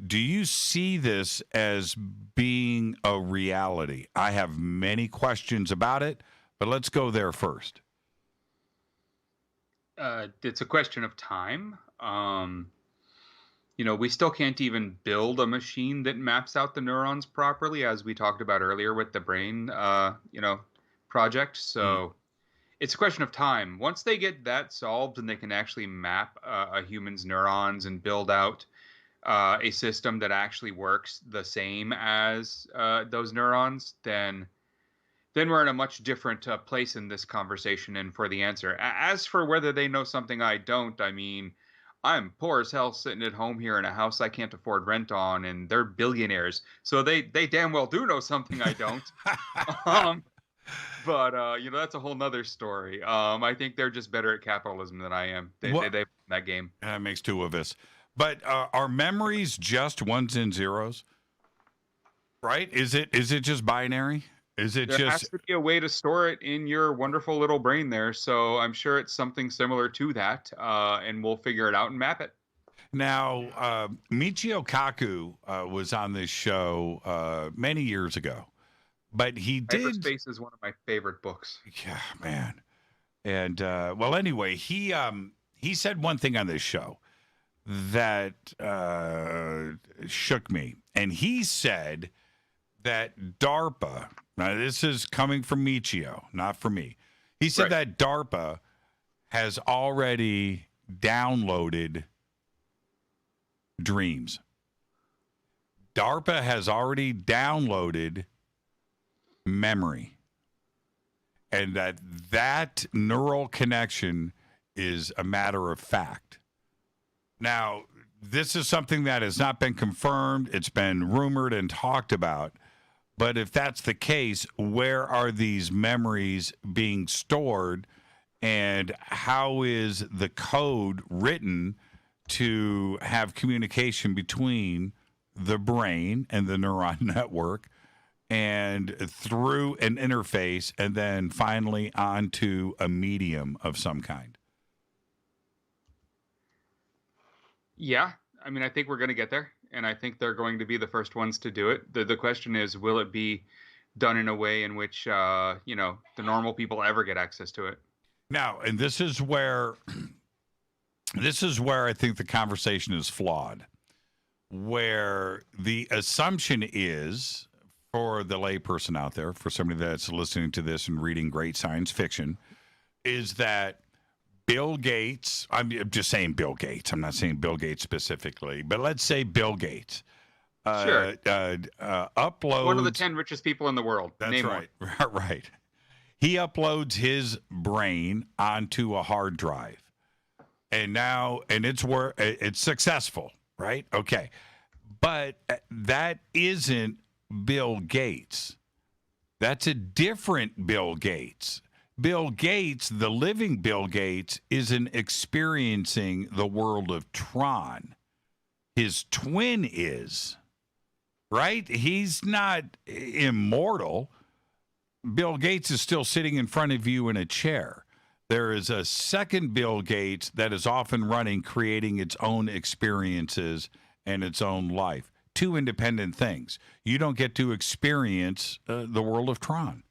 Do you see this as being a reality? I have many questions about it, but let's go there first. It's a question of time. we still can't even build a machine that maps out the neurons properly, as we talked about earlier with the brain, project. So it's a question of time. Once they get that solved and they can actually map a human's neurons and build out a system that actually works the same as those neurons, then we're in a much different place in this conversation and for the answer. As for whether they know something I don't, I mean, I'm poor as hell sitting at home here in a house I can't afford rent on, and they're billionaires. So they damn well do know something I don't. But that's a whole nother story. I think they're just better at capitalism than I am. They won that game. That makes two of us. But are memories just ones and zeros? Right? Is it just binary? Is it there has to be a way to store it in your wonderful little brain there. So I'm sure it's something similar to that, and we'll figure it out and map it. Now, Michio Kaku was on this show many years ago, but he did. Hyperspace is one of my favorite books. Yeah, man. And well, anyway, he said one thing on this show that shook me, and he said that DARPA. Now, this is coming from Michio, not from me. He said that DARPA has already downloaded dreams. DARPA has already downloaded memory. And that neural connection is a matter of fact. Now, this is something that has not been confirmed. It's been rumored and talked about. But if that's the case, where are these memories being stored, and how is the code written to have communication between the brain and the neuron network and through an interface and then finally onto a medium of some kind? Yeah, I mean, I think we're going to get there. And I think they're going to be the first ones to do it. The question is, will it be done in a way in which, the normal people ever get access to it? Now, and this is where I think the conversation is flawed, where the assumption is, for the layperson out there, for somebody that's listening to this and reading great science fiction, is that Bill Gates, I'm just saying Bill Gates. I'm not saying Bill Gates specifically, but let's say Bill Gates. Sure. Uploads. One of the 10 richest people in the world. That's Name right. one. Right. He uploads his brain onto a hard drive. And it's successful, right? Okay. But that isn't Bill Gates. That's a different Bill Gates. Bill Gates, the living Bill Gates, isn't experiencing the world of Tron. His twin is, right? He's not immortal. Bill Gates is still sitting in front of you in a chair. There is a second Bill Gates that is off and running, creating its own experiences and its own life. Two independent things. You don't get to experience the world of Tron.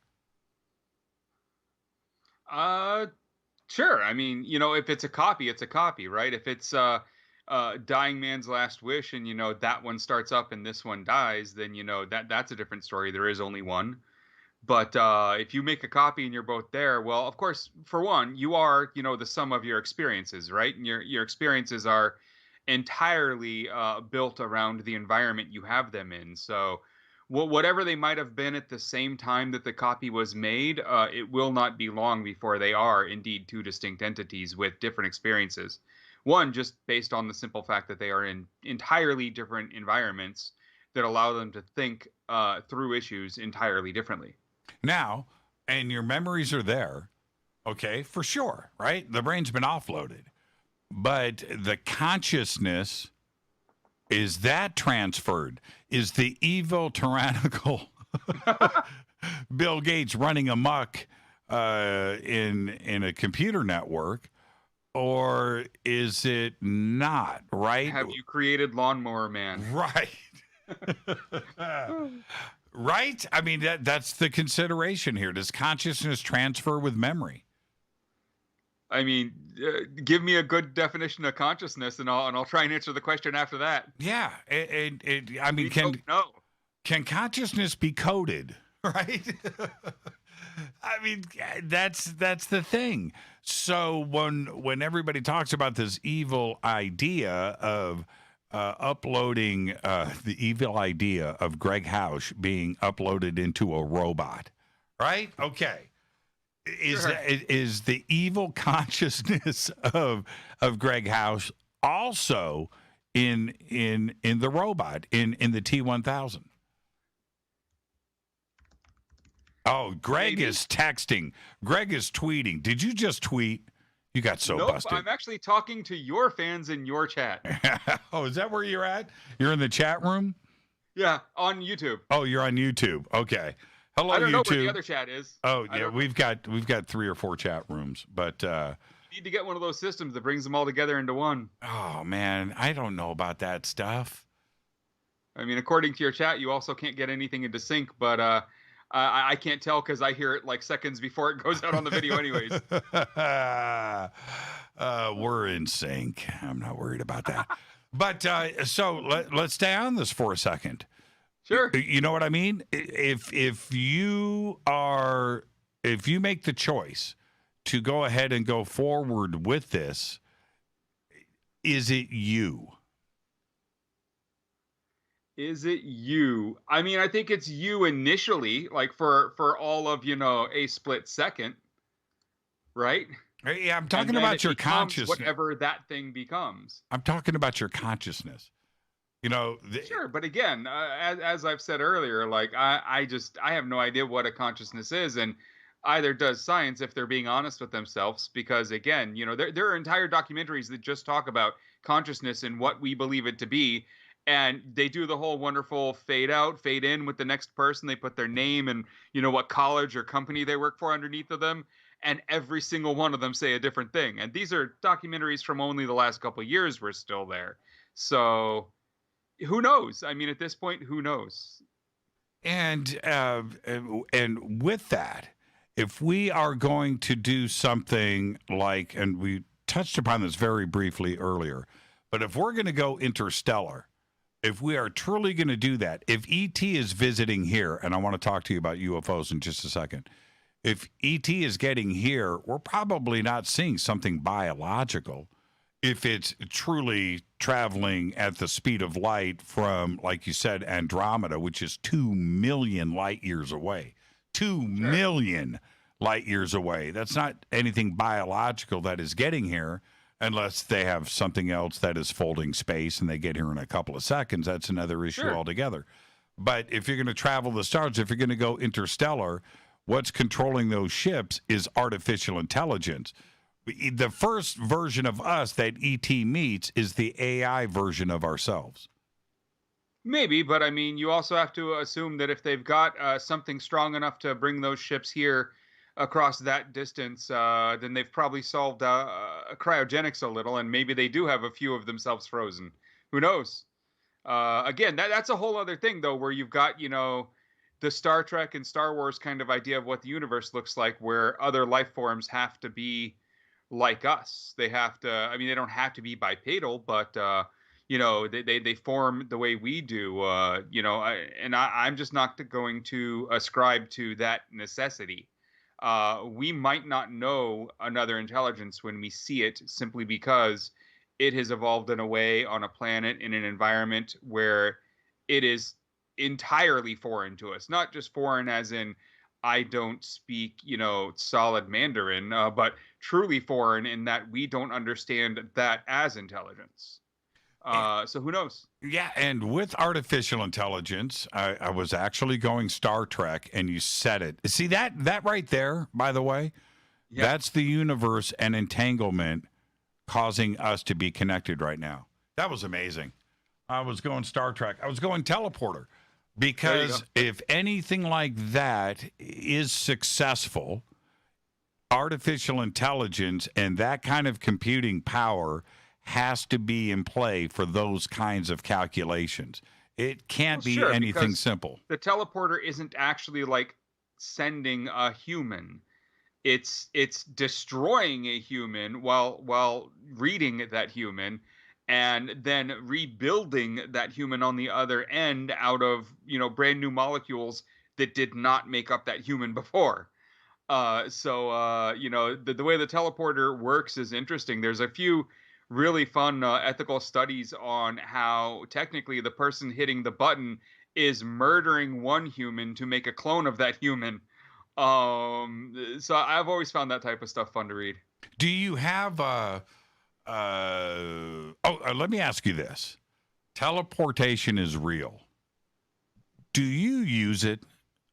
Sure. I mean, if it's a copy, it's a copy, right? If it's Dying Man's Last Wish and, that one starts up and this one dies, then, that's a different story. There is only one. But if you make a copy and you're both there, well, of course, for one, you are, the sum of your experiences, right? And your experiences are entirely built around the environment you have them in. So whatever they might have been at the same time that the copy was made, it will not be long before they are indeed two distinct entities with different experiences. One, just based on the simple fact that they are in entirely different environments that allow them to think through issues entirely differently. Now, and your memories are there, okay, for sure, right? The brain's been offloaded. But the consciousness, is that transferred? Is the evil, tyrannical Bill Gates running amok in a computer network, or is it not, right? Have you created Lawnmower Man? Right. Right? I mean, that's the consideration here. Does consciousness transfer with memory? I mean, give me a good definition of consciousness, and I'll try and answer the question after that. Yeah, I mean, can consciousness be coded? Right? I mean, that's the thing. So when everybody talks about this evil idea of uploading the evil idea of Gregg Housh being uploaded into a robot, right? Okay. Is the evil consciousness of Gregg Housh also in the robot in the T-1000? Oh, Greg is texting. Greg is tweeting. Did you just tweet? You got so busted. I'm actually talking to your fans in your chat. Oh, is that where you're at? You're in the chat room? Yeah, on YouTube. Oh, you're on YouTube. Okay. Hello, YouTube. I don't know where the other chat is. Oh, yeah, we've got 3 or 4 chat rooms, but you need to get one of those systems that brings them all together into one. Oh man, I don't know about that stuff. I mean, according to your chat, you also can't get anything into sync, but I can't tell because I hear it like seconds before it goes out on the video anyways. We're in sync. I'm not worried about that. But so let's stay on this for a second. Sure. You know what I mean? If you make the choice to go ahead and go forward with this, is it you? Is it you? I mean, I think it's you initially, like for all of, a split second, right? Yeah, I'm talking about your consciousness. Whatever that thing becomes. I'm talking about your consciousness. Sure, but again, as I've said earlier, like I have no idea what a consciousness is, and either does science if they're being honest with themselves, because again, there are entire documentaries that just talk about consciousness and what we believe it to be. And they do the whole wonderful fade out, fade in with the next person. They put their name and what college or company they work for underneath of them. And every single one of them say a different thing. And these are documentaries from only the last couple of years we're still there. So who knows? I mean, at this point, who knows? And with that, if we are going to do something like, and we touched upon this very briefly earlier, but if we're going to go interstellar, if we are truly going to do that, if ET is visiting here, and I want to talk to you about UFOs in just a second, if ET is getting here, we're probably not seeing something biological. If it's truly traveling at the speed of light from, like you said, Andromeda, which is 2 million light years away. 2 million light years away. That's not anything biological that is getting here. Unless they have something else that is folding space and they get here in a couple of seconds, that's another issue altogether. But if you're going to travel the stars, if you're going to go interstellar, what's controlling those ships is artificial intelligence. The first version of us that ET meets is the AI version of ourselves. Maybe, but I mean, you also have to assume that if they've got something strong enough to bring those ships here across that distance, then they've probably solved cryogenics a little, and maybe they do have a few of themselves frozen. Who knows? Again, that's a whole other thing, though, where you've got, the Star Trek and Star Wars kind of idea of what the universe looks like, where other life forms have to be like us. They have to, I mean, they don't have to be bipedal, but, they form the way we do, I'm just not going to ascribe to that necessity. We might not know another intelligence when we see it, simply because it has evolved in a way on a planet in an environment where it is entirely foreign to us. Not just foreign as in I don't speak, solid Mandarin, but truly foreign in that we don't understand that as intelligence. So who knows? Yeah, and with artificial intelligence, I was actually going Star Trek, and you said it. See, that right there, by the way, that's the universe and entanglement causing us to be connected right now. That was amazing. I was going Star Trek. I was going teleporter, because if anything like that is successful, artificial intelligence and that kind of computing power has to be in play for those kinds of calculations. It can't be anything simple. The teleporter isn't actually like sending a human. it's destroying a human while reading that human, and then rebuilding that human on the other end out of brand new molecules that did not make up that human before. The way the teleporter works is interesting. There's a few really fun ethical studies on how technically the person hitting the button is murdering one human to make a clone of that human. So I've always found that type of stuff fun to read. Do you have let me ask you this. Teleportation is real. Do you use it?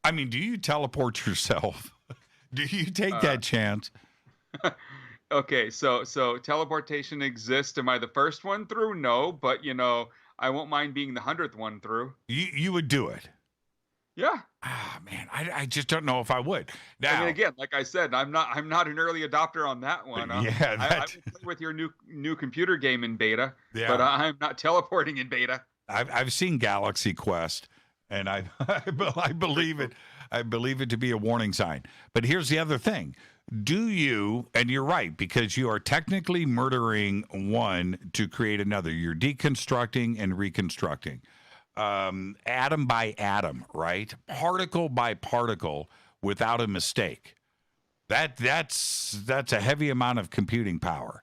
I mean, do you teleport yourself? Do you take that chance? Okay, so teleportation exists. Am I the first one through? No, but I won't mind being the 100th one through. You would do it. Yeah. Ah, man, I just don't know if I would. Now, I mean, again, like I said, I'm not an early adopter on that one. I would play with your new computer game in beta, but I'm not teleporting in beta. I've seen Galaxy Quest, and I believe it. I believe it to be a warning sign. But here's the other thing. Do you, and you're right, because you are technically murdering one to create another. You're deconstructing and reconstructing. Atom by atom, right? Particle by particle without a mistake. That's a heavy amount of computing power.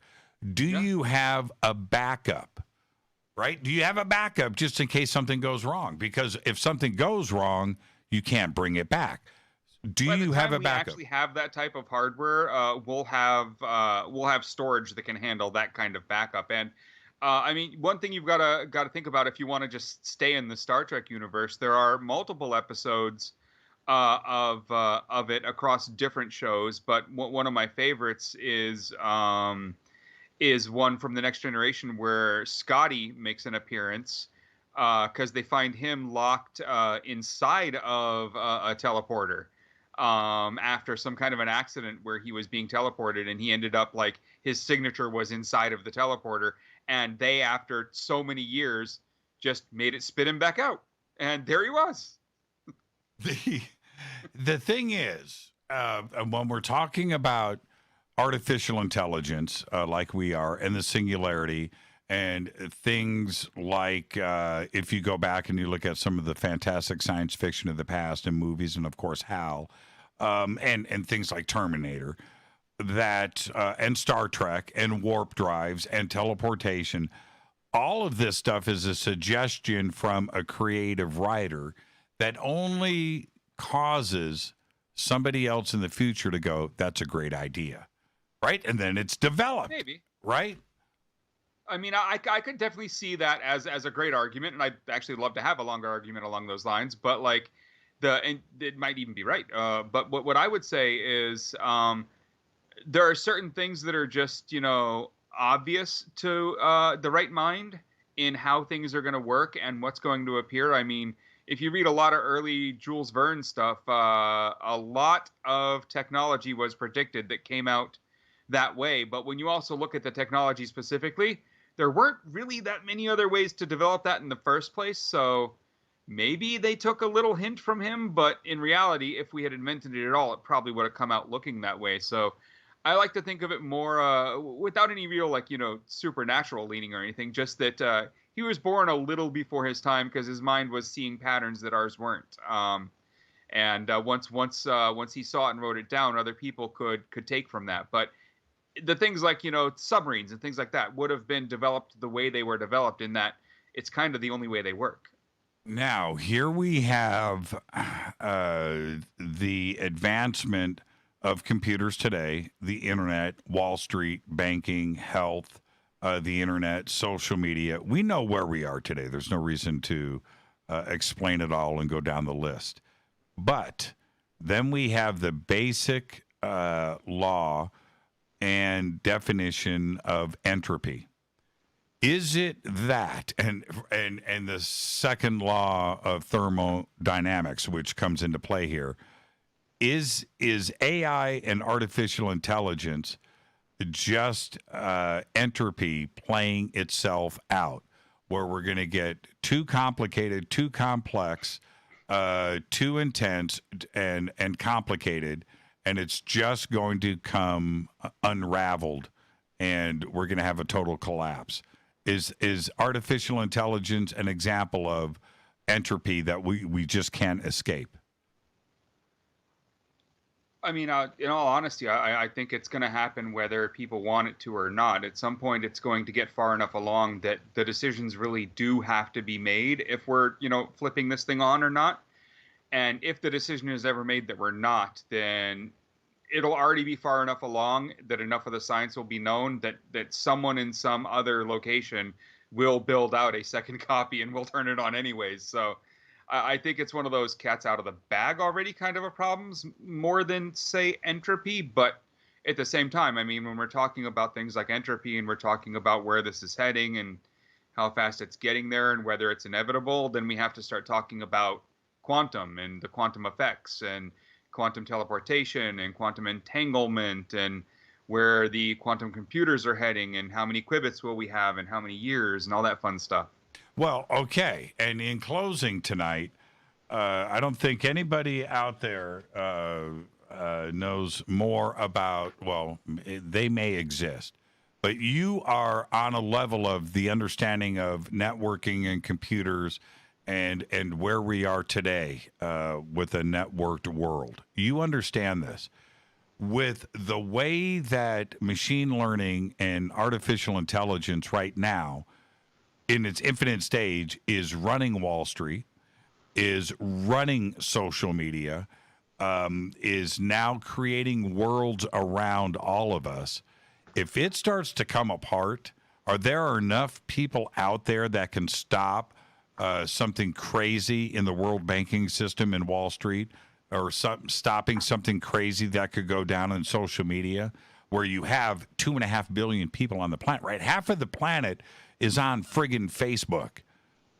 Do you have a backup? Right? Do you have a backup just in case something goes wrong? Because if something goes wrong, you can't bring it back. Do you have a backup? We actually have that type of hardware. We'll have storage that can handle that kind of backup. And I mean, one thing you've got to think about if you want to just stay in the Star Trek universe, there are multiple episodes of it across different shows. But one of my favorites is one from the Next Generation where Scotty makes an appearance because they find him locked inside of a teleporter after some kind of an accident where he was being teleported, and he ended up like his signature was inside of the teleporter, and they, after so many years, just made it spit him back out, and there he was. The thing is, when we're talking about artificial intelligence, like we are, and the singularity, and things like if you go back and you look at some of the fantastic science fiction of the past and movies, and of course HAL, and things like Terminator, that and Star Trek and warp drives and teleportation, all of this stuff is a suggestion from a creative writer that only causes somebody else in the future to go, that's a great idea. Right? And then it's developed. Maybe. Right? I mean, I could definitely see that as a great argument, and I'd actually love to have a longer argument along those lines. But like and it might even be right. But what I would say is there are certain things that are just obvious to the right mind in how things are going to work and what's going to appear. I mean, if you read a lot of early Jules Verne stuff, a lot of technology was predicted that came out that way. But when you also look at the technology specifically, there weren't really that many other ways to develop that in the first place. So maybe they took a little hint from him, but in reality, if we had invented it at all, it probably would have come out looking that way. So I like to think of it more without any real supernatural leaning or anything, just that he was born a little before his time because his mind was seeing patterns that ours weren't. And once he saw it and wrote it down, other people could take from that. But the things like submarines and things like that would have been developed the way they were developed, in that it's kind of the only way they work. Now here we have the advancement of computers today, the internet, Wall Street, banking, health, the internet, social media. We know where we are today. There's no reason to explain it all and go down the list. But then we have the basic law and definition of entropy. Is it that, and the second law of thermodynamics, which comes into play here, is AI and artificial intelligence just entropy playing itself out, where we're going to get too complicated, too complex, too intense, and complicated, and it's just going to come unraveled, and we're going to have a total collapse. Is artificial intelligence an example of entropy that we just can't escape? I mean, in all honesty, I think it's going to happen whether people want it to or not. At some point, it's going to get far enough along that the decisions really do have to be made if we're, flipping this thing on or not. And if the decision is ever made that we're not, then it'll already be far enough along that enough of the science will be known that someone in some other location will build out a second copy and will turn it on anyways. So I think it's one of those cats out of the bag already kind of a problems more than, say, entropy. But at the same time, I mean, when we're talking about things like entropy and we're talking about where this is heading and how fast it's getting there and whether it's inevitable, then we have to start talking about quantum and the quantum effects and quantum teleportation and quantum entanglement and where the quantum computers are heading and how many qubits will we have and how many years and all that fun stuff. Well, okay. And in closing tonight, I don't think anybody out there knows more about, well, they may exist, but you are on a level of the understanding of networking and computers and where we are today with a networked world. You understand this. With the way that machine learning and artificial intelligence right now, in its infinite stage, is running Wall Street, is running social media, is now creating worlds around all of us. If it starts to come apart, are there enough people out there that can stop something crazy in the world banking system in Wall Street, or stopping something crazy that could go down in social media, where you have 2.5 billion people on the planet, right? Half of the planet is on friggin' Facebook,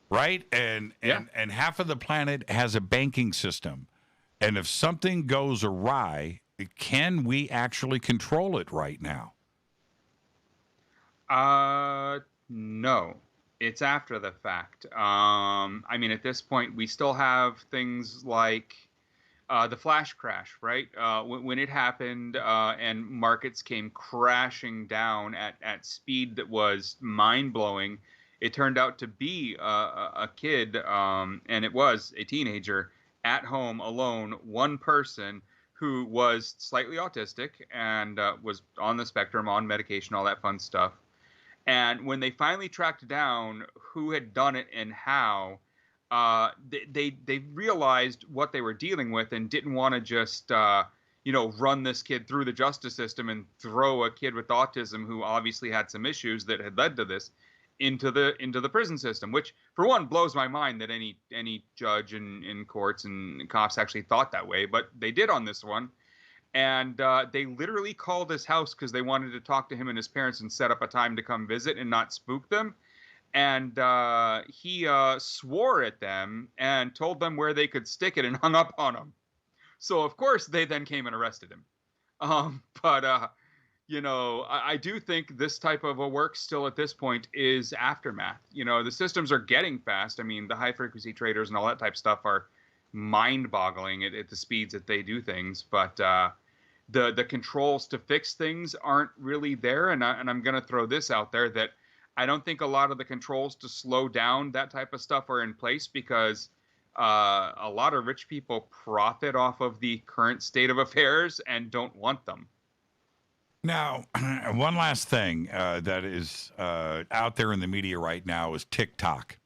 right? And half of the planet has a banking system. And if something goes awry, can we actually control it right now? No. It's after the fact. I mean, at this point, we still have things like the flash crash, right? When it happened and markets came crashing down at speed that was mind-blowing, it turned out to be a kid, and it was a teenager, at home, alone, one person who was slightly autistic and was on the spectrum, on medication, all that fun stuff. And when they finally tracked down who had done it and how, they realized what they were dealing with and didn't want to just run this kid through the justice system and throw a kid with autism who obviously had some issues that had led to this into the prison system, which for one blows my mind that any judge in courts and cops actually thought that way, but they did on this one. And they literally called his house because they wanted to talk to him and his parents and set up a time to come visit and not spook them. And he swore at them and told them where they could stick it and hung up on them. So, of course, they then came and arrested him. I do think this type of a work still at this point is aftermath. The systems are getting fast. I mean, the high-frequency traders and all that type of stuff are mind-boggling at the speeds that they do things. But the controls to fix things aren't really there. And I'm going to throw this out there that I don't think a lot of the controls to slow down that type of stuff are in place because a lot of rich people profit off of the current state of affairs and don't want them. Now, one last thing that is out there in the media right now is TikTok.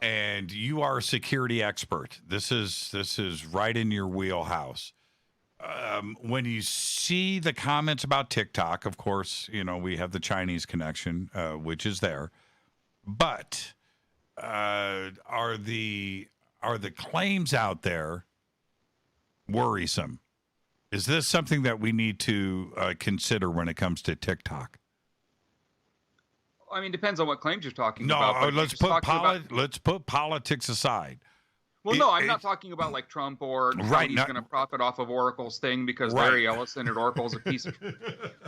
And you are a security expert. This is right in your wheelhouse. When you see the comments about TikTok, of course, we have the Chinese connection, which is there. But are the claims out there worrisome? Is this something that we need to consider when it comes to TikTok? I mean, depends on what claims you're talking about. No, let's put politics aside. Well, no, I'm not talking about like Trump or how he's going to profit off of Oracle's thing because Larry Ellison at Oracle's a piece of.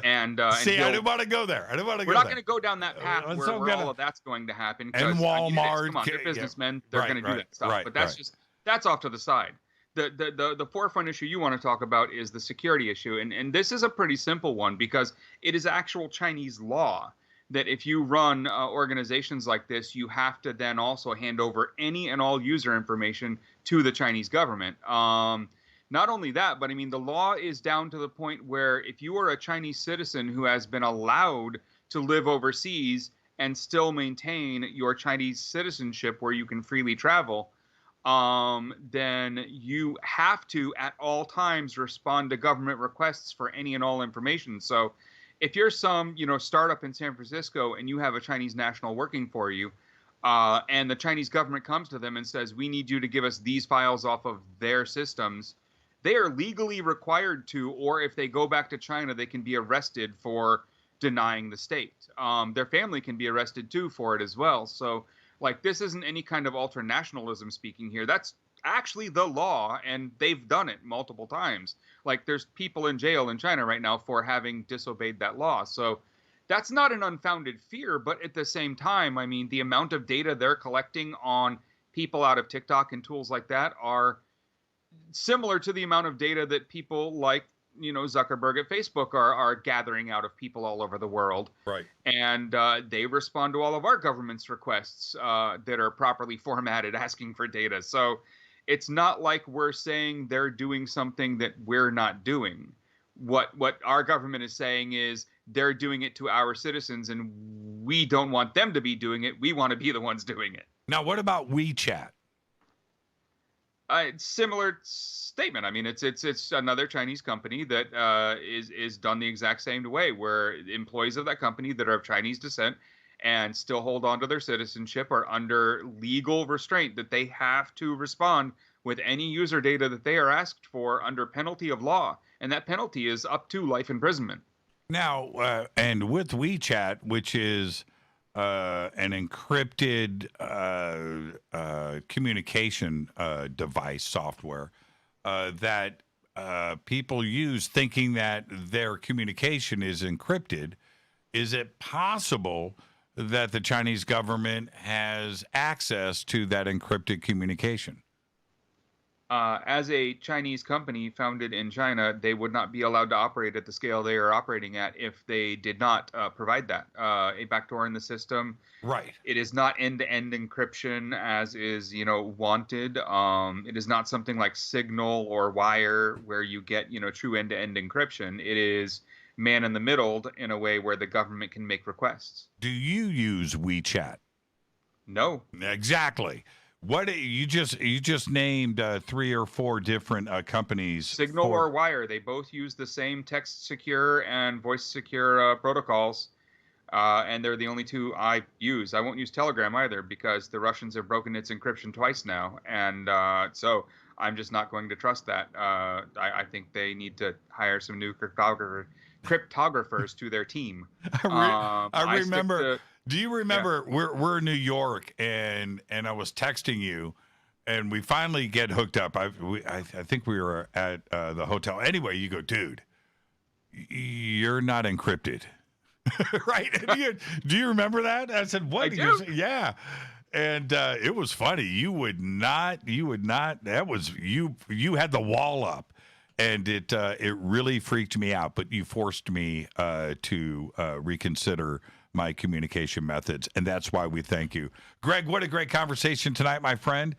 And see, I didn't want to go there. We're not going to go down that path where all of that's going to happen. And Walmart, come on, they're businessmen. They're going to do that stuff. But that's off to the side. the forefront issue you want to talk about is the security issue, and this is a pretty simple one because it is actual Chinese law that if you run organizations like this, you have to then also hand over any and all user information to the Chinese government. Not only that, but I mean, the law is down to the point where if you are a Chinese citizen who has been allowed to live overseas and still maintain your Chinese citizenship where you can freely travel, then you have to at all times respond to government requests for any and all information. So if you're some, startup in San Francisco and you have a Chinese national working for you, and the Chinese government comes to them and says, we need you to give us these files off of their systems, they are legally required to, or if they go back to China, they can be arrested for denying the state. Their family can be arrested too for it as well. So, like, this isn't any kind of ultranationalism speaking here. That's actually the law, and they've done it multiple times. Like, there's people in jail in China right now for having disobeyed that law. So that's not an unfounded fear, but at the same time, I mean, the amount of data they're collecting on people out of TikTok and tools like that are similar to the amount of data that people like, Zuckerberg at Facebook are gathering out of people all over the world. Right. And they respond to all of our government's requests that are properly formatted asking for data. So it's not like we're saying they're doing something that we're not doing. What our government is saying is they're doing it to our citizens, and we don't want them to be doing it. We want to be the ones doing it. Now, what about WeChat? Similar statement. I mean, it's another Chinese company that is done the exact same way, where employees of that company that are of Chinese descent and still hold on to their citizenship are under legal restraint that they have to respond with any user data that they are asked for under penalty of law, and that penalty is up to life imprisonment. Now, and with WeChat, which is an encrypted communication device software that people use thinking that their communication is encrypted, is it possible that the Chinese government has access to that encrypted communication? As a Chinese company founded in China, they would not be allowed to operate at the scale they are operating at if they did not provide that. A backdoor in the system. Right. It is not end-to-end encryption as is, wanted. It is not something like Signal or Wire where you get, true end-to-end encryption. It is man in the middle in a way where the government can make requests. Do you use WeChat? No. Exactly. What you just named 3 or 4 different companies. Signal or Wire, they both use the same text secure and voice secure protocols, and they're the only two I use. I won't use Telegram either because the Russians have broken its encryption twice now, and so I'm just not going to trust that. I think they need to hire some new cryptographers to their team. I remember. Do you remember we're in New York and I was texting you, and we finally get hooked up. I think we were at the hotel. Anyway, you go, dude, you're not encrypted, right? Do you remember that? I said, what? I do. Yeah. And it was funny. You would not. That was you. You had the wall up, and it really freaked me out. But you forced me to reconsider my communication methods, and that's why we thank you. Greg, what a great conversation tonight, my friend.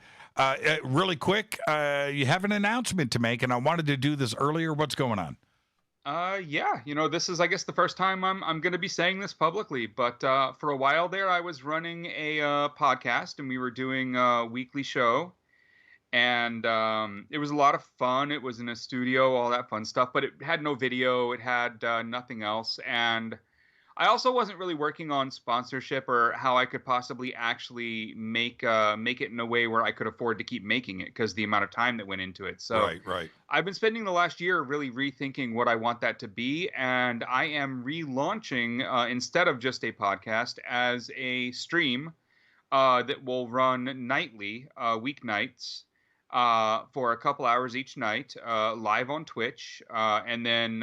Really quick, you have an announcement to make, and I wanted to do this earlier. What's going on? Yeah, this is, I guess, the first time I'm going to be saying this publicly, but for a while there, I was running a podcast, and we were doing a weekly show, and it was a lot of fun. It was in a studio, all that fun stuff, but it had no video. It had nothing else, and I also wasn't really working on sponsorship or how I could possibly actually make it in a way where I could afford to keep making it because the amount of time that went into it. So right. I've been spending the last year really rethinking what I want that to be, and I am relaunching instead of just a podcast as a stream that will run nightly, weeknights. For a couple hours each night, live on Twitch, and then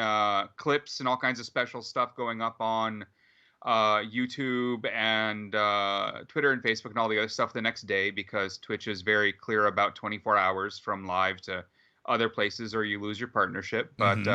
clips and all kinds of special stuff going up on YouTube and Twitter and Facebook and all the other stuff the next day, because Twitch is very clear about 24 hours from live to other places or you lose your partnership. But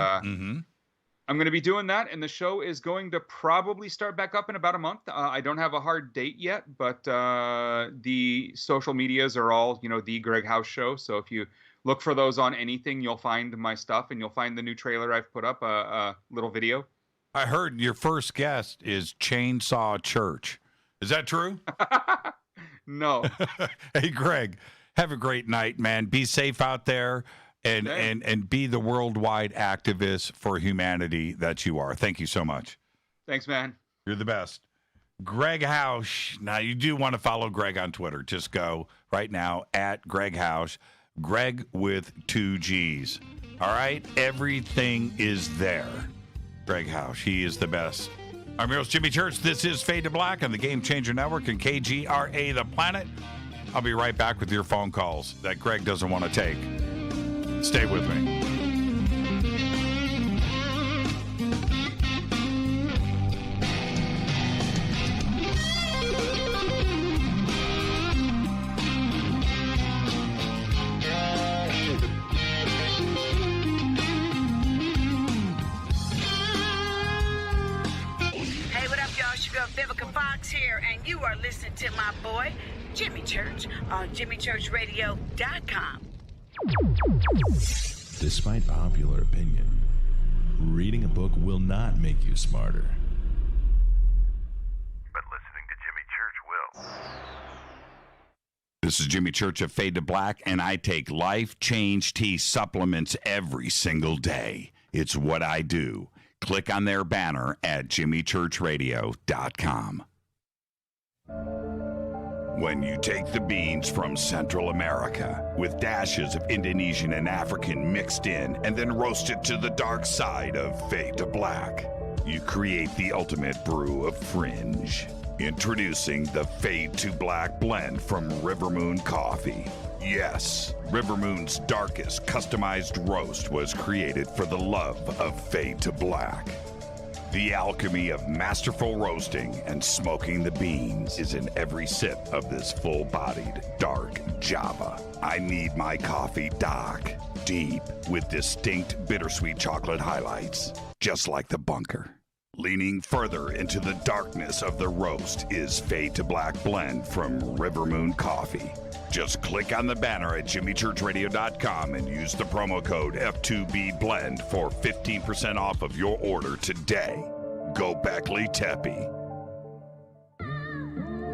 I'm going to be doing that, and the show is going to probably start back up in about a month. I don't have a hard date yet, but the social medias are all, the Gregg Housh Show. So if you look for those on anything, you'll find my stuff, and you'll find the new trailer I've put up, a little video. I heard your first guest is Chainsaw Church. Is that true? No. Hey, Greg, have a great night, man. Be safe out there. And be the worldwide activist for humanity that you are. Thank you so much. Thanks, man. You're the best. Gregg Housh. Now, you do want to follow Greg on Twitter. Just go right now at Gregg Housh. Greg with 2 G's. All right? Everything is there. Gregg Housh. He is the best. I'm your host, Jimmy Church. This is Fade to Black on the Game Changer Network and KGRA The Planet. I'll be right back with your phone calls that Greg doesn't want to take. Stay with me. Hey, what up, y'all? Sugar Vivica Fox here, and you are listening to my boy, Jimmy Church, on JimmyChurchRadio.com. Despite popular opinion, reading a book will not make you smarter. But listening to Jimmy Church will. This is Jimmy Church of Fade to Black, and I take Life Change Tea supplements every single day. It's what I do. Click on their banner at JimmyChurchRadio.com. When you take the beans from Central America with dashes of Indonesian and African mixed in and then roast it to the dark side of Fade to Black, you create the ultimate brew of fringe. Introducing the Fade to Black blend from Rivermoon Coffee. Yes, Rivermoon's darkest customized roast was created for the love of Fade to Black. The alchemy of masterful roasting and smoking the beans is in every sip of this full-bodied, dark Java. I need my coffee dark, deep, with distinct bittersweet chocolate highlights, just like the bunker. Leaning further into the darkness of the roast is Fade to Black blend from Rivermoon Coffee. Just click on the banner at JimmyChurchRadio.com and use the promo code F2BBLEND for 15% off of your order today. Go Beckley Teppy.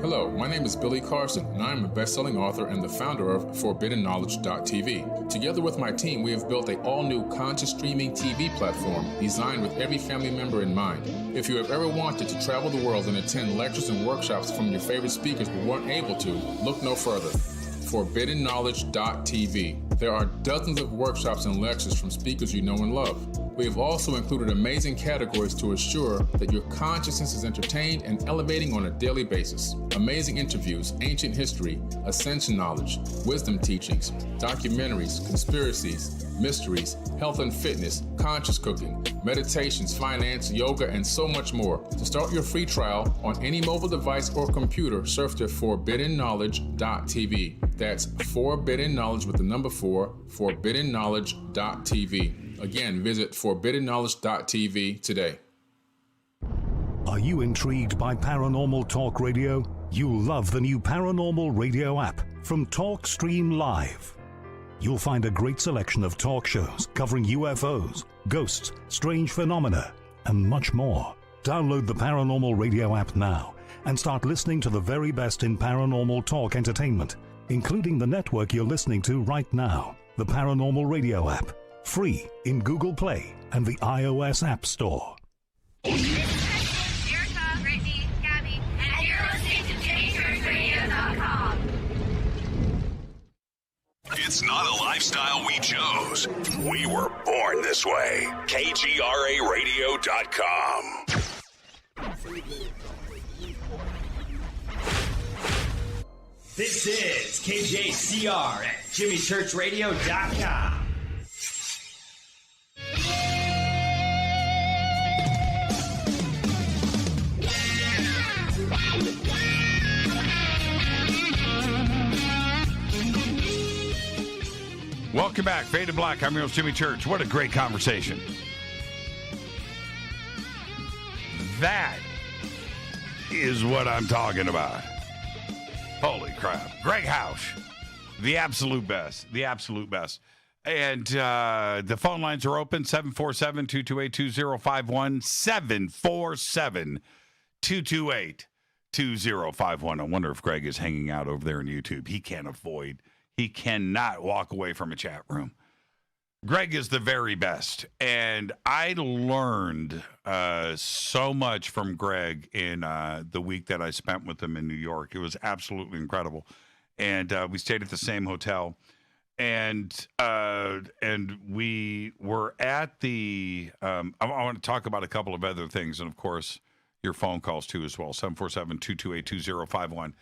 Hello, my name is Billy Carson, and I am a best-selling author and the founder of ForbiddenKnowledge.tv. Together with my team, we have built an all-new conscious streaming TV platform designed with every family member in mind. If you have ever wanted to travel the world and attend lectures and workshops from your favorite speakers but weren't able to, look no further. ForbiddenKnowledge.tv. There are dozens of workshops and lectures from speakers you know and love. We have also included amazing categories to assure that your consciousness is entertained and elevating on a daily basis. Amazing interviews, ancient history, ascension knowledge, wisdom teachings, documentaries, conspiracies, mysteries, health and fitness, conscious cooking, meditations, finance, yoga, and so much more. To start your free trial on any mobile device or computer, surf to ForbiddenKnowledge.tv. That's Forbidden Knowledge with the number 4, ForbiddenKnowledge.tv. Again, visit ForbiddenKnowledge.tv today. Are you intrigued by Paranormal Talk Radio? You'll love the new Paranormal Radio app from TalkStream Live. You'll find a great selection of talk shows covering UFOs, ghosts, strange phenomena, and much more. Download the Paranormal Radio app now and start listening to the very best in paranormal talk entertainment, including the network you're listening to right now, the Paranormal Radio app. Free in Google Play and the iOS App Store. Erica, Brittany, Gabby, and you're listening to JimmyChurchRadio.com. It's not a lifestyle we chose. We were born this way. KGRARadio.com. This is KJCR at JimmyChurchRadio.com. Welcome Welcome back. Fade to Black. I'm your host, Jimmy Church. What a great conversation. That is what I'm talking about. Holy crap. Gregg Housh. The absolute best. The absolute best. And the phone lines are open, 747-228-2051, 747-228-2051. I wonder if Gregg is hanging out over there on YouTube. He cannot walk away from a chat room. Gregg is the very best. And I learned so much from Gregg in the week that I spent with him in New York. It was absolutely incredible. And we stayed at the same hotel. And we were at the I want to talk about a couple of other things, and of course your phone calls too as well, 747-228-2051.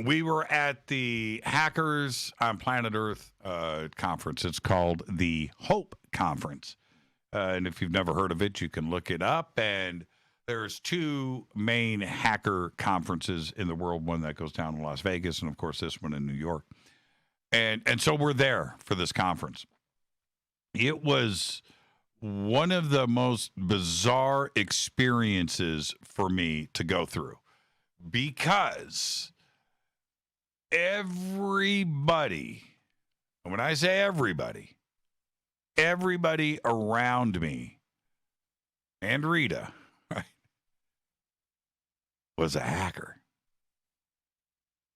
We were at the Hackers on Planet Earth conference. It's called the Hope Conference, and if you've never heard of it, you can look it up. And there's two main hacker conferences in the world, one that goes down in Las Vegas, and of course this one in New York. And so we're there for this conference. It was one of the most bizarre experiences for me to go through, because everybody, and when I say everybody around me and Rita, right, was a hacker.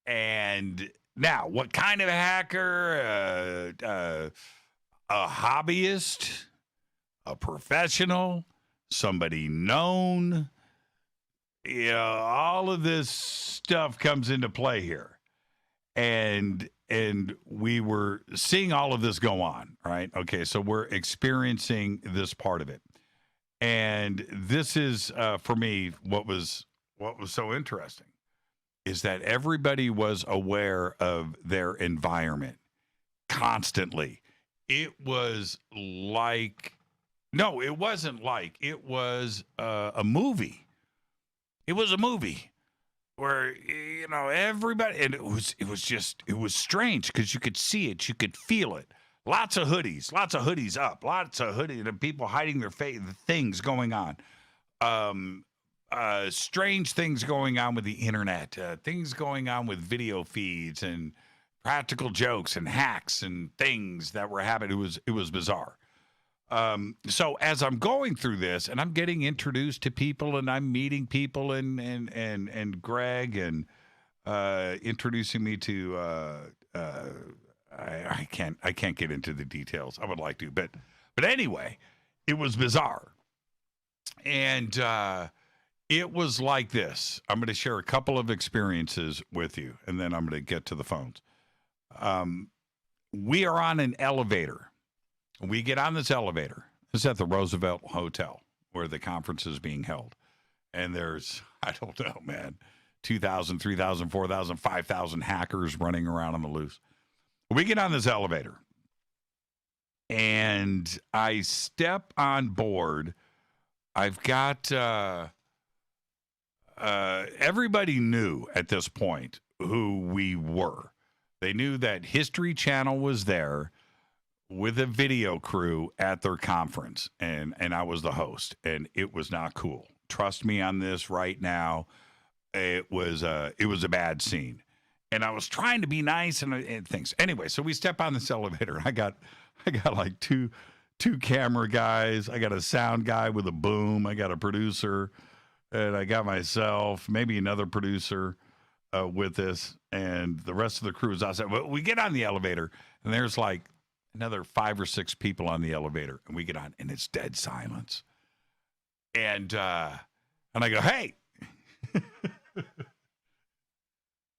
And now, what kind of hacker? A hobbyist, a professional, somebody known. All of this stuff comes into play here. And we were seeing all of this go on, right? Okay, so we're experiencing this part of it. And this is, for me, what was so interesting, is that everybody was aware of their environment constantly. It was like, no, it wasn't like, it was a movie. It was a movie where, everybody, and it was strange because you could see it, you could feel it. Lots of hoodies up, lots of hoodies, and people hiding their face, things going on. Strange things going on with the internet, things going on with video feeds and practical jokes and hacks and things that were happening. It was bizarre. So as I'm going through this and I'm getting introduced to people and I'm meeting people and Gregg and introducing me to I can't get into the details. I would like to, but anyway, it was bizarre. And it was like this. I'm going to share a couple of experiences with you, and then I'm going to get to the phones. We are on an elevator. We get on this elevator. This is at the Roosevelt Hotel, where the conference is being held. And there's, I don't know, man, 2,000, 3,000, 4,000, 5,000 hackers running around on the loose. We get on this elevator, and I step on board. I've got... everybody knew at this point who we were. They knew that History Channel was there with a video crew at their conference, and I was the host, and it was not cool. Trust me on this right now. It was a bad scene, and I was trying to be nice and things. Anyway, so we step on this elevator. I got like two camera guys. I got a sound guy with a boom. I got a producer. And I got myself, maybe another producer with this, and the rest of the crew is outside. Well, we get on the elevator, and there's like another 5 or 6 people on the elevator, and we get on, and it's dead silence. And I go, hey,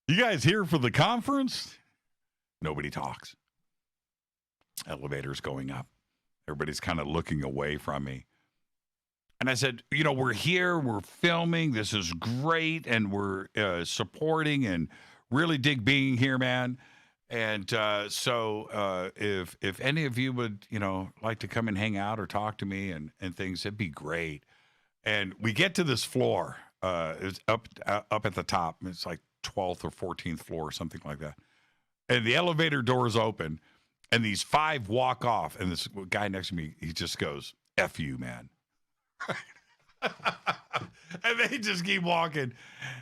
you guys here for the conference? Nobody talks. Elevator's going up. Everybody's kind of looking away from me. And I said, we're here, we're filming, this is great, and we're supporting and really dig being here, man. And so if any of you would, like to come and hang out or talk to me and things, it'd be great. And we get to this floor. It's up at the top. It's like 12th or 14th floor or something like that. And the elevator doors open, And these 5 walk off, and this guy next to me, he just goes, F you, man. And they just keep walking.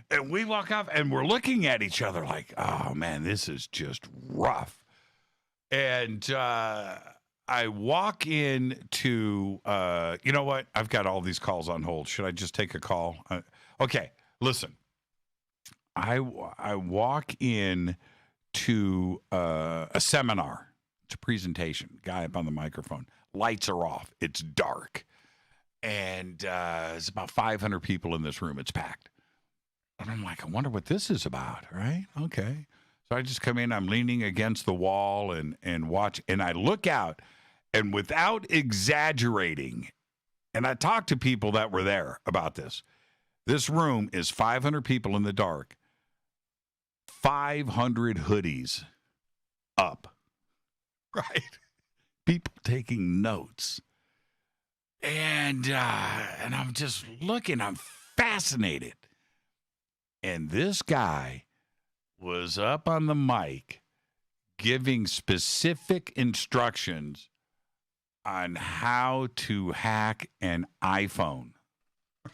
And we walk off, and we're looking at each other like, oh, man, this is just rough. And I walk in to, you know what? I've got all these calls on hold. Should I just take a call? Okay, listen. I walk in to a seminar. It's a presentation. Guy up on the microphone. Lights are off. It's dark. And there's about 500 people in this room. It's packed. And I'm like, I wonder what this is about, right? Okay. So I just come in. I'm leaning against the wall and watch. And I look out. And without exaggerating, and I talked to people that were there about this. This room is 500 people in the dark. 500 hoodies up. Right? People taking notes. And I'm just looking. I'm fascinated. And this guy was up on the mic giving specific instructions on how to hack an iPhone.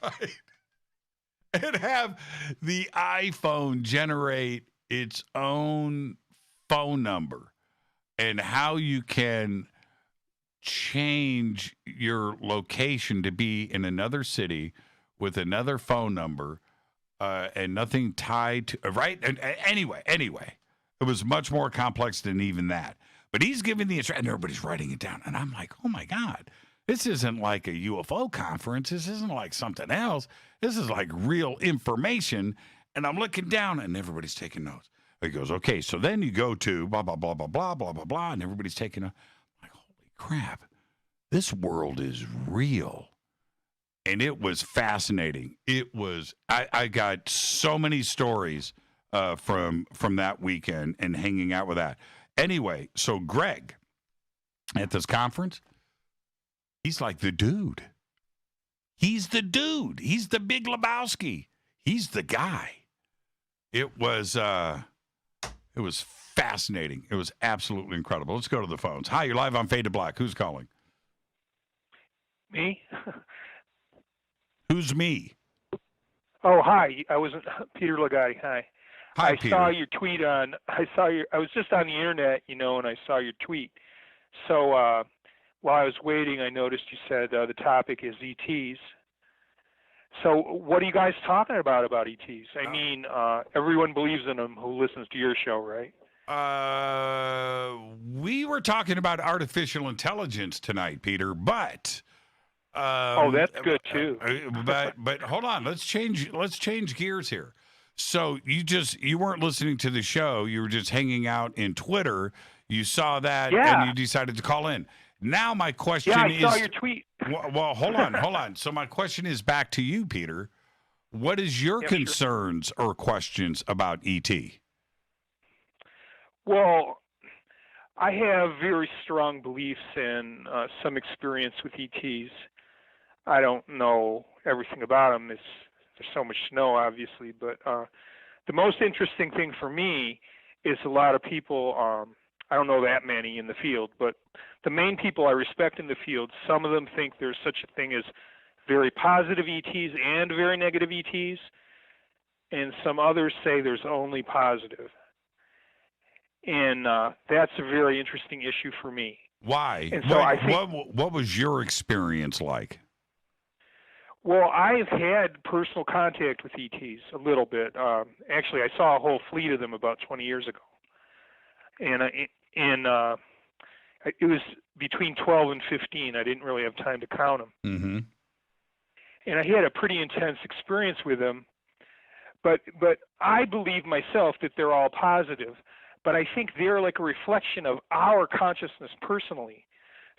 Right? And have the iPhone generate its own phone number. And how you can change your location to be in another city with another phone number and nothing tied to, right? And anyway, it was much more complex than even that. But he's giving the instruction, and everybody's writing it down. And I'm like, oh, my God, this isn't like a UFO conference. This isn't like something else. This is like real information. And I'm looking down, and everybody's taking notes. He goes, okay, so then you go to blah, blah, blah, blah, blah, blah, blah, blah, and everybody's taking a, like, holy crap, this world is real. And it was fascinating. It was, I got so many stories from that weekend and hanging out with that. Anyway, so Gregg, at this conference, he's like the dude. He's the dude. He's the Big Lebowski. He's the guy. It was fascinating. It was absolutely incredible. Let's go to the phones. Hi, you're live on Fade to Black. Who's calling? Me? Who's me? Oh, hi. I was Peter Legatti. Hi. Hi, I Peter. saw your tweet on. I was just on the internet, and I saw your tweet. So while I was waiting, I noticed you said the topic is ETs. So what are you guys talking about ETs? I mean, everyone believes in them who listens to your show, right? We were talking about artificial intelligence tonight, Peter, but that's good too. but hold on, let's change gears here. So you weren't listening to the show, you were just hanging out in Twitter. You saw that and you decided to call in. Now my question is... Yeah, I saw your tweet. Well, hold on. So my question is back to you, Peter. What is your concerns or questions about ET? Well, I have very strong beliefs and some experience with ETs. I don't know everything about them. There's so much to know, obviously. But the most interesting thing for me is a lot of people... I don't know that many in the field, but the main people I respect in the field, some of them think there's such a thing as very positive ETs and very negative ETs, and some others say there's only positive. And that's a very interesting issue for me. Why? And so I think, what was your experience like? Well, I've had personal contact with ETs a little bit. Actually, I saw a whole fleet of them about 20 years ago. And it was between 12 and 15. I didn't really have time to count them. Mm-hmm. And I had a pretty intense experience with them. But I believe myself that they're all positive. But I think they're like a reflection of our consciousness personally.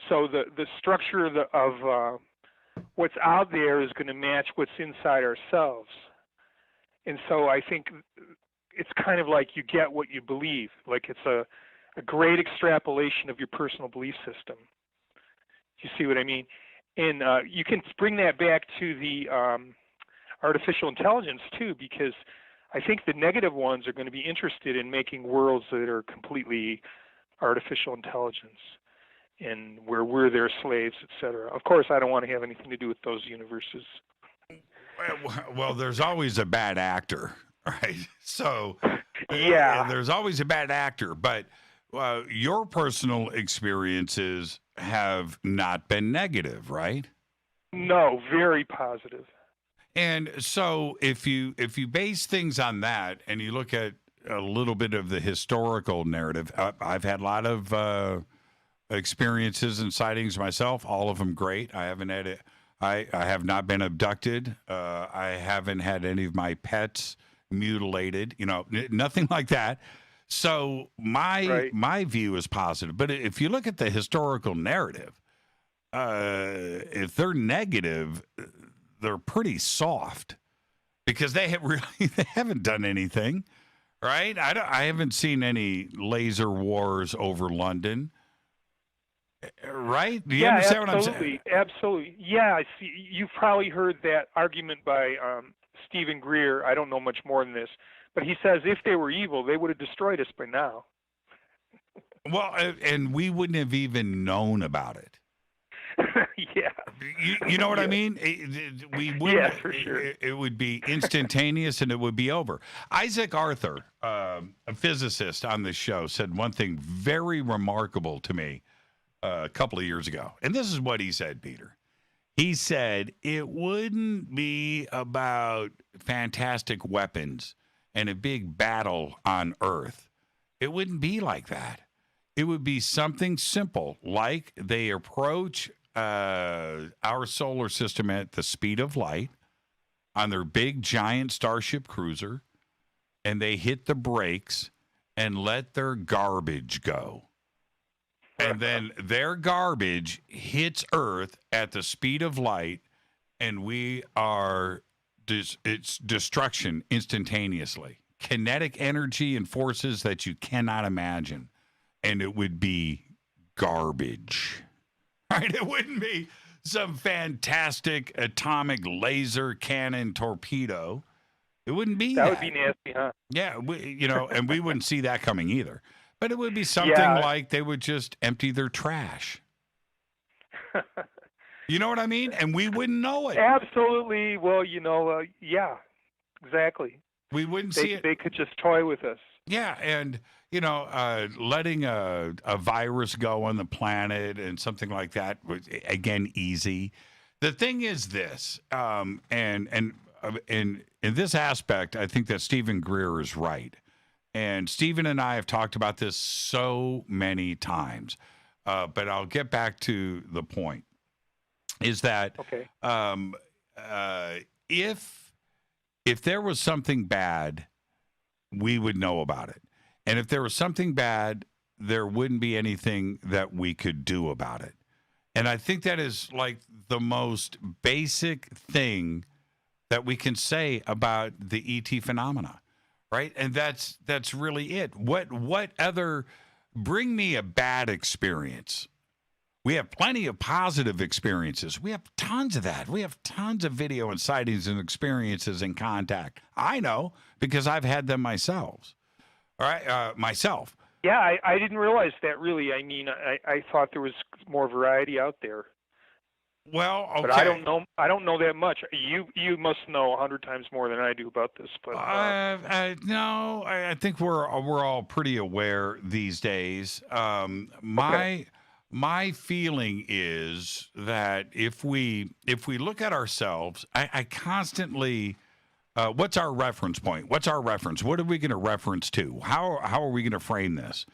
So the structure of what's out there is going to match what's inside ourselves. And so I think it's kind of like you get what you believe. Like it's a great extrapolation of your personal belief system. You see what I mean? And you can bring that back to the artificial intelligence too, because I think the negative ones are going to be interested in making worlds that are completely artificial intelligence, and where we're their slaves, etc. Of course, I don't want to have anything to do with those universes. Well, there's always a bad actor, right? So, yeah, there's always a bad actor, but your personal experiences have not been negative, right? No, very positive. And so, if you base things on that, and you look at a little bit of the historical narrative, I've had a lot of experiences and sightings myself. All of them great. I haven't had it. I have not been abducted. I haven't had any of my pets mutilated. Nothing like that. So my view is positive. But if you look at the historical narrative, if they're negative, they're pretty soft because they haven't done anything, right? I haven't seen any laser wars over London. Right? Do you understand what I'm saying? Absolutely. Yeah, I see. You've probably heard that argument by Stephen Greer. I don't know much more than this, but he says if they were evil, they would have destroyed us by now. Well, and we wouldn't have even known about it. Yeah. You know what I mean? We wouldn't. Yeah, for sure. It would be instantaneous and it would be over. Isaac Arthur, a physicist on this show, said one thing very remarkable to me a couple of years ago. And this is what he said, Peter. He said, it wouldn't be about fantastic weapons and a big battle on Earth. It wouldn't be like that. It would be something simple, like they approach our solar system at the speed of light on their big, giant Starship cruiser, and they hit the brakes and let their garbage go. And then their garbage hits Earth at the speed of light, and we are it's destruction instantaneously. Kinetic energy and forces that you cannot imagine. And it would be garbage. Right? It wouldn't be some fantastic atomic laser cannon torpedo. It wouldn't be that. That would be nasty, huh? Yeah, and we wouldn't see that coming either. But it would be something like they would just empty their trash. You know what I mean? And we wouldn't know it. Absolutely. Well, yeah, exactly. We wouldn't see it. They could just toy with us. Yeah, and, letting a virus go on the planet and something like that was, again, easy. The thing is this, and in this aspect, I think that Stephen Greer is right. And Stephen and I have talked about this so many times, but I'll get back to the point, is that if there was something bad, we would know about it. And if there was something bad, there wouldn't be anything that we could do about it. And I think that is like the most basic thing that we can say about the ET phenomena. Right? And that's really it. What other, bring me a bad experience. We have plenty of positive experiences. We have tons of that. We have tons of video and sightings and experiences in contact. I know because I've had them myself. All right, myself. Yeah, I didn't realize that really. I mean, I thought there was more variety out there. Well, okay. But I don't know that much. You must know 100 times more than I do about this. But no, I think we're all pretty aware these days. My feeling is that if we look at ourselves, I constantly. What's our reference point? What's our reference? What are we going to reference to? How are we going to frame this?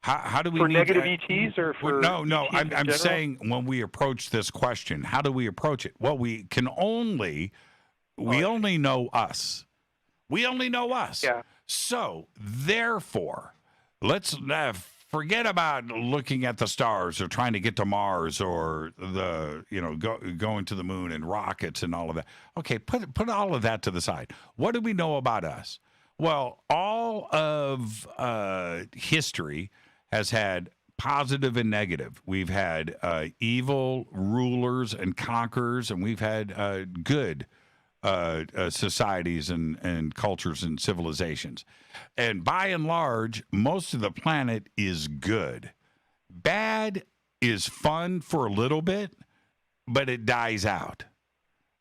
How do we for negative ETs or for no? ETs I'm saying when we approach this question, how do we approach it? Well, we only know us. We only know us. Yeah. So therefore, let's forget about looking at the stars or trying to get to Mars or going to the moon and rockets and all of that. Okay, put all of that to the side. What do we know about us? Well, all of history has had positive and negative. We've had evil rulers and conquerors, and we've had good societies and cultures and civilizations. And by and large, most of the planet is good. Bad is fun for a little bit, but it dies out,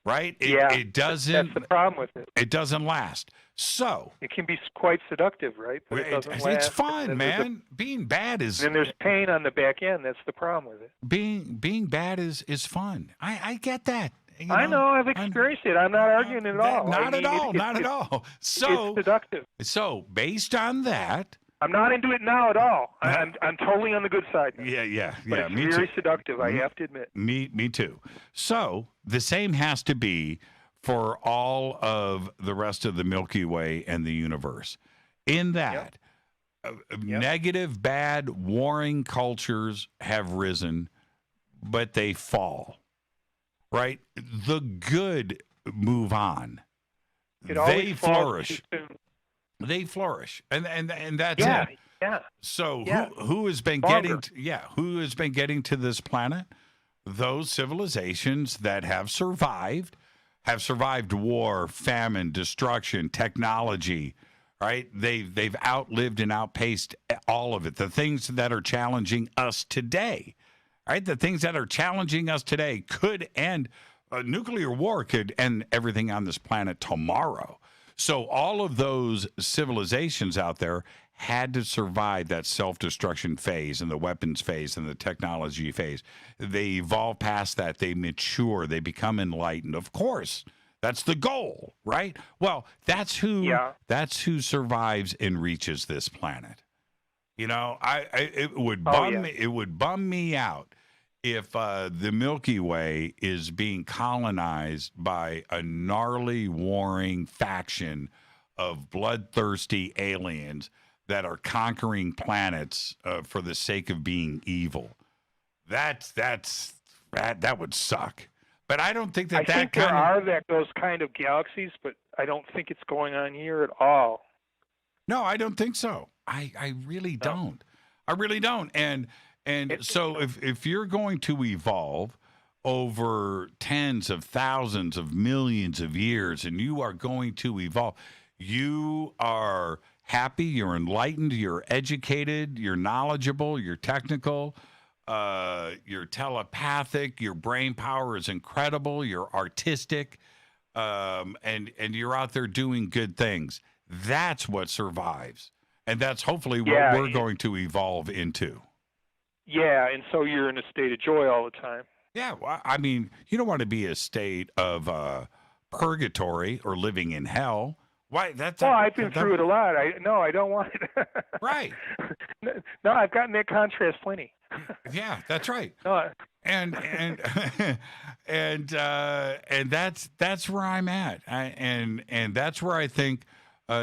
right? It doesn't. That's the problem with it. It doesn't last. So it can be quite seductive, right? But it doesn't last. It's fun, man. Being bad is. Then there's pain on the back end. That's the problem with it. Being bad is fun. I get that. I know. I've experienced it. I'm not arguing at all. Not at all. So it's seductive. So based on that. I'm not into it now at all. I'm totally on the good side now. Yeah. But it's me very too. seductive, I have to admit. Me too. So the same has to be for all of the rest of the Milky Way and the universe. In that, negative, bad, warring cultures have risen, but they fall. Right? The good move on. They flourish. They flourish, and that's it. Yeah. So who has been getting to this planet? Those civilizations that have survived war, famine, destruction, technology. Right? They've outlived and outpaced all of it. The things that are challenging us today. Right? The things that are challenging us today could end. Nuclear war could end everything on this planet tomorrow. So all of those civilizations out there had to survive that self-destruction phase and the weapons phase and the technology phase. They evolve past that. They mature. They become enlightened. Of course, that's the goal, right? Well, that's who survives and reaches this planet. You know, it would bum me out if the Milky Way is being colonized by a gnarly, warring faction of bloodthirsty aliens that are conquering planets for the sake of being evil. That would suck. But I don't think that I think there are those kind of galaxies, but I don't think it's going on here at all. No, I don't think so. I really don't. I really don't. And so if you're going to evolve over tens of thousands of millions of years and you are going to evolve, you are happy, you're enlightened, you're educated, you're knowledgeable, you're technical, you're telepathic, your brain power is incredible, you're artistic, and you're out there doing good things. That's what survives. And that's hopefully what we're going to evolve into. Yeah, and so you're in a state of joy all the time. Yeah, well, I mean, you don't want to be a state of purgatory or living in hell. Why? I've been through it a lot. I don't want it. Right. No, I've gotten that contrast plenty. Yeah, that's right. No, and that's where I'm at. And that's where I think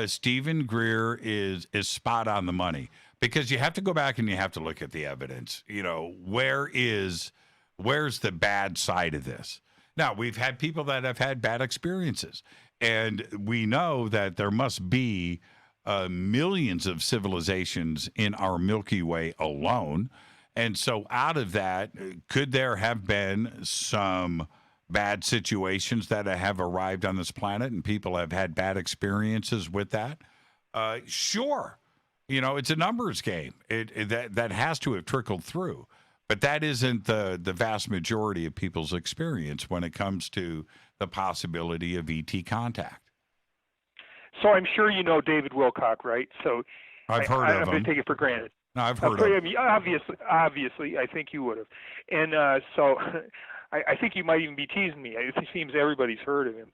Stephen Greer is spot on the money. Because you have to go back and you have to look at the evidence. You know, where's the bad side of this? Now, we've had people that have had bad experiences, and we know that there must be millions of civilizations in our Milky Way alone. And so out of that, could there have been some bad situations that have arrived on this planet and people have had bad experiences with that? Sure. You know, it's a numbers game. That has to have trickled through. But that isn't the vast majority of people's experience when it comes to the possibility of ET contact. So I'm sure you know David Wilcock, right? So I've heard of him. I'm going to take it for granted. No, I've heard of him. Obviously, I think you would have. And so I think you might even be teasing me. It seems everybody's heard of him.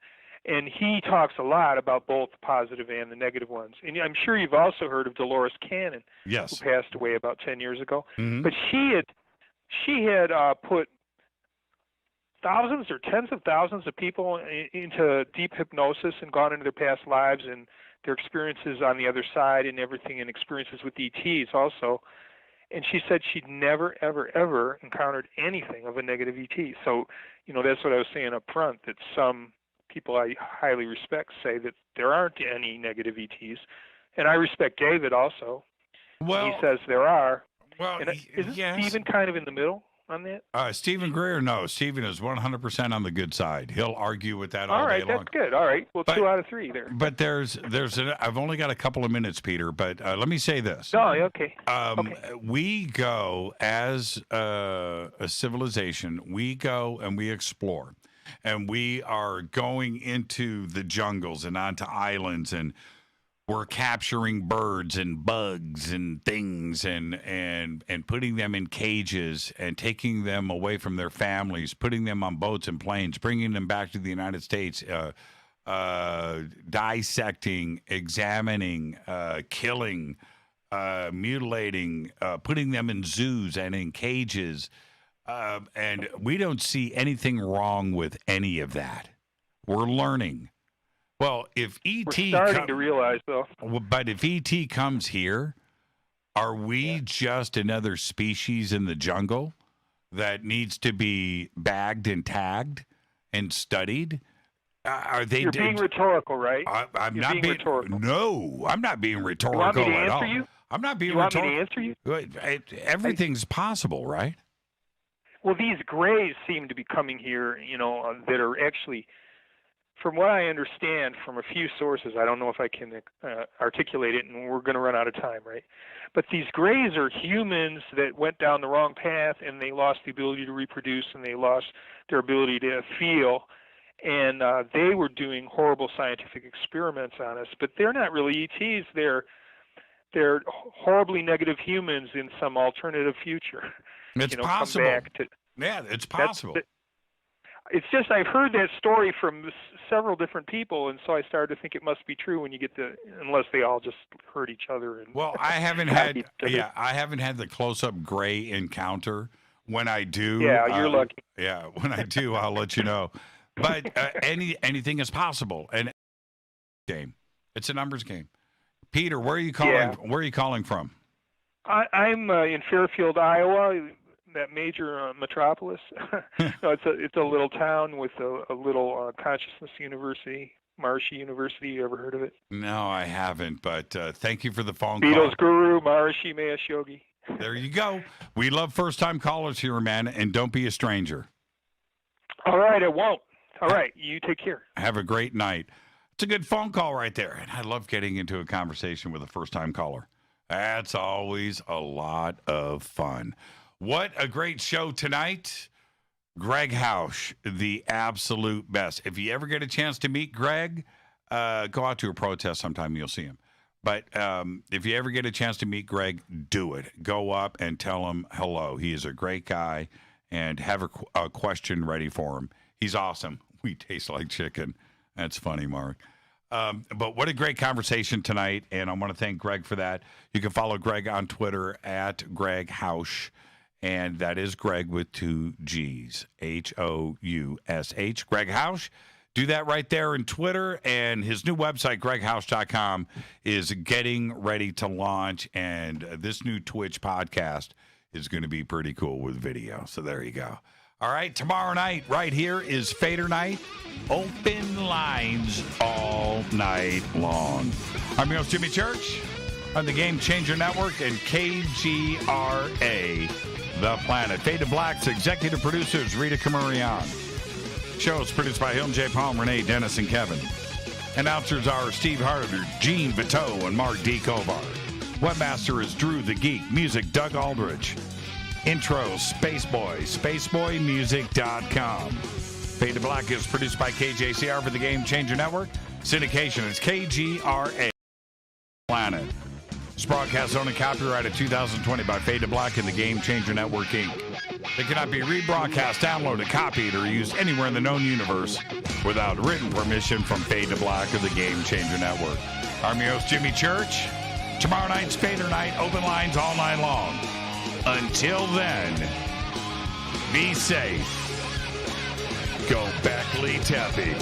And he talks a lot about both the positive and the negative ones. And I'm sure you've also heard of Dolores Cannon, yes, who passed away about 10 years ago. Mm-hmm. But she had put thousands or tens of thousands of people into deep hypnosis and gone into their past lives and their experiences on the other side and everything, and experiences with ETs also. And she said she'd never, ever, ever encountered anything of a negative ET. So, you know, that's what I was saying up front, that some people I highly respect say that there aren't any negative ETs. And I respect David also. Well, he says there are. Well, and isn't yes. Stephen kind of in the middle? on that? Stephen Greer, no. Stephen is 100% on the good side. He'll argue with that all All right, day long. that's good. All right. Well, 2 out of 3 there. But I've only got a couple of minutes, Peter, but let me say this. Oh, okay. We go as a civilization, we go and we explore. And we are going into the jungles and onto islands, and we're capturing birds and bugs and things and putting them in cages and taking them away from their families, putting them on boats and planes, bringing them back to the United States, dissecting, examining, killing, mutilating, putting them in zoos and in cages. And we don't see anything wrong with any of that. We're learning. Well, if ET we're starting to realize, though. But if ET comes here, are we just another species in the jungle that needs to be bagged and tagged and studied? Are they? You're being rhetorical, right? I'm You're not being rhetorical. No, I'm not being rhetorical you want me to at all. answer you? I'm not being you want rhetorical. me to answer you? Everything's possible, right? Well, these grays seem to be coming here, that are actually, from what I understand from a few sources, I don't know if I can articulate it, and we're going to run out of time, right? But these grays are humans that went down the wrong path, and they lost the ability to reproduce, and they lost their ability to feel, and they were doing horrible scientific experiments on us. But they're not really ETs. They're horribly negative humans in some alternative future. It's possible. Come back to, it's possible. It's just I've heard that story from several different people, and so I started to think it must be true when you get unless they all just hurt each other. And well, I haven't had the close-up gray encounter. When I do, you're lucky. Yeah, when I do, I'll let you know. But anything is possible. And game, it's a numbers game. Peter, where are you calling? Yeah. Where are you calling from? I'm in Fairfield, Iowa, that major metropolis. No, it's a little town with a little consciousness university, Maharishi University. You ever heard of it? No, I haven't. But thank you for the phone Beatles call. guru Maharishi Mahesh Yogi. There you go. We love first-time callers here, man, and don't be a stranger. All right, I won't. All right, you take care. Have a great night. It's a good phone call right there, and I love getting into a conversation with a first-time caller. That's always a lot of fun. What a great show tonight. Gregg Housh, the absolute best. If you ever get a chance to meet Gregg, go out to a protest sometime. You'll see him. But if you ever get a chance to meet Gregg, do it. Go up and tell him hello. He is a great guy, and have a question ready for him. He's awesome. We taste like chicken. That's funny, Mark. But what a great conversation tonight, and I want to thank Gregg for that. You can follow Gregg on Twitter at Gregg Housh, and that is Gregg with 2 G's, Housh. Gregg Housh. Do that right there in Twitter, and his new website, GreggHoush.com, is getting ready to launch, and this new Twitch podcast is going to be pretty cool with video. So there you go. All right, tomorrow night, right here, is Fader Night. Open lines all night long. I'm your host, Jimmy Church, on the Game Changer Network and KGRA, The Planet. Fade to Black's executive producers, Rita Kamurian. Show is produced by Hilton J. Palm, Renee, Dennis, and Kevin. Announcers are Steve Harder, Gene Vito, and Mark D. Kovar. Webmaster is Drew the Geek. Music, Doug Aldrich. Intro, Spaceboy, spaceboymusic.com. Fade to Black is produced by KJCR for the Game Changer Network. Syndication is KGRA Planet. This broadcast is only copyrighted 2020 by Fade to Black and the Game Changer Network, Inc. It cannot be rebroadcast, downloaded, copied, or used anywhere in the known universe without written permission from Fade to Black or the Game Changer Network. I'm your host, Jimmy Church. Tomorrow night's Fader Night, open lines all night long. Until then, be safe. Go Beckley Teppy.